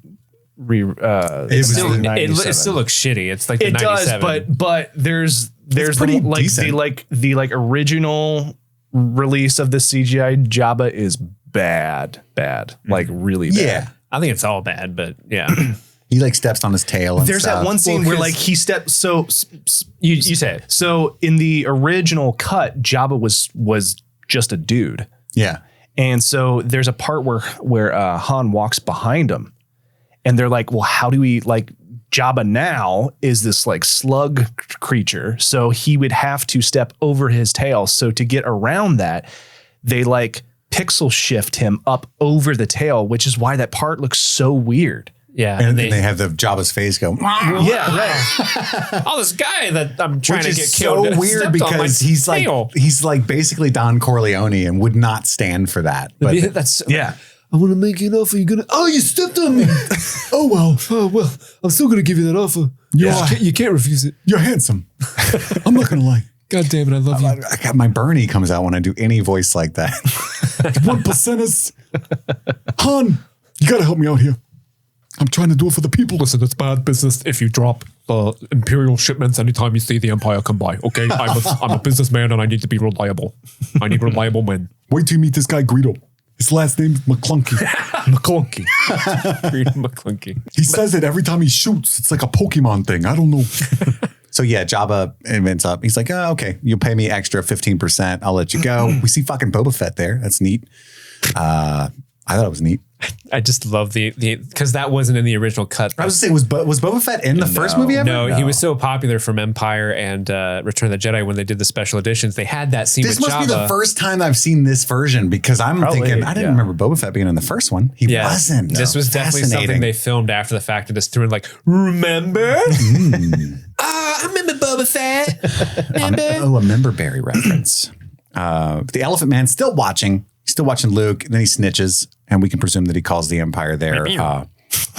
[SPEAKER 1] It
[SPEAKER 2] still looks shitty. It's like the
[SPEAKER 3] It does,
[SPEAKER 2] 97.
[SPEAKER 3] but there's
[SPEAKER 1] pretty decent.
[SPEAKER 3] the original release of the CGI Jabba is bad, like really bad.
[SPEAKER 1] Yeah.
[SPEAKER 2] I think it's all bad, but yeah.
[SPEAKER 1] He like steps on his tail. And
[SPEAKER 3] There's
[SPEAKER 1] stuff.
[SPEAKER 3] that one scene
[SPEAKER 2] Well,
[SPEAKER 3] where
[SPEAKER 2] 'cause-
[SPEAKER 3] like he steps. So
[SPEAKER 2] You say it.
[SPEAKER 3] so in the original cut, Jabba was just a dude,
[SPEAKER 1] Yeah.
[SPEAKER 3] and so there's a part where Han walks behind him, and they're like, well, how do we like? Jabba now is this like slug creature, so he would have to step over his tail. So to get around that, they like
[SPEAKER 6] pixel shift him up over the tail, which is why that part looks so weird.
[SPEAKER 2] Yeah.
[SPEAKER 1] And they have the Jabba's face go.
[SPEAKER 6] Yeah, right.
[SPEAKER 2] Oh, this guy that I'm trying
[SPEAKER 1] Which
[SPEAKER 2] to
[SPEAKER 1] is
[SPEAKER 2] get killed.
[SPEAKER 1] so weird
[SPEAKER 2] stepped on my
[SPEAKER 1] because
[SPEAKER 2] tail.
[SPEAKER 1] he's like basically Don Corleone and would not stand for that. But
[SPEAKER 2] That's
[SPEAKER 6] Yeah.
[SPEAKER 2] I want to make you an offer. You're gonna. Oh, you stepped on me. Oh well. Oh well. I'm still gonna give you that offer. You can't refuse it.
[SPEAKER 1] you're handsome. I'm not gonna lie.
[SPEAKER 2] God damn it! I love you.
[SPEAKER 1] I got my Bernie comes out when I do any voice like that. 1%ers. Han, you gotta help me out here. I'm trying to do it for the people.
[SPEAKER 2] Listen, it's bad business if you drop Imperial shipments anytime you see the Empire come by. Okay, I'm a businessman and I need to be reliable. I need reliable men.
[SPEAKER 1] Wait till you meet this guy Greedo. His last name's McClunky.
[SPEAKER 6] McClunky.
[SPEAKER 2] McClunky.
[SPEAKER 1] He says it every time he shoots. It's like a Pokemon thing. I don't know. So yeah, Jabba invents up. He's like, oh, okay, you'll pay me extra 15%. I'll let you go. We see fucking Boba Fett there. That's neat. I thought it was neat.
[SPEAKER 2] I just love the because that wasn't in the original cut.
[SPEAKER 1] I was saying, was Boba Fett in the first movie ever?
[SPEAKER 2] No, he was so popular from Empire and Return of the Jedi when they did the special editions. They had that scene
[SPEAKER 1] This
[SPEAKER 2] with
[SPEAKER 1] must
[SPEAKER 2] Jabba.
[SPEAKER 1] be the first time I've seen this version because I'm thinking, I didn't remember Boba Fett being in the first one. He wasn't.
[SPEAKER 2] This was definitely something they filmed after the fact and just threw in like, remember? I remember Boba Fett. Remember?
[SPEAKER 1] A member berry reference. The Elephant Man's still watching. He's still watching Luke. And then he snitches, and we can presume that he calls the Empire there.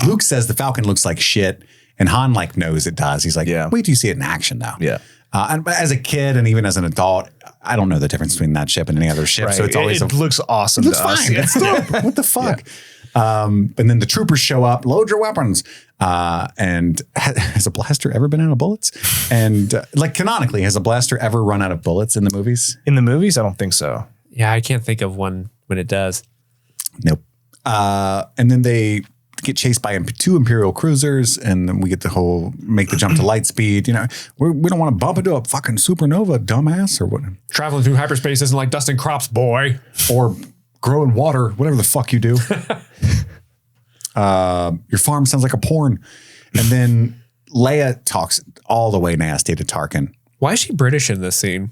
[SPEAKER 1] Luke says the Falcon looks like shit, and Han like knows it does. He's like, wait till you see it in action now.
[SPEAKER 6] Yeah.
[SPEAKER 1] And as a kid and even as an adult, I don't know the difference between that ship and any other ship.
[SPEAKER 6] Right.
[SPEAKER 1] So it's always
[SPEAKER 6] it looks awesome.
[SPEAKER 1] It looks
[SPEAKER 6] to us.
[SPEAKER 1] fine. It's dope. What the fuck? And then the troopers show up, load your weapons. And has a blaster ever been out of bullets? And like canonically, has a blaster ever run out of bullets in the movies?
[SPEAKER 6] In the movies, I don't think so.
[SPEAKER 2] Yeah, I can't think of one when it does.
[SPEAKER 1] Nope. And then they get chased by two Imperial cruisers, and then we get the whole make the jump to light speed. You know, we don't want to bump into a fucking supernova, dumbass, or what?
[SPEAKER 2] Traveling through hyperspace isn't like dusting crops, boy.
[SPEAKER 1] Or growing water, whatever the fuck you do. Your farm sounds like a porn. And then Leia talks all the way nasty to Tarkin.
[SPEAKER 2] Why is she British in this scene?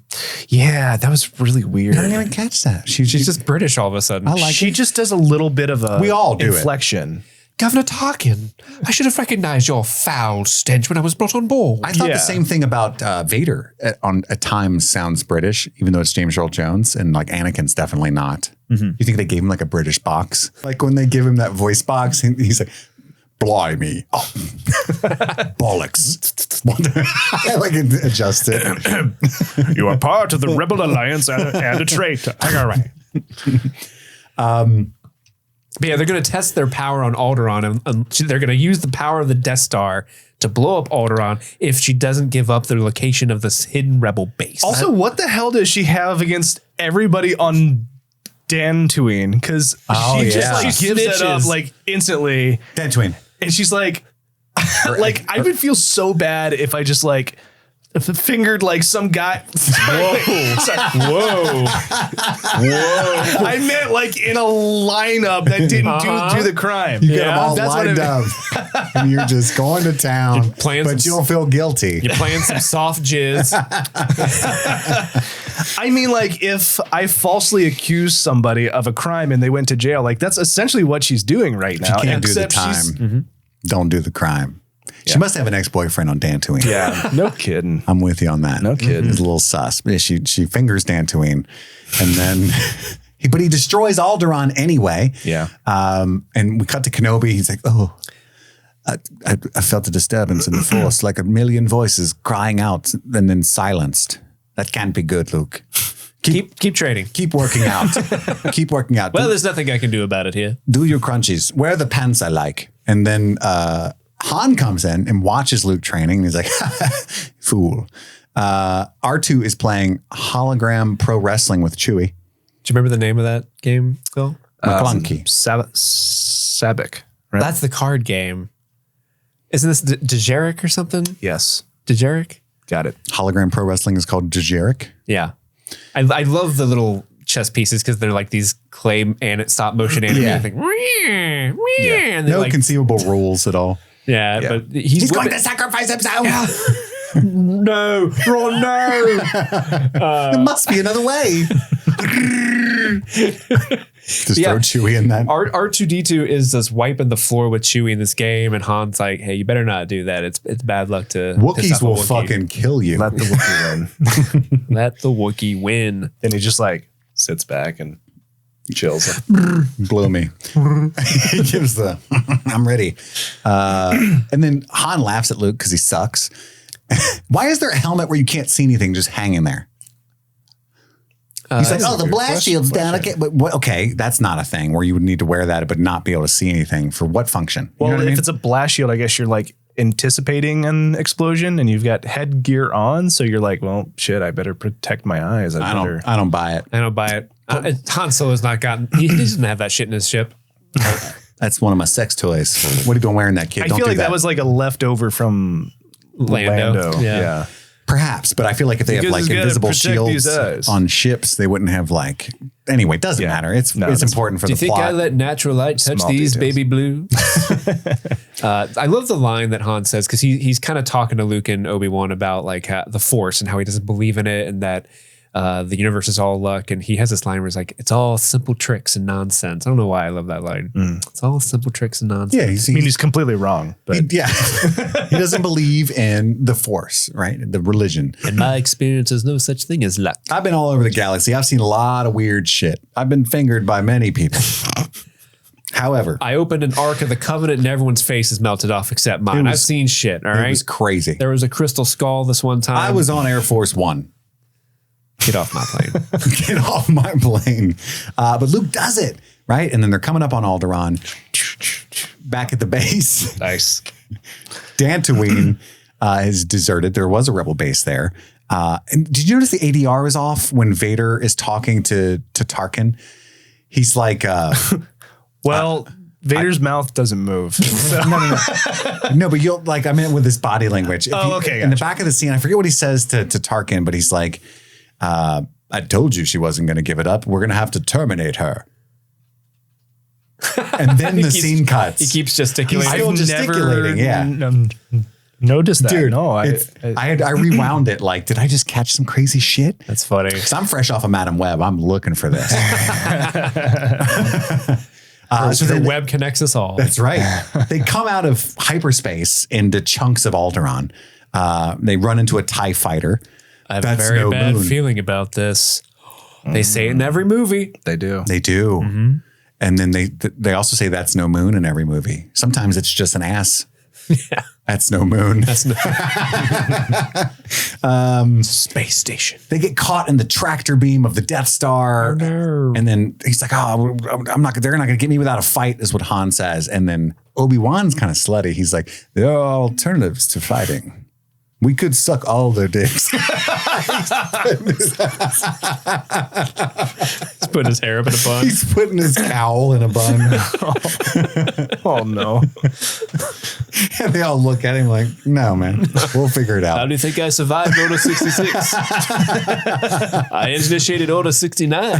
[SPEAKER 6] Yeah, that was really weird.
[SPEAKER 1] I didn't even catch that.
[SPEAKER 2] She's just British all of a sudden.
[SPEAKER 1] I like
[SPEAKER 6] She just does a little bit of a
[SPEAKER 1] We all do it.
[SPEAKER 6] inflection.
[SPEAKER 2] Governor Tarkin, I should have recognized your foul stench when I was brought on board.
[SPEAKER 1] I thought the same thing about Vader at times sounds British, even though it's James Earl Jones, and like Anakin's definitely not. You think they gave him like a British box? Like when they give him that voice box, he's like, blimey. Oh. Bollocks. Like adjust it.
[SPEAKER 6] You are part of the Rebel Alliance and a traitor.
[SPEAKER 2] All right. But yeah, they're going to test their power on Alderaan, and they're going to use the power of the Death Star to blow up Alderaan if she doesn't give up the location of this hidden rebel base.
[SPEAKER 6] Also, what the hell does she have against everybody on Dantooine? Because she just like gives it up like instantly.
[SPEAKER 1] Dantooine.
[SPEAKER 6] And she's like, like I would feel so bad if I just like fingered like some guy. Whoa. Sorry. Whoa. I meant like in a lineup that didn't do the crime.
[SPEAKER 1] You get them all lined up and you're just going to town, but you don't feel guilty.
[SPEAKER 2] You're playing some soft jizz.
[SPEAKER 6] I mean, like if I falsely accused somebody of a crime and they went to jail, like that's essentially what she's doing right now.
[SPEAKER 1] You can't do the time. Don't do the crime. She must have an ex-boyfriend on Dantooine.
[SPEAKER 6] Yeah, no kidding.
[SPEAKER 1] I'm with you on that.
[SPEAKER 6] No kidding.
[SPEAKER 1] It's a little sus. She fingers Dantooine, and then but he destroys Alderaan anyway.
[SPEAKER 6] Yeah.
[SPEAKER 1] And we cut to Kenobi. He's like, oh, I felt a disturbance in the Force, like a million voices crying out and then silenced. That can't be good, Luke.
[SPEAKER 2] Keep training.
[SPEAKER 1] Keep working out. Keep working out.
[SPEAKER 2] Well, there's nothing I can do about it here.
[SPEAKER 1] Do your crunchies. Wear the pants I like. And then Han comes in and watches Luke training. And he's like, fool. R2 is playing hologram pro wrestling with Chewie.
[SPEAKER 2] Do you remember the name of that game, Phil?
[SPEAKER 1] McClunky.
[SPEAKER 6] Sabic. Right?
[SPEAKER 2] That's the card game. Isn't this Dejeric or something?
[SPEAKER 6] Yes.
[SPEAKER 2] Dejeric?
[SPEAKER 6] Got it.
[SPEAKER 1] Hologram pro wrestling is called Dejeric.
[SPEAKER 2] Yeah. I love the little chess pieces because they're like these clay and stop motion animated.
[SPEAKER 1] Yeah.
[SPEAKER 2] And
[SPEAKER 1] No
[SPEAKER 2] like,
[SPEAKER 1] conceivable rules at all.
[SPEAKER 2] yeah, but he's
[SPEAKER 1] going to sacrifice himself.
[SPEAKER 2] No, Ron, no.
[SPEAKER 1] There must be another way. Just throw Chewie in that.
[SPEAKER 2] R2D2 is just wiping the floor with Chewie in this game, and Han's like, "Hey, you better not do that. It's bad luck to
[SPEAKER 1] Wookiees will fucking kill you.
[SPEAKER 3] Let the Wookiee win.
[SPEAKER 2] Let the Wookiee win."
[SPEAKER 3] Then he just like sits back and chills.
[SPEAKER 1] Blow me. He gives the I'm ready. And then Han laughs at Luke because he sucks. Why is there a helmet where you can't see anything just hanging there? He's like, the blast shield's down. Okay, but okay, that's not a thing where you would need to wear that but not be able to see anything. For what function?
[SPEAKER 3] Well,
[SPEAKER 1] you know what I mean?
[SPEAKER 3] it's a blast shield, I guess you're like anticipating an explosion and you've got headgear on. So you're like, well, shit, I better protect my eyes.
[SPEAKER 1] I don't buy it.
[SPEAKER 2] I don't buy it. Han Solo's not gotten. He doesn't have that shit in his ship.
[SPEAKER 1] That's one of my sex toys. What are you doing wearing that, kid?
[SPEAKER 3] I feel like that was like a leftover from
[SPEAKER 2] Lando.
[SPEAKER 3] Yeah.
[SPEAKER 1] Perhaps, but I feel like if they have like invisible shields on ships, they wouldn't have like. Anyway, it doesn't matter. It's important for the plot.
[SPEAKER 2] Do you think I let natural light touch these baby blues? I love the line that Han says because he's kind of talking to Luke and Obi-Wan about like the Force and how he doesn't believe in it and that the universe is all luck. And he has this line where he's like, "It's all simple tricks and nonsense." I don't know why I love that line. It's all simple tricks and nonsense.
[SPEAKER 1] Yeah,
[SPEAKER 3] he's completely wrong. But
[SPEAKER 1] he doesn't believe in the Force, right? The religion.
[SPEAKER 2] In my experience, there's no such thing as luck.
[SPEAKER 1] I've been all over the galaxy. I've seen a lot of weird shit. I've been fingered by many people. However,
[SPEAKER 2] I opened an Ark of the Covenant and everyone's face is melted off except mine. I've seen shit. All right,
[SPEAKER 1] it was crazy.
[SPEAKER 2] There was a crystal skull this one time.
[SPEAKER 1] I was on Air Force One.
[SPEAKER 2] Get off my plane.
[SPEAKER 1] Get off my plane. But Luke does it, right? And then they're coming up on Alderaan. Back at the base.
[SPEAKER 3] nice.
[SPEAKER 1] Dantooine is deserted. There was a rebel base there. And did you notice the ADR is off when Vader is talking to Tarkin? He's like...
[SPEAKER 3] Vader's mouth doesn't move.
[SPEAKER 1] No, but you'll like, I meant with his body language.
[SPEAKER 3] Okay.
[SPEAKER 1] In the back of the scene, I forget what he says to Tarkin, but he's like, I told you she wasn't going to give it up. We're going to have to terminate her. And then the scene cuts.
[SPEAKER 2] He keeps gesticulating.
[SPEAKER 1] He's still gesticulating,
[SPEAKER 3] Noticed that.
[SPEAKER 1] Dude,
[SPEAKER 3] no,
[SPEAKER 1] I rewound it like, did I just catch some crazy shit?
[SPEAKER 2] That's funny.
[SPEAKER 1] Because I'm fresh off of Madam Web. I'm looking for this.
[SPEAKER 2] So the web connects us all.
[SPEAKER 1] That's right. They come out of hyperspace into chunks of Alderaan. They run into a TIE fighter.
[SPEAKER 2] I have a very bad feeling about this. They say it in every movie.
[SPEAKER 3] They do.
[SPEAKER 1] They do. Mm-hmm. And then they also say that's no moon in every movie. Sometimes it's just an ass.
[SPEAKER 2] Yeah.
[SPEAKER 1] That's no moon.
[SPEAKER 2] That's no space station.
[SPEAKER 1] They get caught in the tractor beam of the Death Star.
[SPEAKER 2] Oh, no.
[SPEAKER 1] And then he's like, "Oh, they're not going to get me without a fight," is what Han says. And then Obi-Wan's kind of slutty. He's like, "There are alternatives to fighting. We could suck all their dicks."
[SPEAKER 2] He's putting his hair up in a bun.
[SPEAKER 1] He's putting his cowl in a bun.
[SPEAKER 3] Oh, no.
[SPEAKER 1] And they all look at him like, "No, man, we'll figure it out."
[SPEAKER 2] How do you think I survived Order 66? I initiated Order 69.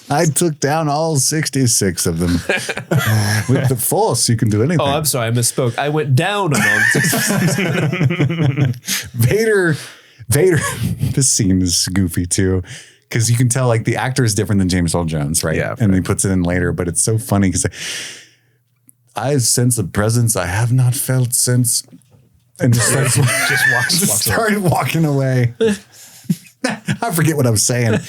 [SPEAKER 1] I took down all 66 of them. With the Force, you can do anything.
[SPEAKER 2] Oh, I'm sorry, I misspoke. I went down on all 66.
[SPEAKER 1] Vader, this scene is goofy too. Because you can tell like the actor is different than James Earl Jones, right?
[SPEAKER 3] Yeah.
[SPEAKER 1] And he puts it in later, but it's so funny because I sense a presence I have not felt since. And just started walking away. I forget what I was saying.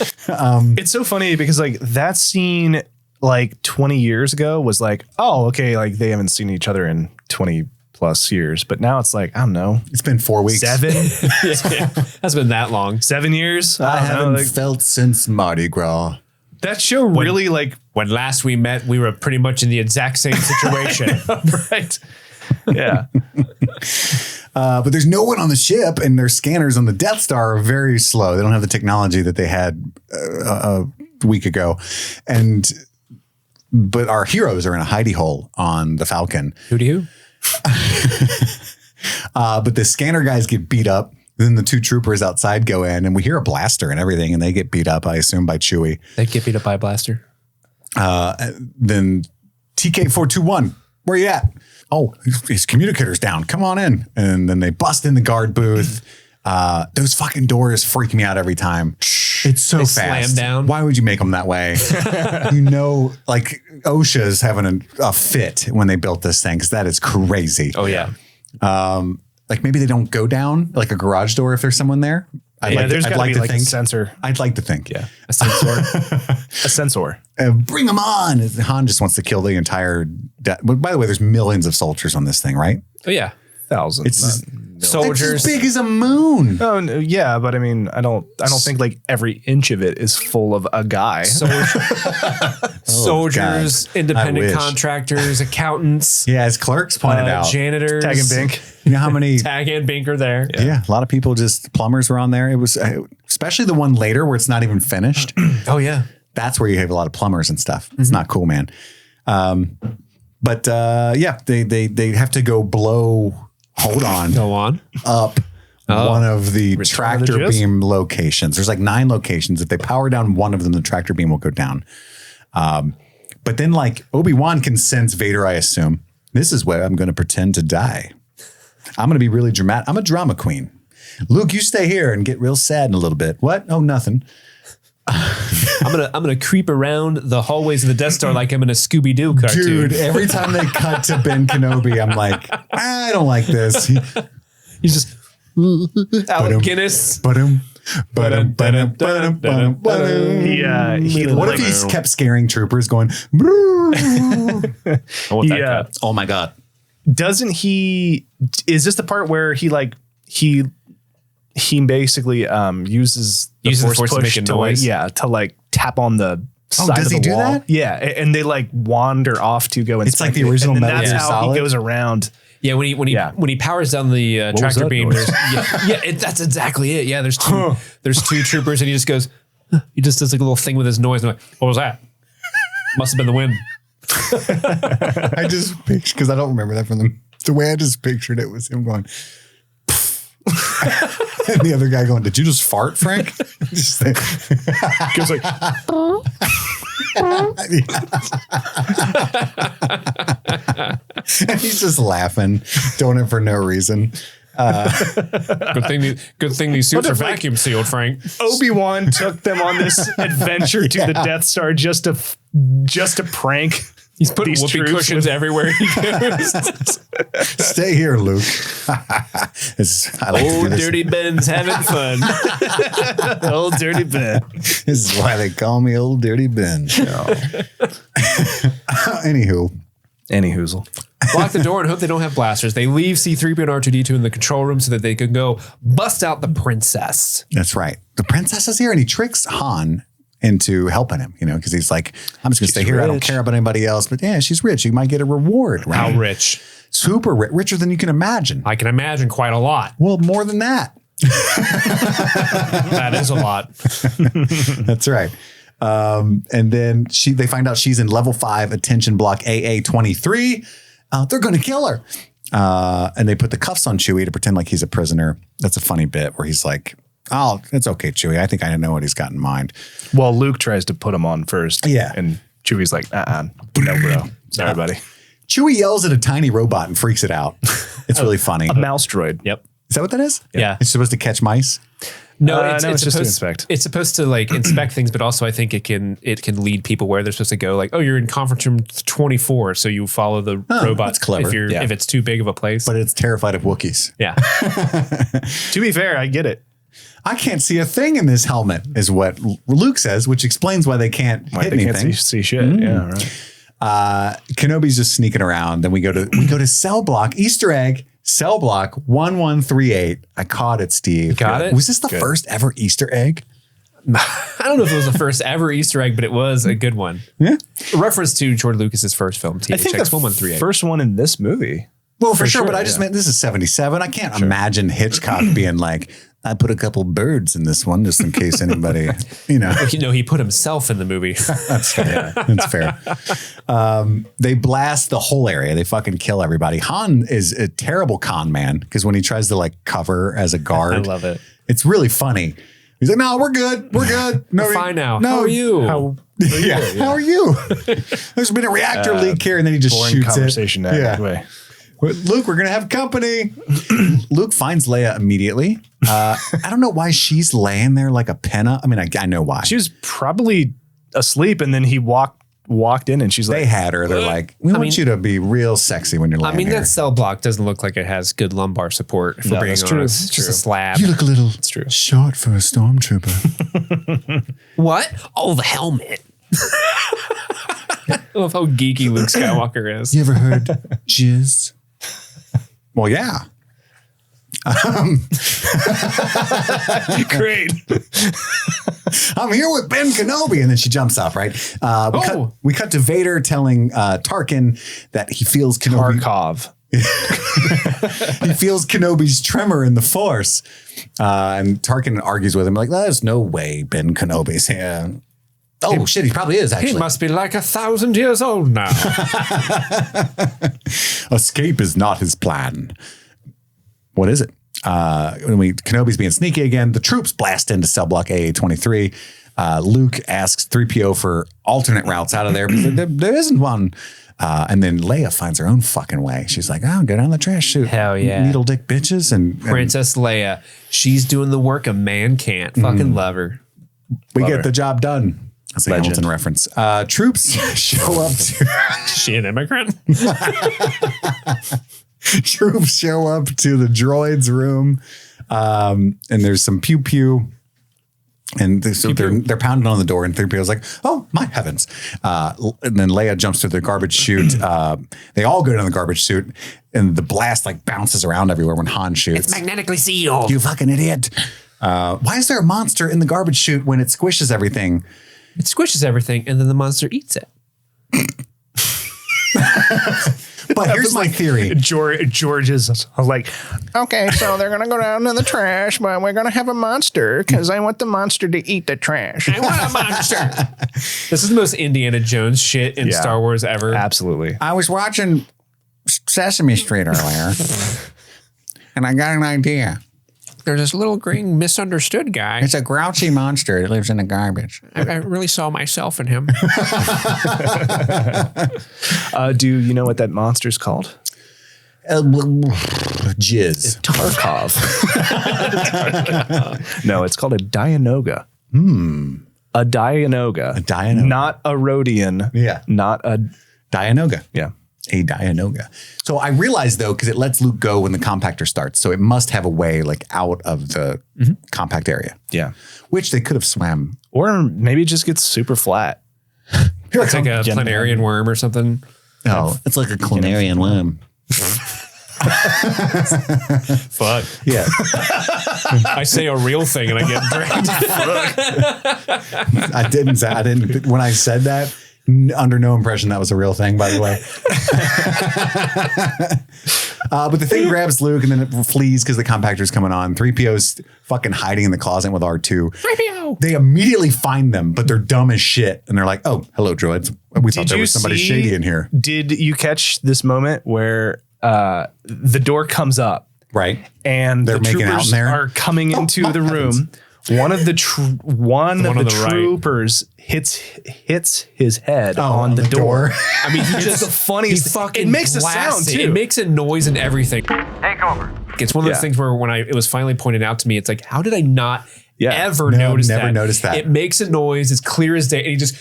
[SPEAKER 3] It's so funny because like that scene like 20 years ago was like, oh, okay, like they haven't seen each other in 20 plus years. But now it's like, I don't know.
[SPEAKER 1] It's been 4 weeks.
[SPEAKER 3] 7?
[SPEAKER 2] Yeah, that's been that long.
[SPEAKER 3] 7 years?
[SPEAKER 1] I haven't felt since Mardi Gras.
[SPEAKER 3] That show really like...
[SPEAKER 2] When last we met, we were pretty much in the exact same situation.
[SPEAKER 3] Right. Yeah.
[SPEAKER 1] But there's no one on the ship, and their scanners on the Death Star are very slow. They don't have the technology that they had a week ago. But our heroes are in a hidey hole on the Falcon.
[SPEAKER 2] Who do you?
[SPEAKER 1] But the scanner guys get beat up. Then the two troopers outside go in, and we hear a blaster and everything, and they get beat up, I assume, by Chewie.
[SPEAKER 2] They get beat up by a blaster.
[SPEAKER 1] Then TK-421, where you at? Oh, his communicator's down. Come on in. And then they bust in the guard booth. Those fucking doors freak me out every time. It's so fast.
[SPEAKER 2] Slam down.
[SPEAKER 1] Why would you make them that way? Like OSHA's having a fit when they built this thing because that is crazy.
[SPEAKER 2] Oh yeah.
[SPEAKER 1] Like maybe they don't go down like a garage door if there's someone there. I'd like to think.
[SPEAKER 6] A sensor.
[SPEAKER 1] I'd like to think.
[SPEAKER 6] Yeah.
[SPEAKER 2] A sensor.
[SPEAKER 6] A sensor.
[SPEAKER 1] Bring them on. Han just wants to kill the entire. By the way, there's millions of soldiers on this thing, right?
[SPEAKER 2] Oh yeah.
[SPEAKER 6] Thousands.
[SPEAKER 2] Soldiers.
[SPEAKER 1] It's as big as a moon.
[SPEAKER 6] Oh no, yeah, but I mean, I don't think like every inch of it is full of a guy.
[SPEAKER 2] Soldiers, independent contractors, accountants.
[SPEAKER 1] Yeah, as Clerks pointed out,
[SPEAKER 2] janitors,
[SPEAKER 6] Tag and Bink.
[SPEAKER 1] You know how many
[SPEAKER 2] Tag and Bink are there.
[SPEAKER 1] Yeah, a lot of people plumbers were on there. It was especially the one later where it's not even finished.
[SPEAKER 2] Oh yeah,
[SPEAKER 1] that's where you have a lot of plumbers and stuff. It's not cool, man. But they have to go blow. Hold on.
[SPEAKER 2] Go on.
[SPEAKER 1] Up one of the tractor beam locations. There's like 9 locations. If they power down one of them, the tractor beam will go down. But then like Obi-Wan can sense Vader, I assume. This is where I'm going to pretend to die. I'm going to be really dramatic. I'm a drama queen. Luke, you stay here and get real sad in a little bit. What? Oh, nothing.
[SPEAKER 2] I'm gonna creep around the hallways of the Death Star like I'm in a Scooby-Doo cartoon.
[SPEAKER 1] Dude, every time they cut to Ben Kenobi, I'm like, I don't like this.
[SPEAKER 2] He's just Alec Guinness.
[SPEAKER 1] What if he's kept scaring troopers going,
[SPEAKER 2] I want that cut.
[SPEAKER 1] oh my God.
[SPEAKER 6] Doesn't he? Is this the part where he basically uses the force push to make a noise? To like tap on the side of the
[SPEAKER 1] do
[SPEAKER 6] wall.
[SPEAKER 1] That?
[SPEAKER 6] Yeah, and they like wander off to go.
[SPEAKER 1] It's like the original
[SPEAKER 6] and
[SPEAKER 1] Metal Gear
[SPEAKER 6] that's how
[SPEAKER 1] Solid.
[SPEAKER 6] he goes around.
[SPEAKER 2] Yeah, when he powers down the tractor beam, that's exactly it. Yeah, there's two troopers, and he just goes. He just does like a little thing with his noise. And I'm like, what was that? Must have been the wind.
[SPEAKER 1] I just pictured, because I don't remember that from the way I just pictured it was him going. And the other guy going, did you just fart, Frank? Just
[SPEAKER 6] Goes like,
[SPEAKER 1] and he's just laughing, doing it for no reason.
[SPEAKER 2] Good thing these suits are vacuum sealed, Frank.
[SPEAKER 6] Obi-Wan took them on this adventure to the Death Star just to prank.
[SPEAKER 2] He's putting whoopee cushions everywhere he goes.
[SPEAKER 1] Stay here, Luke.
[SPEAKER 2] Old Dirty Ben's having fun.
[SPEAKER 6] Old Dirty Ben.
[SPEAKER 1] This is why they call me Old Dirty Ben.
[SPEAKER 6] Anyhoozle.
[SPEAKER 2] Lock the door and hope they don't have blasters. They leave C-3PO and R2-D2 in the control room so that they can go bust out the princess.
[SPEAKER 1] That's right. The princess is here, and he tricks Han into helping him, because he's like, I'm just going to stay here. Rich. I don't care about anybody else. But yeah, she's rich. You might get a reward. Right?
[SPEAKER 2] How rich?
[SPEAKER 1] Super rich. Richer than you can imagine.
[SPEAKER 2] I can imagine quite a lot.
[SPEAKER 1] Well, more than that.
[SPEAKER 2] That is a lot.
[SPEAKER 1] That's right. And then they find out she's in level 5 attention block AA23. They're going to kill her. And they put the cuffs on Chewie to pretend like he's a prisoner. That's a funny bit where he's like, oh, it's okay, Chewie. I think I know what he's got in mind.
[SPEAKER 6] Well, Luke tries to put him on first.
[SPEAKER 1] Yeah.
[SPEAKER 6] And Chewie's like, no, bro. Sorry, buddy.
[SPEAKER 1] Chewie yells at a tiny robot and freaks it out. It's really funny.
[SPEAKER 6] A mouse droid.
[SPEAKER 2] Yep.
[SPEAKER 1] Is that what that is?
[SPEAKER 2] Yeah.
[SPEAKER 1] It's supposed to catch mice?
[SPEAKER 2] No,
[SPEAKER 6] it's just to inspect.
[SPEAKER 2] It's supposed to like inspect things, but also I think it can lead people where they're supposed to go. Like, oh, you're in conference room 24, so you follow the robot.
[SPEAKER 1] That's clever.
[SPEAKER 2] If it's too big of a place.
[SPEAKER 1] But it's terrified of Wookiees.
[SPEAKER 2] Yeah.
[SPEAKER 6] To be fair, I get it.
[SPEAKER 1] I can't see a thing in this helmet, is what Luke says, which explains why they can't hit anything.
[SPEAKER 6] Can't see shit. Mm. Yeah, right.
[SPEAKER 1] Kenobi's just sneaking around. Then we go to cell block, Easter egg, cell block 1138. I caught it, Steve.
[SPEAKER 2] Got it?
[SPEAKER 1] Was this the first ever Easter egg?
[SPEAKER 2] I don't know if it was the first ever Easter egg, but it was a good one.
[SPEAKER 1] Yeah.
[SPEAKER 2] A reference to George Lucas's first film, THX
[SPEAKER 6] I think the
[SPEAKER 2] 1138.
[SPEAKER 6] first one in this movie.
[SPEAKER 1] Well, for sure, but I just meant this is 77. I can't imagine Hitchcock being like, I put a couple birds in this one just in case anybody,
[SPEAKER 2] he put himself in the movie.
[SPEAKER 1] That's fair. That's fair. They blast the whole area. They fucking kill everybody. Han is a terrible con man because when he tries to like cover as a guard,
[SPEAKER 2] I love it.
[SPEAKER 1] It's really funny. He's like, no, we're good. We're good. No,
[SPEAKER 2] we're fine now.
[SPEAKER 1] No,
[SPEAKER 2] how are you?
[SPEAKER 1] How are you? There's been a reactor leak here, and then he just
[SPEAKER 6] boring
[SPEAKER 1] shoots
[SPEAKER 6] conversation
[SPEAKER 1] it.
[SPEAKER 6] way.
[SPEAKER 1] Luke, we're gonna have company. Luke finds Leia immediately. I don't know why she's laying there like a pinna. I mean, I know why.
[SPEAKER 6] She was probably asleep, and then he walked in, and she's like,
[SPEAKER 1] They had her. They're like, we want you to be real sexy when you're laying
[SPEAKER 2] I mean,
[SPEAKER 1] here.
[SPEAKER 2] that cell block doesn't look like it has good lumbar support. If we're being
[SPEAKER 6] that's true.
[SPEAKER 2] honest, it's just a slab.
[SPEAKER 1] You look a little
[SPEAKER 6] true.
[SPEAKER 1] short for a stormtrooper.
[SPEAKER 2] What? Oh, the helmet. I love how geeky Luke Skywalker is.
[SPEAKER 1] You ever heard jizz? Well, yeah.
[SPEAKER 6] great.
[SPEAKER 1] I'm here with Ben Kenobi. And then she jumps up, right? We cut to Vader telling Tarkin that he feels Kenobi.
[SPEAKER 6] Tarkov.
[SPEAKER 1] He feels Kenobi's tremor in the Force. And Tarkin argues with him like, there's no way Ben Kenobi's here. Oh, shit, he probably is, actually.
[SPEAKER 2] He must be like 1,000 years old now.
[SPEAKER 1] Escape is not his plan. What is it? Kenobi's being sneaky again. The troops blast into cell block AA-23. Luke asks 3PO for alternate routes out of there because there isn't one. And then Leia finds her own fucking way. She's like, oh, go down the trash chute.
[SPEAKER 2] Hell yeah.
[SPEAKER 1] Needle dick bitches. And
[SPEAKER 2] Princess Leia. She's doing the work a man can't. Fucking love her.
[SPEAKER 1] we get the job done. That's a Hamilton reference. Troops show up to...
[SPEAKER 2] Is she an immigrant?
[SPEAKER 1] Troops show up to the droids room, and there's some pew pew, and they're pounding on the door, and 3PO's like, "Oh my heavens!" And then Leia jumps to the garbage chute. They all go down the garbage chute, and the blast like bounces around everywhere when Han shoots.
[SPEAKER 2] It's magnetically sealed.
[SPEAKER 1] You fucking idiot! Why is there a monster in the garbage chute when it squishes everything?
[SPEAKER 2] It squishes everything, and then the monster eats it.
[SPEAKER 1] But here's my theory.
[SPEAKER 6] George is like,
[SPEAKER 4] Okay, so they're gonna go down to the trash, but we're gonna have a monster because I want the monster to eat the trash.
[SPEAKER 2] I want a monster. This is the most Indiana Jones shit in Star Wars ever.
[SPEAKER 6] absolutely.
[SPEAKER 1] I was watching Sesame Street earlier, and I got an idea.
[SPEAKER 2] There's this little green misunderstood guy.
[SPEAKER 1] It's a grouchy monster that lives in the garbage.
[SPEAKER 2] I really saw myself in him.
[SPEAKER 6] Do you know what that monster's called?
[SPEAKER 1] Jizz.
[SPEAKER 6] Tarkov. No, it's called a Dianoga. A Dianoga.
[SPEAKER 1] A Dianoga.
[SPEAKER 6] Not a Rhodian.
[SPEAKER 1] Yeah.
[SPEAKER 6] Not a...
[SPEAKER 1] Dianoga.
[SPEAKER 6] Yeah.
[SPEAKER 1] A Dianoga. So I realized, though, because it lets Luke go when the compactor starts. So it must have a way like out of the compact area.
[SPEAKER 6] Yeah.
[SPEAKER 1] Which they could have swam.
[SPEAKER 6] Or maybe it just gets super flat.
[SPEAKER 2] It's like a planarian worm or something.
[SPEAKER 1] Oh, it's like a clinarian worm.
[SPEAKER 2] Fuck.
[SPEAKER 1] Yeah.
[SPEAKER 2] I say a real thing and I get dragged.
[SPEAKER 1] I didn't. When I said that, under no impression that was a real thing, by the way. But the thing grabs Luke and then it flees because the compactor's coming on. 3PO's fucking hiding in the closet with R2.
[SPEAKER 2] 3PO.
[SPEAKER 1] They immediately find them, but they're dumb as shit. And they're like, oh, hello, droids. We thought there was somebody shady in here.
[SPEAKER 6] Did you catch this moment where the door comes up?
[SPEAKER 1] Right.
[SPEAKER 6] And
[SPEAKER 1] They're
[SPEAKER 6] the
[SPEAKER 1] making out
[SPEAKER 6] troopers
[SPEAKER 1] in there?
[SPEAKER 6] are coming into the room. One of the troopers hits his head on the door.
[SPEAKER 2] I mean,
[SPEAKER 6] It's the funniest. It makes a sound too.
[SPEAKER 2] It makes a noise and everything. Take over. It's one of those things where when it was finally pointed out to me, it's like, how did I not ever notice that?
[SPEAKER 1] Never noticed that.
[SPEAKER 2] It makes a noise. It's clear as day. And he just.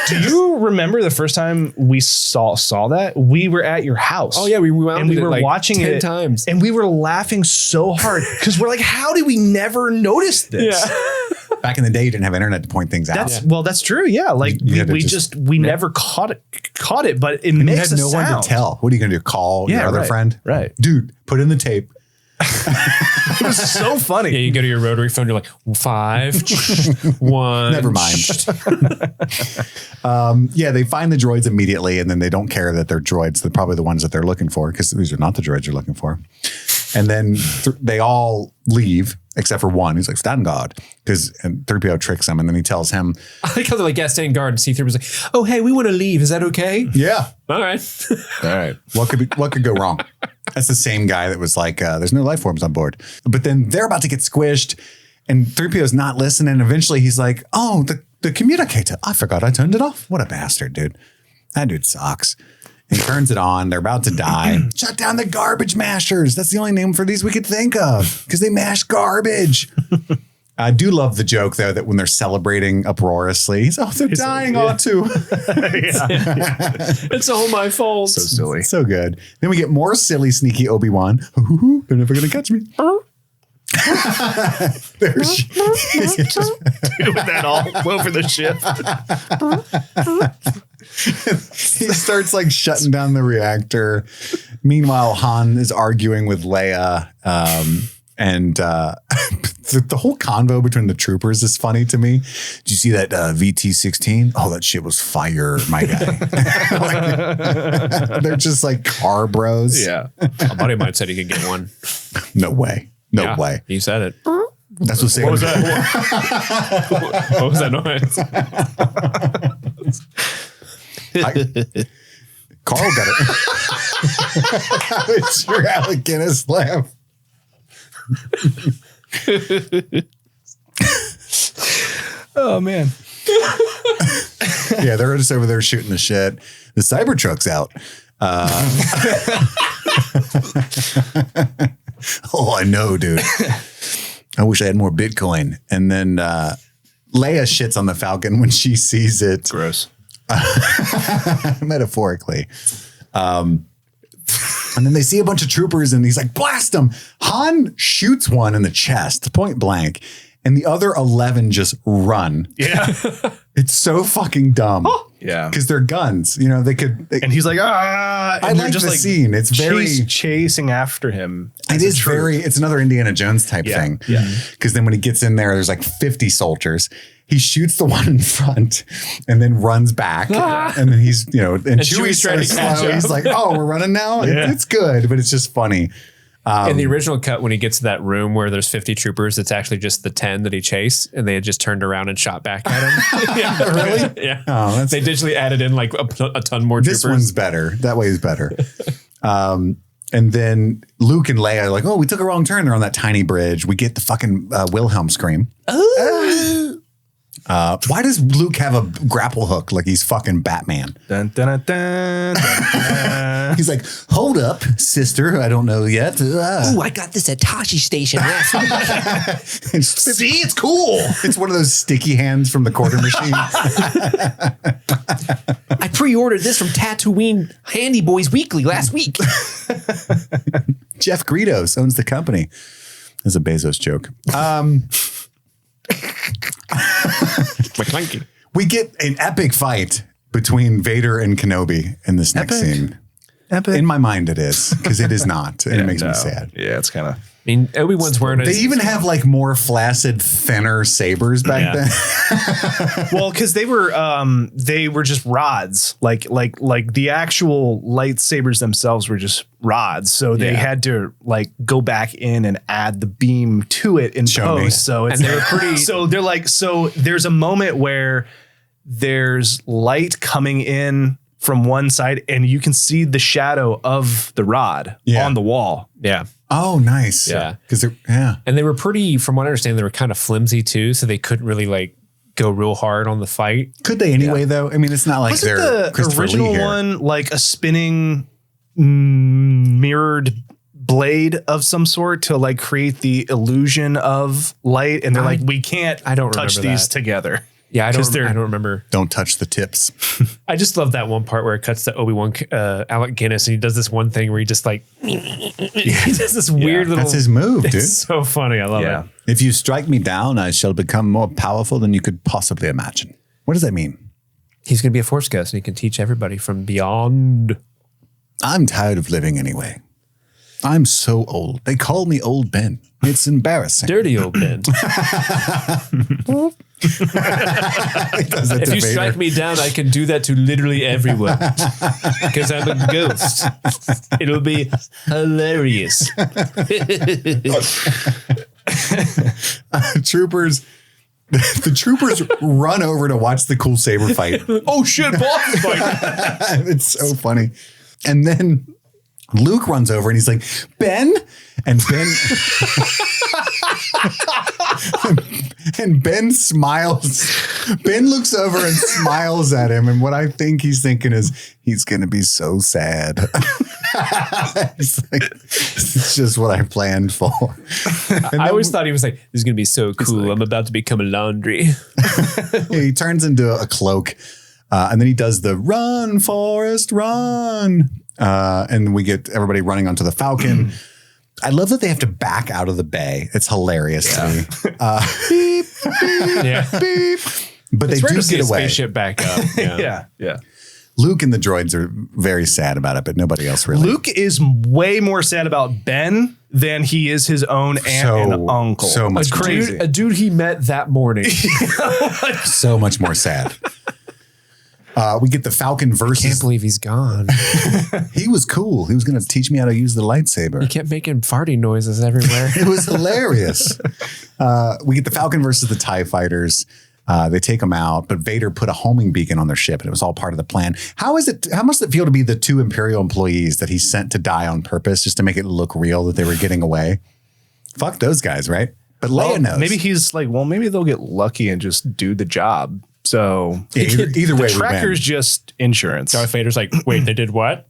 [SPEAKER 6] Do you remember the first time we saw that? We were at your house.
[SPEAKER 2] Oh yeah, we wound
[SPEAKER 6] and we
[SPEAKER 2] it
[SPEAKER 6] were
[SPEAKER 2] like
[SPEAKER 6] watching
[SPEAKER 2] 10
[SPEAKER 6] it
[SPEAKER 2] times,
[SPEAKER 6] and we were laughing so hard because we're like, how did we never notice this?
[SPEAKER 2] Yeah.
[SPEAKER 1] Back in the day, you didn't have internet to point things out.
[SPEAKER 6] That's true. Yeah, like we never caught it, but it makes
[SPEAKER 1] you had
[SPEAKER 6] a
[SPEAKER 1] no
[SPEAKER 6] sound.
[SPEAKER 1] one to tell. What are you going to do? Call your other friend?
[SPEAKER 6] Right.
[SPEAKER 1] Dude, put in the tape.
[SPEAKER 6] It was so funny.
[SPEAKER 2] Yeah, you go to your rotary phone. You're like 5, 1.
[SPEAKER 1] Never mind. They find the droids immediately, and then they don't care that they're droids. They're probably the ones that they're looking for because these are not the droids you're looking for. And then they all leave except for one. He's like, stand guard. Because 3PO tricks him, and then he tells him.
[SPEAKER 2] I like how they're like, yeah, stand guard. And C-3PO's like, oh, hey, we want to leave. Is that okay?
[SPEAKER 1] Yeah.
[SPEAKER 2] All right.
[SPEAKER 6] All right.
[SPEAKER 1] What could go wrong? That's the same guy that was like, there's no life forms on board. But then they're about to get squished, and 3PO's not listening. And eventually he's like, oh, the communicator. I forgot I turned it off. What a bastard, dude. That dude sucks. He turns it on. They're about to die. Shut down the garbage mashers. That's the only name for these we could think of because they mash garbage. I do love the joke, though, that when they're celebrating uproariously, he's they're dying ought to.
[SPEAKER 2] It's all my fault.
[SPEAKER 3] So silly.
[SPEAKER 1] So good. Then we get more silly, sneaky Obi-Wan. They're never going to catch me.
[SPEAKER 3] Doing that all over the ship.
[SPEAKER 1] He starts like shutting down the reactor. Meanwhile, Han is arguing with Leia. And the whole convo between the troopers is funny to me. Did you see that VT-16? Oh, that shit was fire, my guy. They're just like car bros.
[SPEAKER 2] Yeah. A buddy of mine said he could get one.
[SPEAKER 1] No way. No way.
[SPEAKER 2] He said it.
[SPEAKER 1] That's what
[SPEAKER 2] What was that? What was that noise?
[SPEAKER 1] Carl got it. It's your Alec Guinness laugh.
[SPEAKER 3] Oh, man.
[SPEAKER 1] Yeah, they're just over there shooting the shit. The Cybertruck's out. Oh, I know, dude. I wish I had more Bitcoin. And then Leia shits on the Falcon when she sees it.
[SPEAKER 3] Gross.
[SPEAKER 1] Metaphorically. And then they see a bunch of troopers and he's like, blast them. Han shoots one in the chest, point blank. And the other 11 just run.
[SPEAKER 3] Yeah.
[SPEAKER 1] It's so fucking dumb.
[SPEAKER 3] Yeah.
[SPEAKER 1] Because they're guns. You know, they could.
[SPEAKER 3] And he's like, ah.
[SPEAKER 1] I like the scene. It's very
[SPEAKER 3] chasing after him.
[SPEAKER 1] It is very, it's another Indiana Jones type thing.
[SPEAKER 3] Yeah.
[SPEAKER 1] Because then when he gets in there, there's like 50 soldiers. He shoots the one in front and then runs back. And then he's, you know, and Chewie's trying to catch him. He's like, oh, we're running now?
[SPEAKER 3] Yeah.
[SPEAKER 1] It's good, but it's just funny.
[SPEAKER 2] In the original cut, when he gets to that room where there's 50 troopers, it's actually just the 10 that he chased, and they had just turned around and shot back at him. Yeah,
[SPEAKER 1] Really?
[SPEAKER 2] Yeah.
[SPEAKER 1] Oh,
[SPEAKER 2] They digitally added in like a ton more troopers.
[SPEAKER 1] This one's better. That way is better. And then Luke and Leia are like, oh, we took a wrong turn. They're on that tiny bridge. We get the fucking Wilhelm scream. Why does Luke have a grapple hook like he's fucking Batman?
[SPEAKER 3] Dun, dun, dun, dun, dun.
[SPEAKER 1] He's like, hold up, sister. I don't know yet.
[SPEAKER 7] Ooh, I got this at Tashi Station last week.
[SPEAKER 1] See, it's cool. It's one of those sticky hands from the quarter machine.
[SPEAKER 7] I pre-ordered this from Tatooine Handy Boys Weekly last week.
[SPEAKER 1] Jeff Greedos owns the company. That's a Bezos joke.
[SPEAKER 2] McClanky.
[SPEAKER 1] We get an epic fight between Vader and Kenobi in this next scene.
[SPEAKER 3] Epic.
[SPEAKER 1] In my mind, it is, because it is not. And it makes me sad.
[SPEAKER 3] Yeah, it's kind of.
[SPEAKER 2] I mean, Obi-Wan's wearing
[SPEAKER 1] They even have like more flaccid, thinner sabers back then.
[SPEAKER 3] Well, because they were just rods, like the actual lightsabers themselves were just rods, so they had to like go back in and add the beam to it in post. So it's
[SPEAKER 2] And they're pretty.
[SPEAKER 3] so they're like, so there's a moment where there's light coming in from one side and you can see the shadow of the rod on the wall.
[SPEAKER 2] Yeah.
[SPEAKER 1] Oh, nice.
[SPEAKER 2] Yeah.
[SPEAKER 1] Because they're,
[SPEAKER 2] And they were pretty, from what I understand, they were kind of flimsy too, so they couldn't really like go real hard on the fight.
[SPEAKER 1] Could they anyway, though? I mean, it's not like
[SPEAKER 3] Wasn't
[SPEAKER 1] they're
[SPEAKER 3] the
[SPEAKER 1] Christopher
[SPEAKER 3] original
[SPEAKER 1] Lee here.
[SPEAKER 3] one like a spinning mirrored blade of some sort to like create the illusion of light? And they're like, we can't
[SPEAKER 2] I don't
[SPEAKER 3] touch
[SPEAKER 2] remember
[SPEAKER 3] these
[SPEAKER 2] that.
[SPEAKER 3] together.
[SPEAKER 2] Yeah, I don't remember.
[SPEAKER 1] Don't touch the tips.
[SPEAKER 2] I just love that one part where it cuts to Obi-Wan, Alec Guinness, and he does this one thing where he just like, he does this weird little.
[SPEAKER 1] That's his move, dude.
[SPEAKER 2] It's so funny. I love it.
[SPEAKER 1] If you strike me down, I shall become more powerful than you could possibly imagine. What does that mean?
[SPEAKER 2] He's going to be a Force ghost and he can teach everybody from beyond.
[SPEAKER 1] I'm tired of living anyway. I'm so old. They call me Old Ben. It's embarrassing.
[SPEAKER 2] Dirty old Ben. If you strike me down, I can do that to literally everyone because I'm a ghost. It'll be hilarious.
[SPEAKER 1] Troopers. The troopers run over to watch the cool saber fight.
[SPEAKER 2] Oh shit, boss fight.
[SPEAKER 1] It's so funny. And then Luke runs over and he's like, Ben? And Ben And Ben smiles. Ben looks over and smiles at him. And what I think he's thinking is he's going to be so sad. He's like, it's just what I planned for.
[SPEAKER 2] I always thought he was like, this is going to be so cool. I'm about to become a laundry.
[SPEAKER 1] He turns into a cloak. And then he does the run, Forrest, run. And we get everybody running onto the Falcon. I love that they have to back out of the bay. It's hilarious to me. Beep, beep, beep. But
[SPEAKER 2] It's
[SPEAKER 1] they
[SPEAKER 2] rare
[SPEAKER 1] do
[SPEAKER 2] to see
[SPEAKER 1] get
[SPEAKER 2] a
[SPEAKER 1] away.
[SPEAKER 2] spaceship back up.
[SPEAKER 6] Yeah.
[SPEAKER 1] Luke and the droids are very sad about it, but nobody else really.
[SPEAKER 6] Luke is way more sad about Ben than he is his own aunt and uncle.
[SPEAKER 1] So much
[SPEAKER 6] It's crazy.
[SPEAKER 2] A dude he met that morning.
[SPEAKER 1] so much more sad. We get the Falcon
[SPEAKER 2] Can't
[SPEAKER 1] versus.
[SPEAKER 2] believe he's gone.
[SPEAKER 1] He was cool. He was going to teach me how to use the lightsaber.
[SPEAKER 2] He kept making farting noises everywhere.
[SPEAKER 1] It was hilarious. We get the Falcon versus the TIE fighters. They take them out, but Vader put a homing beacon on their ship, and it was all part of the plan. How must it feel to be the 2 Imperial employees that he sent to die on purpose just to make it look real that they were getting away? Fuck those guys, right? But Leia knows.
[SPEAKER 6] Maybe he's like, well, maybe they'll get lucky and just do the job. So
[SPEAKER 1] Yeah, either way, we
[SPEAKER 6] tracker's
[SPEAKER 1] win.
[SPEAKER 6] just insurance.
[SPEAKER 2] Darth Vader's like, wait, they did what?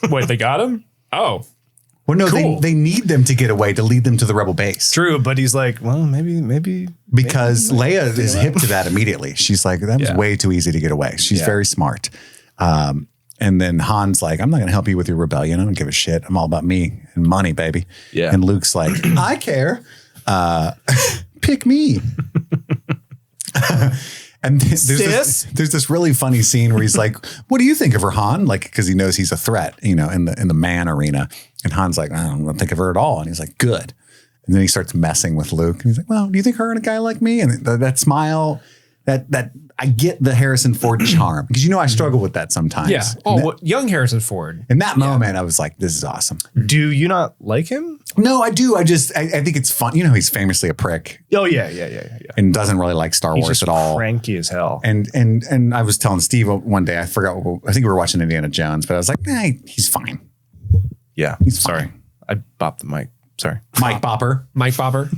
[SPEAKER 2] Wait, they got him? Oh,
[SPEAKER 1] Well, no,
[SPEAKER 2] Cool.
[SPEAKER 1] they need them to get away to lead them to the rebel base.
[SPEAKER 6] True, but he's like, well, maybe
[SPEAKER 1] Because Leia is hip to that immediately. She's like, that was
[SPEAKER 6] Yeah.
[SPEAKER 1] way too easy to get away. She's very smart. And then Han's like, I'm not going to help you with your rebellion. I don't give a shit. I'm all about me and money, baby.
[SPEAKER 6] Yeah.
[SPEAKER 1] And Luke's like, I care. Pick me. And there's this really funny scene where he's like, what do you think of her, Han? Like, because he knows he's a threat, in the man arena. And Han's like, I don't think of her at all. And he's like, good. And then he starts messing with Luke. And he's like, well, do you think her and a guy like me? And that smile, that I get the Harrison Ford charm. Because I struggle with that sometimes.
[SPEAKER 2] yeah. Oh, young Harrison Ford.
[SPEAKER 1] In that moment, I was like, this is awesome.
[SPEAKER 6] Do you not like him?
[SPEAKER 1] No, I do. I think it's fun. He's famously a prick
[SPEAKER 6] Oh yeah.
[SPEAKER 1] and doesn't really like Star
[SPEAKER 6] He's
[SPEAKER 1] Wars
[SPEAKER 6] just
[SPEAKER 1] at all.
[SPEAKER 6] cranky as hell.
[SPEAKER 1] And I was telling Steve one day, I think we were watching Indiana Jones, but I was like, he's fine.
[SPEAKER 6] Yeah.
[SPEAKER 1] He's
[SPEAKER 6] Sorry.
[SPEAKER 1] fine.
[SPEAKER 6] I bopped the mic. Sorry.
[SPEAKER 1] Mike Bopper.
[SPEAKER 2] Mike Bobber.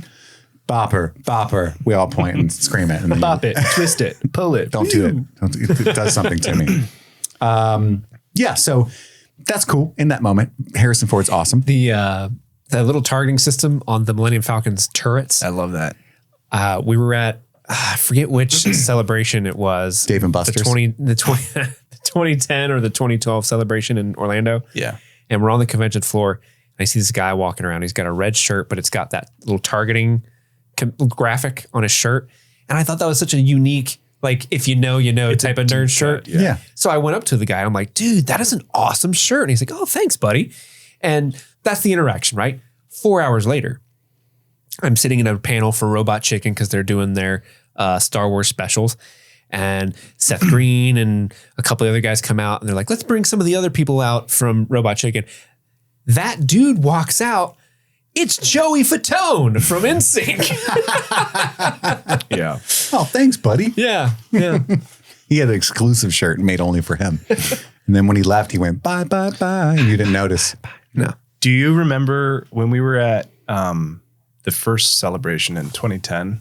[SPEAKER 1] Bopper. We all point and scream it. And then
[SPEAKER 6] Bop it, twist it, pull it.
[SPEAKER 1] don't do it. It does something to me. Yeah, so that's cool. In that moment, Harrison Ford's awesome.
[SPEAKER 2] The little targeting system on the Millennium Falcon's turrets.
[SPEAKER 6] I love that.
[SPEAKER 2] We were at I forget which celebration it was.
[SPEAKER 1] Dave and Buster's.
[SPEAKER 2] The 2010 or the 2012 celebration in Orlando.
[SPEAKER 6] Yeah.
[SPEAKER 2] And we're on the convention floor. And I see this guy walking around. He's got a red shirt, but it's got that little targeting graphic on his shirt. And I thought that was such a unique, like, if you know, type of nerd shirt.
[SPEAKER 1] Yeah.
[SPEAKER 2] So I went up to the guy. I'm like, dude, that is an awesome shirt. And he's like, oh, thanks, buddy. And that's the interaction, right? 4 hours later, I'm sitting in a panel for Robot Chicken because they're doing their Star Wars specials. And Seth Green and a couple of other guys come out and they're like, let's bring some of the other people out from Robot Chicken. That dude walks out. It's Joey Fatone from NSYNC.
[SPEAKER 6] Yeah.
[SPEAKER 1] Oh, thanks, buddy.
[SPEAKER 2] Yeah.
[SPEAKER 1] He had an exclusive shirt made only for him. And then when he left, he went, bye, bye, bye. And you didn't notice.
[SPEAKER 2] No.
[SPEAKER 6] Do you remember when we were at the first celebration in 2010?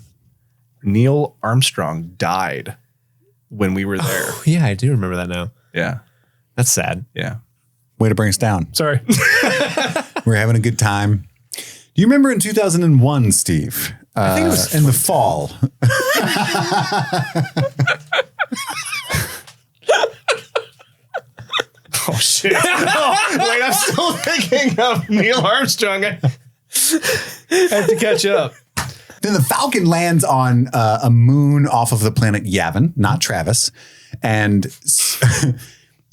[SPEAKER 6] Neil Armstrong died when we were there.
[SPEAKER 2] Yeah, I do remember that now.
[SPEAKER 6] Yeah.
[SPEAKER 2] That's sad.
[SPEAKER 6] Yeah.
[SPEAKER 1] Way to bring us down.
[SPEAKER 6] Sorry.
[SPEAKER 1] We're having a good time. Do you remember in 2001, Steve? I think it was in the fall.
[SPEAKER 6] Oh, shit. Wait, I'm still thinking of Neil Armstrong. I have to catch up.
[SPEAKER 1] Then the Falcon lands on a moon off of the planet Yavin, not Travis. And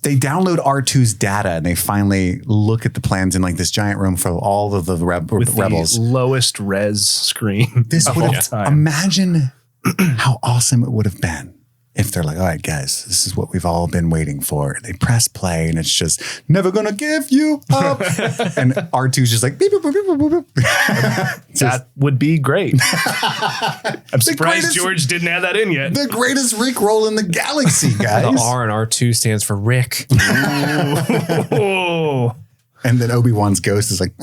[SPEAKER 1] they download R2's data and they finally look at the plans in like this giant room for all of the rebels.
[SPEAKER 6] The lowest res screen
[SPEAKER 1] This
[SPEAKER 6] of
[SPEAKER 1] would
[SPEAKER 6] all
[SPEAKER 1] have,
[SPEAKER 6] time.
[SPEAKER 1] imagine how awesome it would have been if they're like, all right, guys, this is what we've all been waiting for. They press play and it's just never going to give you up. And R2's just like, beep, beep, beep, beep, beep, beep.
[SPEAKER 6] That would be great. I'm surprised
[SPEAKER 1] greatest-
[SPEAKER 6] George didn't have that in yet.
[SPEAKER 1] The greatest Rick roll in the galaxy, guys.
[SPEAKER 2] The R and R2 stands for Rick.
[SPEAKER 6] Oh,
[SPEAKER 1] And then Obi-Wan's ghost is like,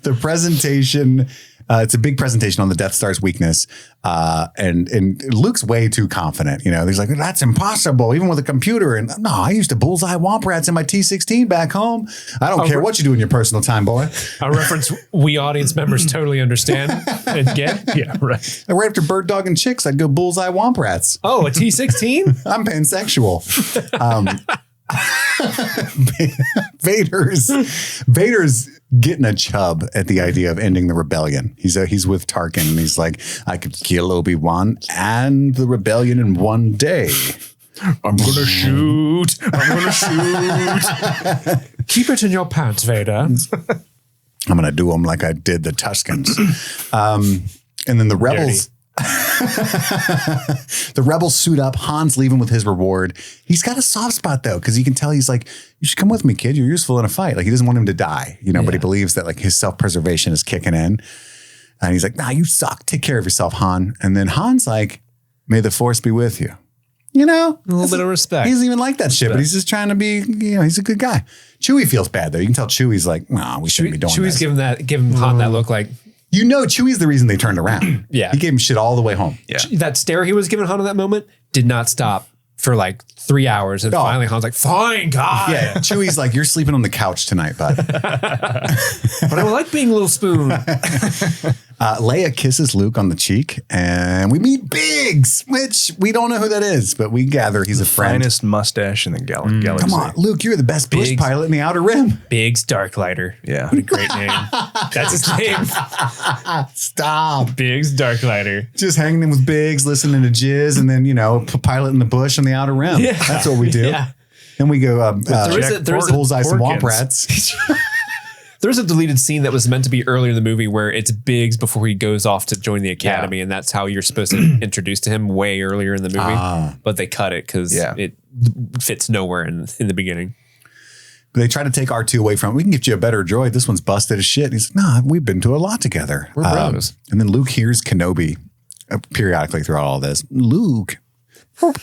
[SPEAKER 1] the presentation, it's a big presentation on the Death Star's weakness. And Luke's way too confident. You know, he's like, that's impossible, even with a computer. And no, I used to bullseye womp rats in my T-16 back home. I don't care what you do in your personal time, boy.
[SPEAKER 2] A reference we audience members totally understand and get.
[SPEAKER 3] Yeah, right.
[SPEAKER 1] And right after Bird Dog and Chicks, I'd go bullseye womp rats.
[SPEAKER 2] Oh, a T-16?
[SPEAKER 1] I'm pansexual. Vader's getting a chub at the idea of ending the rebellion. He's with Tarkin and he's like, I could kill Obi-Wan and the rebellion in one day.
[SPEAKER 3] I'm gonna shoot.
[SPEAKER 2] Keep it in your pants, Vader.
[SPEAKER 1] I'm gonna do them like I did the Tuscans. And then the rebels. The rebels suit up. Han's leaving with his reward. He's got a soft spot though, because you can tell he's like, you should come with me, kid. You're useful in a fight. Like he doesn't want him to die, you know, but he believes that like his self-preservation is kicking in. And he's like, nah, you suck. Take care of yourself, Han. And then Han's like, may the force be with you. You know,
[SPEAKER 2] A little bit of respect.
[SPEAKER 1] he doesn't even like that shit, but he's just trying to be, you know, he's a good guy. Chewie feels bad though. You can tell Chewie's like, nah, we shouldn't be doing
[SPEAKER 2] Chewie's
[SPEAKER 1] this.
[SPEAKER 2] giving Han that look like,
[SPEAKER 1] You know, Chewie's the reason they turned around.
[SPEAKER 2] Yeah.
[SPEAKER 1] He gave him shit all the way home.
[SPEAKER 3] Yeah.
[SPEAKER 2] that stare he was giving Han in that moment did not stop for like 3 hours. And finally Han's like, fine, God.
[SPEAKER 1] Yeah. Chewie's like, you're sleeping on the couch tonight, bud.
[SPEAKER 2] But I like being a little spoon.
[SPEAKER 1] Leia kisses Luke on the cheek and we meet Biggs, which we don't know who that is, but we gather he's a friend.
[SPEAKER 3] Finest mustache in the galaxy.
[SPEAKER 1] Come on, Luke, you're the best bush
[SPEAKER 2] Biggs.
[SPEAKER 1] pilot in the Outer Rim.
[SPEAKER 2] Biggs Darklighter.
[SPEAKER 3] Yeah.
[SPEAKER 2] What a great name. That's his name.
[SPEAKER 1] Stop.
[SPEAKER 2] Biggs Darklighter.
[SPEAKER 1] Just hanging in with Biggs, listening to Jizz, and then, you know, piloting the bush on the Outer Rim.
[SPEAKER 2] Yeah.
[SPEAKER 1] That's what we do.
[SPEAKER 2] Yeah.
[SPEAKER 1] Then we go
[SPEAKER 2] there is a
[SPEAKER 1] bullseye some womp
[SPEAKER 3] Porkins.
[SPEAKER 1] rats.
[SPEAKER 2] There's a deleted scene that was meant to be earlier in the movie where it's Biggs before he goes off to join the academy, and that's how you're supposed to introduce to him way earlier in the movie. But they cut it because it fits nowhere in the beginning.
[SPEAKER 1] They try to take R2 away from him. We can get you a better droid. This one's busted as shit. And he's like, nah, we've been to a lot together.
[SPEAKER 2] We're bros.
[SPEAKER 1] And then Luke hears Kenobi periodically throughout all this. Luke. There's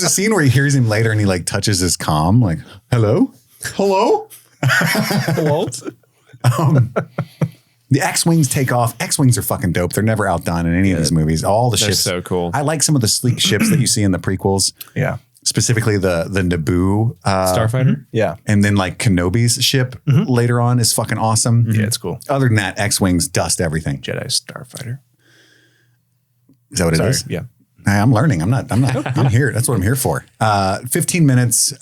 [SPEAKER 1] a scene where he hears him later and he like touches his comm, like, hello? Hello? The X-Wings take off. X-Wings are fucking dope. They're never outdone in any of these movies. All the
[SPEAKER 2] They're
[SPEAKER 1] ships.
[SPEAKER 2] so cool.
[SPEAKER 1] I like some of the sleek ships that you see in the prequels.
[SPEAKER 3] Yeah.
[SPEAKER 1] Specifically the Naboo.
[SPEAKER 2] Starfighter?
[SPEAKER 3] Yeah.
[SPEAKER 1] And then like Kenobi's ship later on is fucking awesome.
[SPEAKER 3] Yeah, it's cool.
[SPEAKER 1] Other than that, X-Wings dust everything.
[SPEAKER 3] Jedi Starfighter.
[SPEAKER 1] Is that what it is?
[SPEAKER 3] Yeah.
[SPEAKER 1] Hey, I'm learning. I'm here. That's what I'm here for. 15 minutes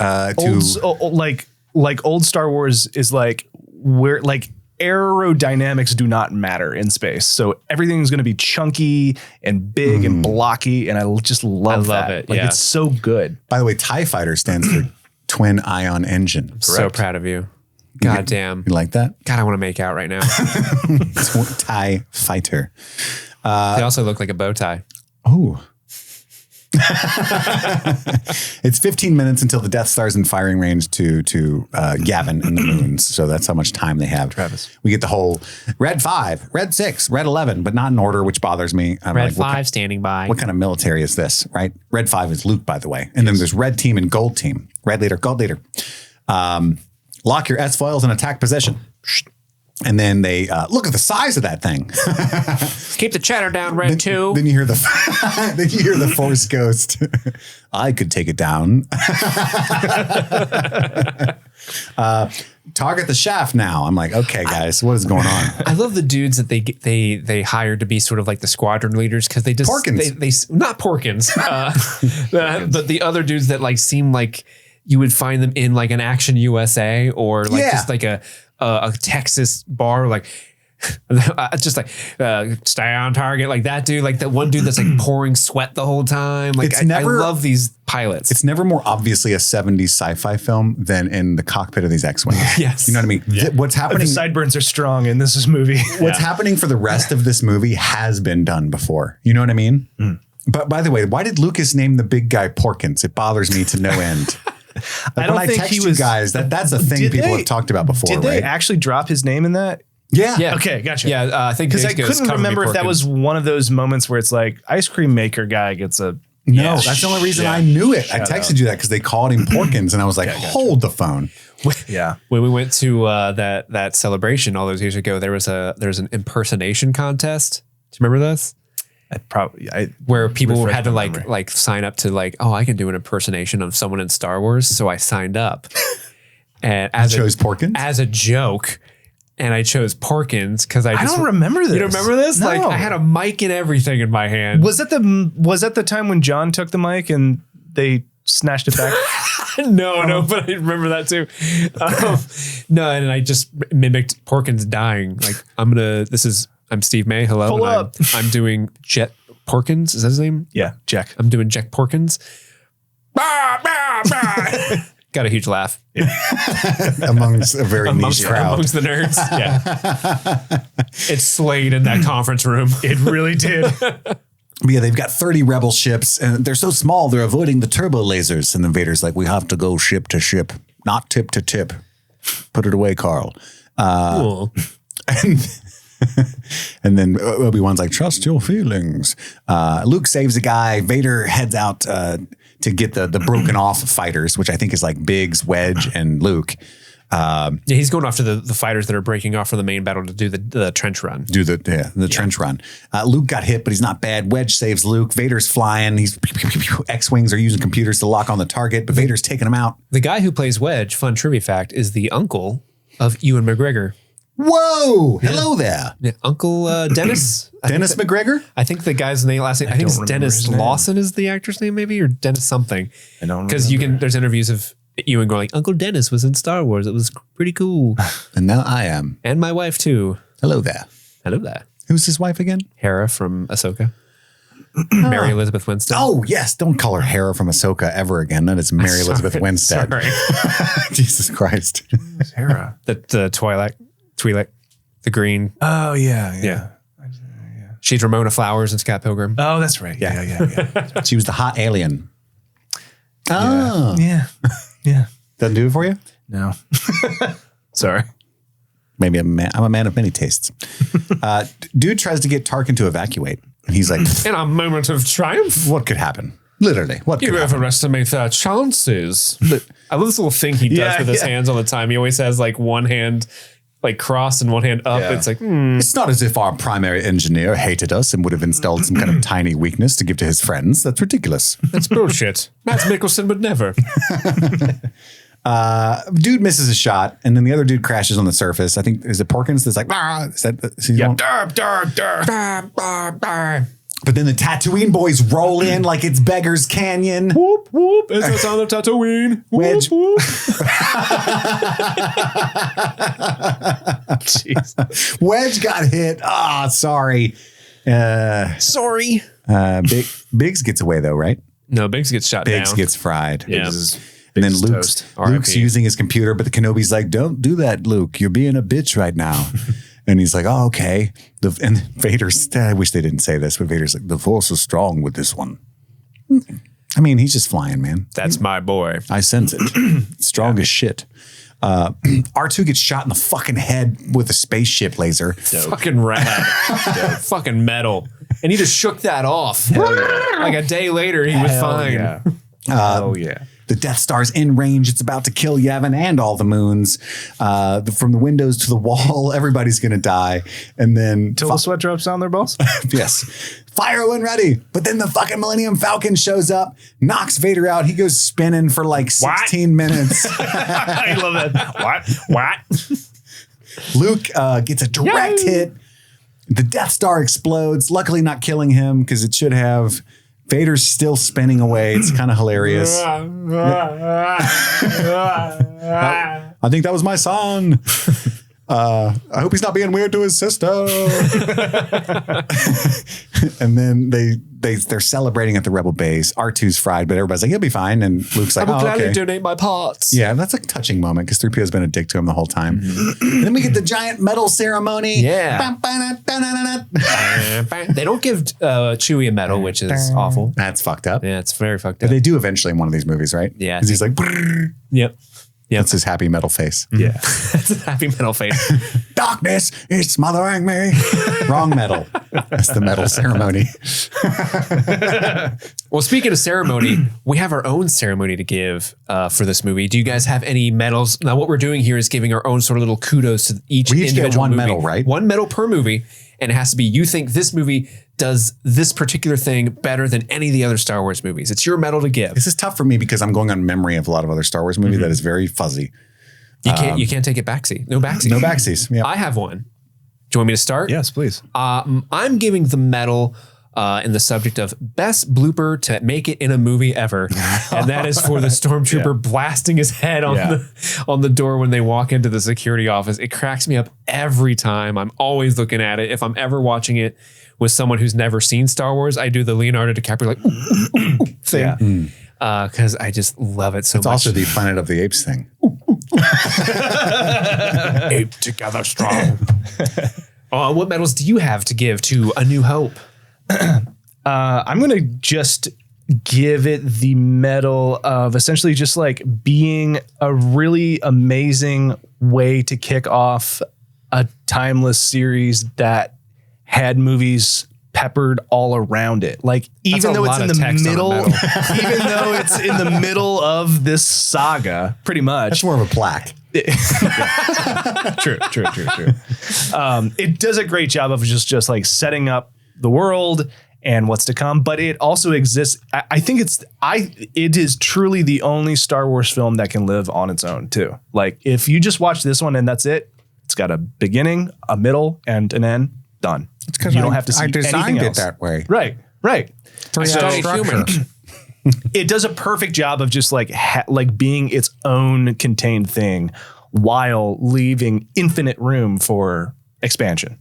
[SPEAKER 3] Like old Star Wars is like where like aerodynamics do not matter in space. So everything's going to be chunky and big and blocky. And I just love that.
[SPEAKER 2] it.
[SPEAKER 3] Like
[SPEAKER 2] Yeah.
[SPEAKER 3] it's so good.
[SPEAKER 1] By the way, TIE Fighter stands for Twin Ion Engine.
[SPEAKER 2] So proud of you. God damn.
[SPEAKER 1] You like that?
[SPEAKER 2] God, I want to make out right now.
[SPEAKER 1] TIE Fighter.
[SPEAKER 2] They also look like a bow tie.
[SPEAKER 1] Oh. It's 15 minutes until the Death Star's in firing range to Yavin and the moons. So that's how much time they have.
[SPEAKER 3] Travis.
[SPEAKER 1] We get the whole Red 5, Red 6, Red 11, but not in order, which bothers me. I'm
[SPEAKER 2] Red
[SPEAKER 1] like, what
[SPEAKER 2] 5 standing by.
[SPEAKER 1] What kind of military is this, right? Red 5 is Luke, by the way. And then there's Red Team and Gold Team. Red Leader, Gold Leader. Lock your S-foils in attack position. And then they look at the size of that thing.
[SPEAKER 2] Keep the chatter down, Red 2.
[SPEAKER 1] Then you hear the Force Ghost. I could take it down. Target the shaft now. I'm like, okay, guys, what is going on?
[SPEAKER 2] I love the dudes that they hired to be sort of like the squadron leaders because they just
[SPEAKER 1] Porkins.
[SPEAKER 2] They not Porkins, but the other dudes that like seem like you would find them in like an Action USA or like just like a Texas bar, like just like stay on target, like that dude, like that one dude that's like pouring sweat the whole time. Like I love these pilots.
[SPEAKER 1] It's never more obviously a 70s sci-fi film than in the cockpit of these X-Wings.
[SPEAKER 2] Yes.
[SPEAKER 1] You know what I mean? What's happening?
[SPEAKER 3] The sideburns are strong in this movie.
[SPEAKER 1] What's happening for the rest of this movie has been done before. You know what I mean? But by the way, why did Lucas name the big guy Porkins? It bothers me to no end.
[SPEAKER 3] I don't think
[SPEAKER 1] text
[SPEAKER 3] he
[SPEAKER 1] you
[SPEAKER 3] was.
[SPEAKER 1] guys, that's a thing people have talked about before,
[SPEAKER 3] Did they
[SPEAKER 1] right?
[SPEAKER 3] actually drop his name in that?
[SPEAKER 1] Yeah.
[SPEAKER 3] Okay, gotcha.
[SPEAKER 2] Yeah, I think
[SPEAKER 3] Because I
[SPEAKER 2] Biggs goes,
[SPEAKER 3] couldn't
[SPEAKER 2] "Cover me,
[SPEAKER 3] remember if that
[SPEAKER 2] Porkins."
[SPEAKER 3] was one of those moments where it's like ice cream maker guy gets a
[SPEAKER 1] No, that's the only reason I knew it. I texted you that because they called him Porkins, and I you. Hold the phone.
[SPEAKER 2] Yeah. When we went to that celebration all those years ago, there was an impersonation contest. Do you remember this? Where people had to like sign up to I can do an impersonation of someone in Star Wars. So I signed up. And I
[SPEAKER 1] chose Porkins
[SPEAKER 2] as a joke. And I chose Porkins because I
[SPEAKER 6] don't remember this.
[SPEAKER 2] You don't remember this?
[SPEAKER 6] No.
[SPEAKER 2] Like I had a mic and everything in my hand.
[SPEAKER 6] Was that the time when John took the mic and they snatched it back?
[SPEAKER 2] No, but I remember that too. No, and I just mimicked Porkins dying. Like I'm Steve May. Hello.
[SPEAKER 6] Pull up.
[SPEAKER 2] I'm doing Jet Porkins. Is that his name?
[SPEAKER 6] Yeah, Jack.
[SPEAKER 2] I'm doing Jack Porkins. Got a huge laugh. Yeah.
[SPEAKER 1] Amongst a very niche crowd.
[SPEAKER 2] Amongst the nerds. Yeah. It slayed in that conference room.
[SPEAKER 6] It really did.
[SPEAKER 1] But yeah, they've got 30 rebel ships and they're so small, they're avoiding the turbo lasers. And the Vader's like, we have to go ship to ship, not tip to tip. Put it away, Carl.
[SPEAKER 2] Cool.
[SPEAKER 1] And then Obi-Wan's like, trust your feelings. Luke saves a guy. Vader heads out to get the broken off fighters, which I think is like Biggs, Wedge, and Luke.
[SPEAKER 2] Yeah, he's going after the fighters that are breaking off from the main battle to do the trench run.
[SPEAKER 1] Trench run. Luke got hit, but he's not bad. Wedge saves Luke. Vader's flying. X-Wings are using computers to lock on the target, but Vader's taking him out.
[SPEAKER 2] The guy who plays Wedge, fun trivia fact, is the uncle of Ewan McGregor.
[SPEAKER 1] Whoa! Yeah. Hello there.
[SPEAKER 2] Yeah, Uncle Dennis.
[SPEAKER 1] Dennis McGregor?
[SPEAKER 2] I think the guy's last name, I think it's Dennis Lawson is the actor's name maybe, or Dennis something.
[SPEAKER 6] I don't know.
[SPEAKER 2] Because there's interviews of Ewan going like, Uncle Dennis was in Star Wars. It was pretty cool.
[SPEAKER 1] And now I am.
[SPEAKER 2] And my wife too.
[SPEAKER 1] Hello there.
[SPEAKER 2] Hello there.
[SPEAKER 1] Who's his wife again?
[SPEAKER 2] Hera from Ahsoka. Mary Elizabeth Winstead.
[SPEAKER 1] Oh, yes. Don't call her Hera from Ahsoka ever again. That is Mary Elizabeth Winstead.
[SPEAKER 2] Sorry.
[SPEAKER 1] Jesus Christ.
[SPEAKER 6] Hera.
[SPEAKER 2] The Twi'lek, the green.
[SPEAKER 6] Oh, yeah.
[SPEAKER 2] Yeah. She's Ramona Flowers in Scott Pilgrim.
[SPEAKER 6] Oh, that's right. Yeah.
[SPEAKER 1] She was the hot alien.
[SPEAKER 6] Oh. Yeah.
[SPEAKER 1] Doesn't do it for you?
[SPEAKER 6] No. Sorry.
[SPEAKER 1] Maybe I'm a man of many tastes. Dude tries to get Tarkin to evacuate. And he's like,
[SPEAKER 2] in a moment of triumph.
[SPEAKER 1] What could happen? Literally. What could happen?
[SPEAKER 2] Overestimate their chances. I love this little thing he does with his hands all the time. He always has like one hand like crossed and one hand up. Yeah. It's like,
[SPEAKER 1] It's not as if our primary engineer hated us and would have installed some kind of tiny weakness to give to his friends. That's ridiculous.
[SPEAKER 2] That's bullshit. Matt Mikkelsen would never.
[SPEAKER 1] Dude misses a shot, and then the other dude crashes on the surface. I think, is it Porkins that's like, is that, But then the Tatooine boys roll in like it's Beggar's Canyon.
[SPEAKER 2] Whoop, whoop. It's the sound of Tatooine.
[SPEAKER 1] Wedge.
[SPEAKER 2] Whoop,
[SPEAKER 1] whoop. Wedge got hit. Sorry.
[SPEAKER 2] Sorry.
[SPEAKER 1] Biggs gets away though, right?
[SPEAKER 2] No, Biggs gets shot down.
[SPEAKER 1] Biggs gets fried.
[SPEAKER 2] Yeah.
[SPEAKER 1] And then Luke's using his computer, but the Kenobi's like, don't do that, Luke. You're being a bitch right now. And he's like, oh, okay. And Vader's, I wish they didn't say this, but Vader's like, the Force is strong with this one. I mean, he's just flying, man.
[SPEAKER 2] That's my boy.
[SPEAKER 1] I sense it. Strong as shit. R2 gets shot in the fucking head with a spaceship laser.
[SPEAKER 2] Dope. Fucking rad. Fucking metal. And he just shook that off. Like a day later, he was fine.
[SPEAKER 6] Yeah.
[SPEAKER 1] The Death Star's in range. It's about to kill Yavin and all the moons. From the windows to the wall, everybody's going to die. And then...
[SPEAKER 6] Till the sweat drops down their balls?
[SPEAKER 1] Yes. Fire when ready. But then the fucking Millennium Falcon shows up, knocks Vader out. He goes spinning for like 16 minutes.
[SPEAKER 2] I love that. What?
[SPEAKER 1] Luke gets a direct hit. The Death Star explodes. Luckily not killing him because it should have... Vader's still spinning away. It's kind of hilarious. I think that was my son. I hope he's not being weird to his sister. And then they're celebrating at the Rebel base. R2's fried, but everybody's like, he'll be fine. And Luke's like,
[SPEAKER 2] I will gladly
[SPEAKER 1] okay.
[SPEAKER 2] donate my parts.
[SPEAKER 1] Yeah, that's a touching moment because 3PO's been a dick to him the whole time. And then we get the giant medal ceremony.
[SPEAKER 2] Yeah. They don't give Chewie a medal, which is awful.
[SPEAKER 1] That's fucked up.
[SPEAKER 2] Yeah, it's very fucked
[SPEAKER 1] But
[SPEAKER 2] up.
[SPEAKER 1] they do eventually in one of these movies, right?
[SPEAKER 2] Yeah.
[SPEAKER 1] Because he's like, brrr.
[SPEAKER 2] Yep.
[SPEAKER 1] That's his happy metal face.
[SPEAKER 2] Yeah. That's a happy metal face.
[SPEAKER 1] Darkness is smothering me. Wrong metal. That's the medal ceremony.
[SPEAKER 2] Well, speaking of ceremony, we have our own ceremony to give for this movie. Do you guys have any medals? Now, what we're doing here is giving our own sort of little kudos to each
[SPEAKER 1] We each
[SPEAKER 2] individual
[SPEAKER 1] get one
[SPEAKER 2] movie.
[SPEAKER 1] medal, right?
[SPEAKER 2] One medal per movie, and it has to be you think this movie does this particular thing better than any of the other Star Wars movies. It's your medal to give.
[SPEAKER 1] This is tough for me because I'm going on memory of a lot of other Star Wars movies that is very fuzzy.
[SPEAKER 2] You can't take it backseat. No backseat.
[SPEAKER 1] No backsies. Yeah.
[SPEAKER 2] I have one. Do you want me to start?
[SPEAKER 3] Yes, please.
[SPEAKER 2] I'm giving the medal in the subject of best blooper to make it in a movie ever, and that is for the stormtrooper blasting his head on the door when they walk into the security office. It cracks me up every time. I'm always looking at it. If I'm ever watching it with someone who's never seen Star Wars, I do the Leonardo DiCaprio like thing because I just love it so much.
[SPEAKER 1] It's also the Planet of the Apes thing.
[SPEAKER 2] Ape together strong. What medals do you have to give to A New Hope?
[SPEAKER 3] I'm going to just give it the medal of essentially just like being a really amazing way to kick off a timeless series that had movies peppered all around it. Like even though it's in the middle, even though it's in the middle of this saga, pretty much.
[SPEAKER 1] That's more of a plaque.
[SPEAKER 3] True. It does a great job of just like setting up the world and what's to come, but it also exists. I think it is truly the only Star Wars film that can live on its own too. Like if you just watch this one and that's it, it's got a beginning, a middle, and an end. Done.
[SPEAKER 1] It's because
[SPEAKER 3] you don't have to see
[SPEAKER 1] I designed
[SPEAKER 3] anything
[SPEAKER 1] it
[SPEAKER 3] else.
[SPEAKER 1] that way.
[SPEAKER 3] Right.
[SPEAKER 2] Studied humans.
[SPEAKER 3] It does a perfect job of just like being its own contained thing while leaving infinite room for expansion.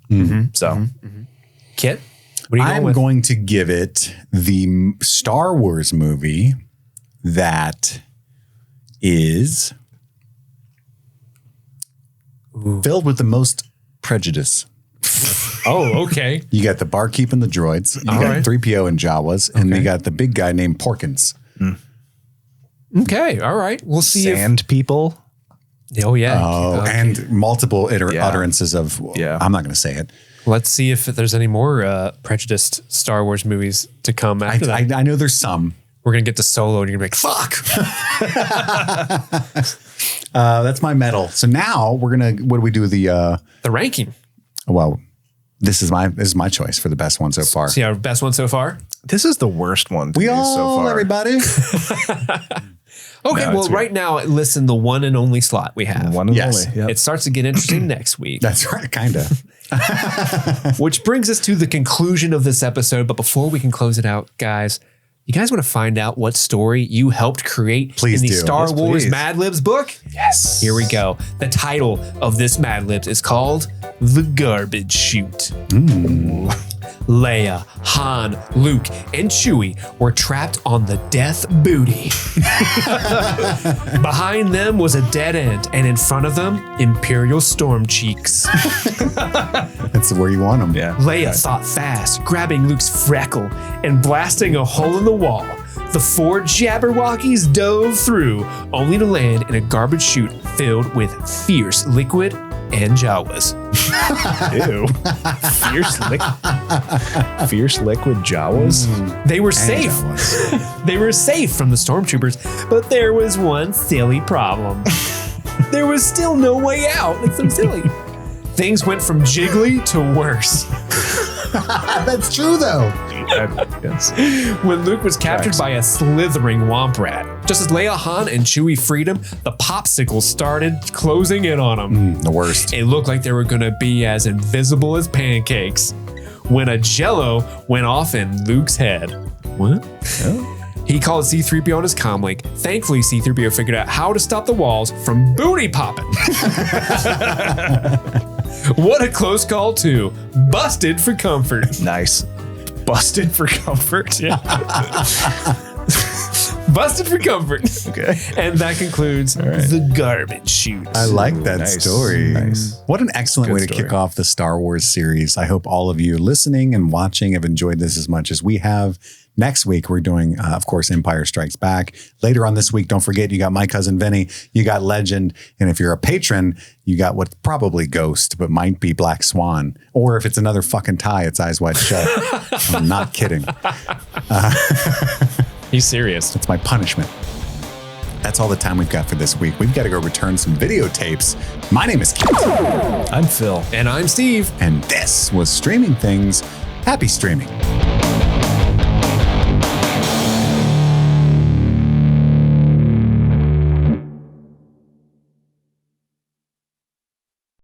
[SPEAKER 2] Kit, what are you
[SPEAKER 1] I'm
[SPEAKER 2] going with?
[SPEAKER 1] going to give it the Star Wars movie that is filled with the most prejudice.
[SPEAKER 2] Oh, okay.
[SPEAKER 1] You got the barkeep and the droids. You got 3PO and Jawas, and you got the big guy named Porkins.
[SPEAKER 2] Okay, all right. We'll see.
[SPEAKER 3] Sand people.
[SPEAKER 2] Oh yeah.
[SPEAKER 1] Oh,
[SPEAKER 2] Okay.
[SPEAKER 1] and multiple utterances of. I'm not going to say it.
[SPEAKER 2] Let's see if there's any more prejudiced Star Wars movies to come after that.
[SPEAKER 1] I know there's some.
[SPEAKER 2] We're gonna get to Solo, and you're gonna be like, "Fuck."
[SPEAKER 1] That's my medal. So now we're gonna. What do we do? The
[SPEAKER 2] ranking.
[SPEAKER 1] well, this is my choice for the best one so far.
[SPEAKER 2] See our best one so far.
[SPEAKER 3] This is the worst one to
[SPEAKER 1] We
[SPEAKER 3] me
[SPEAKER 1] all,
[SPEAKER 3] so far.
[SPEAKER 1] everybody.
[SPEAKER 2] Okay,
[SPEAKER 3] No,
[SPEAKER 2] well,
[SPEAKER 3] it's
[SPEAKER 2] right now, listen, the one and only slot we have.
[SPEAKER 3] One and
[SPEAKER 1] Yes.
[SPEAKER 3] only. Yep.
[SPEAKER 2] It starts to get interesting next week,
[SPEAKER 1] That's right, kind of.
[SPEAKER 2] which brings us to the conclusion of this episode. But before we can close it out, guys, you guys want to find out what story you helped create
[SPEAKER 1] Please
[SPEAKER 2] in the
[SPEAKER 1] do.
[SPEAKER 2] Star
[SPEAKER 1] Yes,
[SPEAKER 2] Wars
[SPEAKER 3] please.
[SPEAKER 2] Mad Libs book?
[SPEAKER 3] Yes.
[SPEAKER 2] Here we go. The title of this Mad Libs is called The Garbage Chute. Leia, Han, Luke, and Chewie were trapped on the Death Booty. Behind them was a dead end, and in front of them, Imperial Storm Cheeks.
[SPEAKER 1] That's where you want them.
[SPEAKER 3] Yeah.
[SPEAKER 2] Leia thought fast, grabbing Luke's freckle and blasting a hole in the wall. The four Jabberwockies dove through, only to land in a garbage chute filled with fierce liquid and Jawas.
[SPEAKER 3] Ew. Fierce liquid Jawas.
[SPEAKER 2] They were safe. They were safe from the stormtroopers, but there was one silly problem. There was still no way out. It's so silly. Things went from jiggly to worse.
[SPEAKER 1] That's true, though.
[SPEAKER 3] Yes.
[SPEAKER 2] When Luke was captured by a slithering womp rat. Just as Leia, Han, and Chewie freed him, the popsicles started closing in on him.
[SPEAKER 1] The worst.
[SPEAKER 2] It looked like they were going to be as invisible as pancakes when a jello went off in Luke's head. What? He called C-3PO on his comlink. Thankfully, C-3PO figured out how to stop the walls from booty popping. What a close call, too. Busted for comfort.
[SPEAKER 3] Nice. Busted for comfort.
[SPEAKER 2] Yeah. Busted for comfort.
[SPEAKER 3] Okay.
[SPEAKER 2] And that concludes the garbage chute.
[SPEAKER 1] I like that
[SPEAKER 3] Nice.
[SPEAKER 1] story.
[SPEAKER 3] Nice.
[SPEAKER 1] What an excellent way to
[SPEAKER 3] story.
[SPEAKER 1] kick off the Star Wars series. I hope all of you listening and watching have enjoyed this as much as we have. Next week, we're doing, of course, Empire Strikes Back. Later on this week, don't forget, you got My Cousin Vinny, you got Legend, and if you're a patron, you got what's probably Ghost, but might be Black Swan. Or if it's another fucking tie, it's Eyes Wide Shut. I'm not kidding.
[SPEAKER 2] He's serious.
[SPEAKER 1] It's my punishment. That's all the time we've got for this week. We've got to go return some videotapes. My name is Keith.
[SPEAKER 6] I'm Phil.
[SPEAKER 2] And I'm Steve.
[SPEAKER 1] And this was Streaming Things. Happy streaming.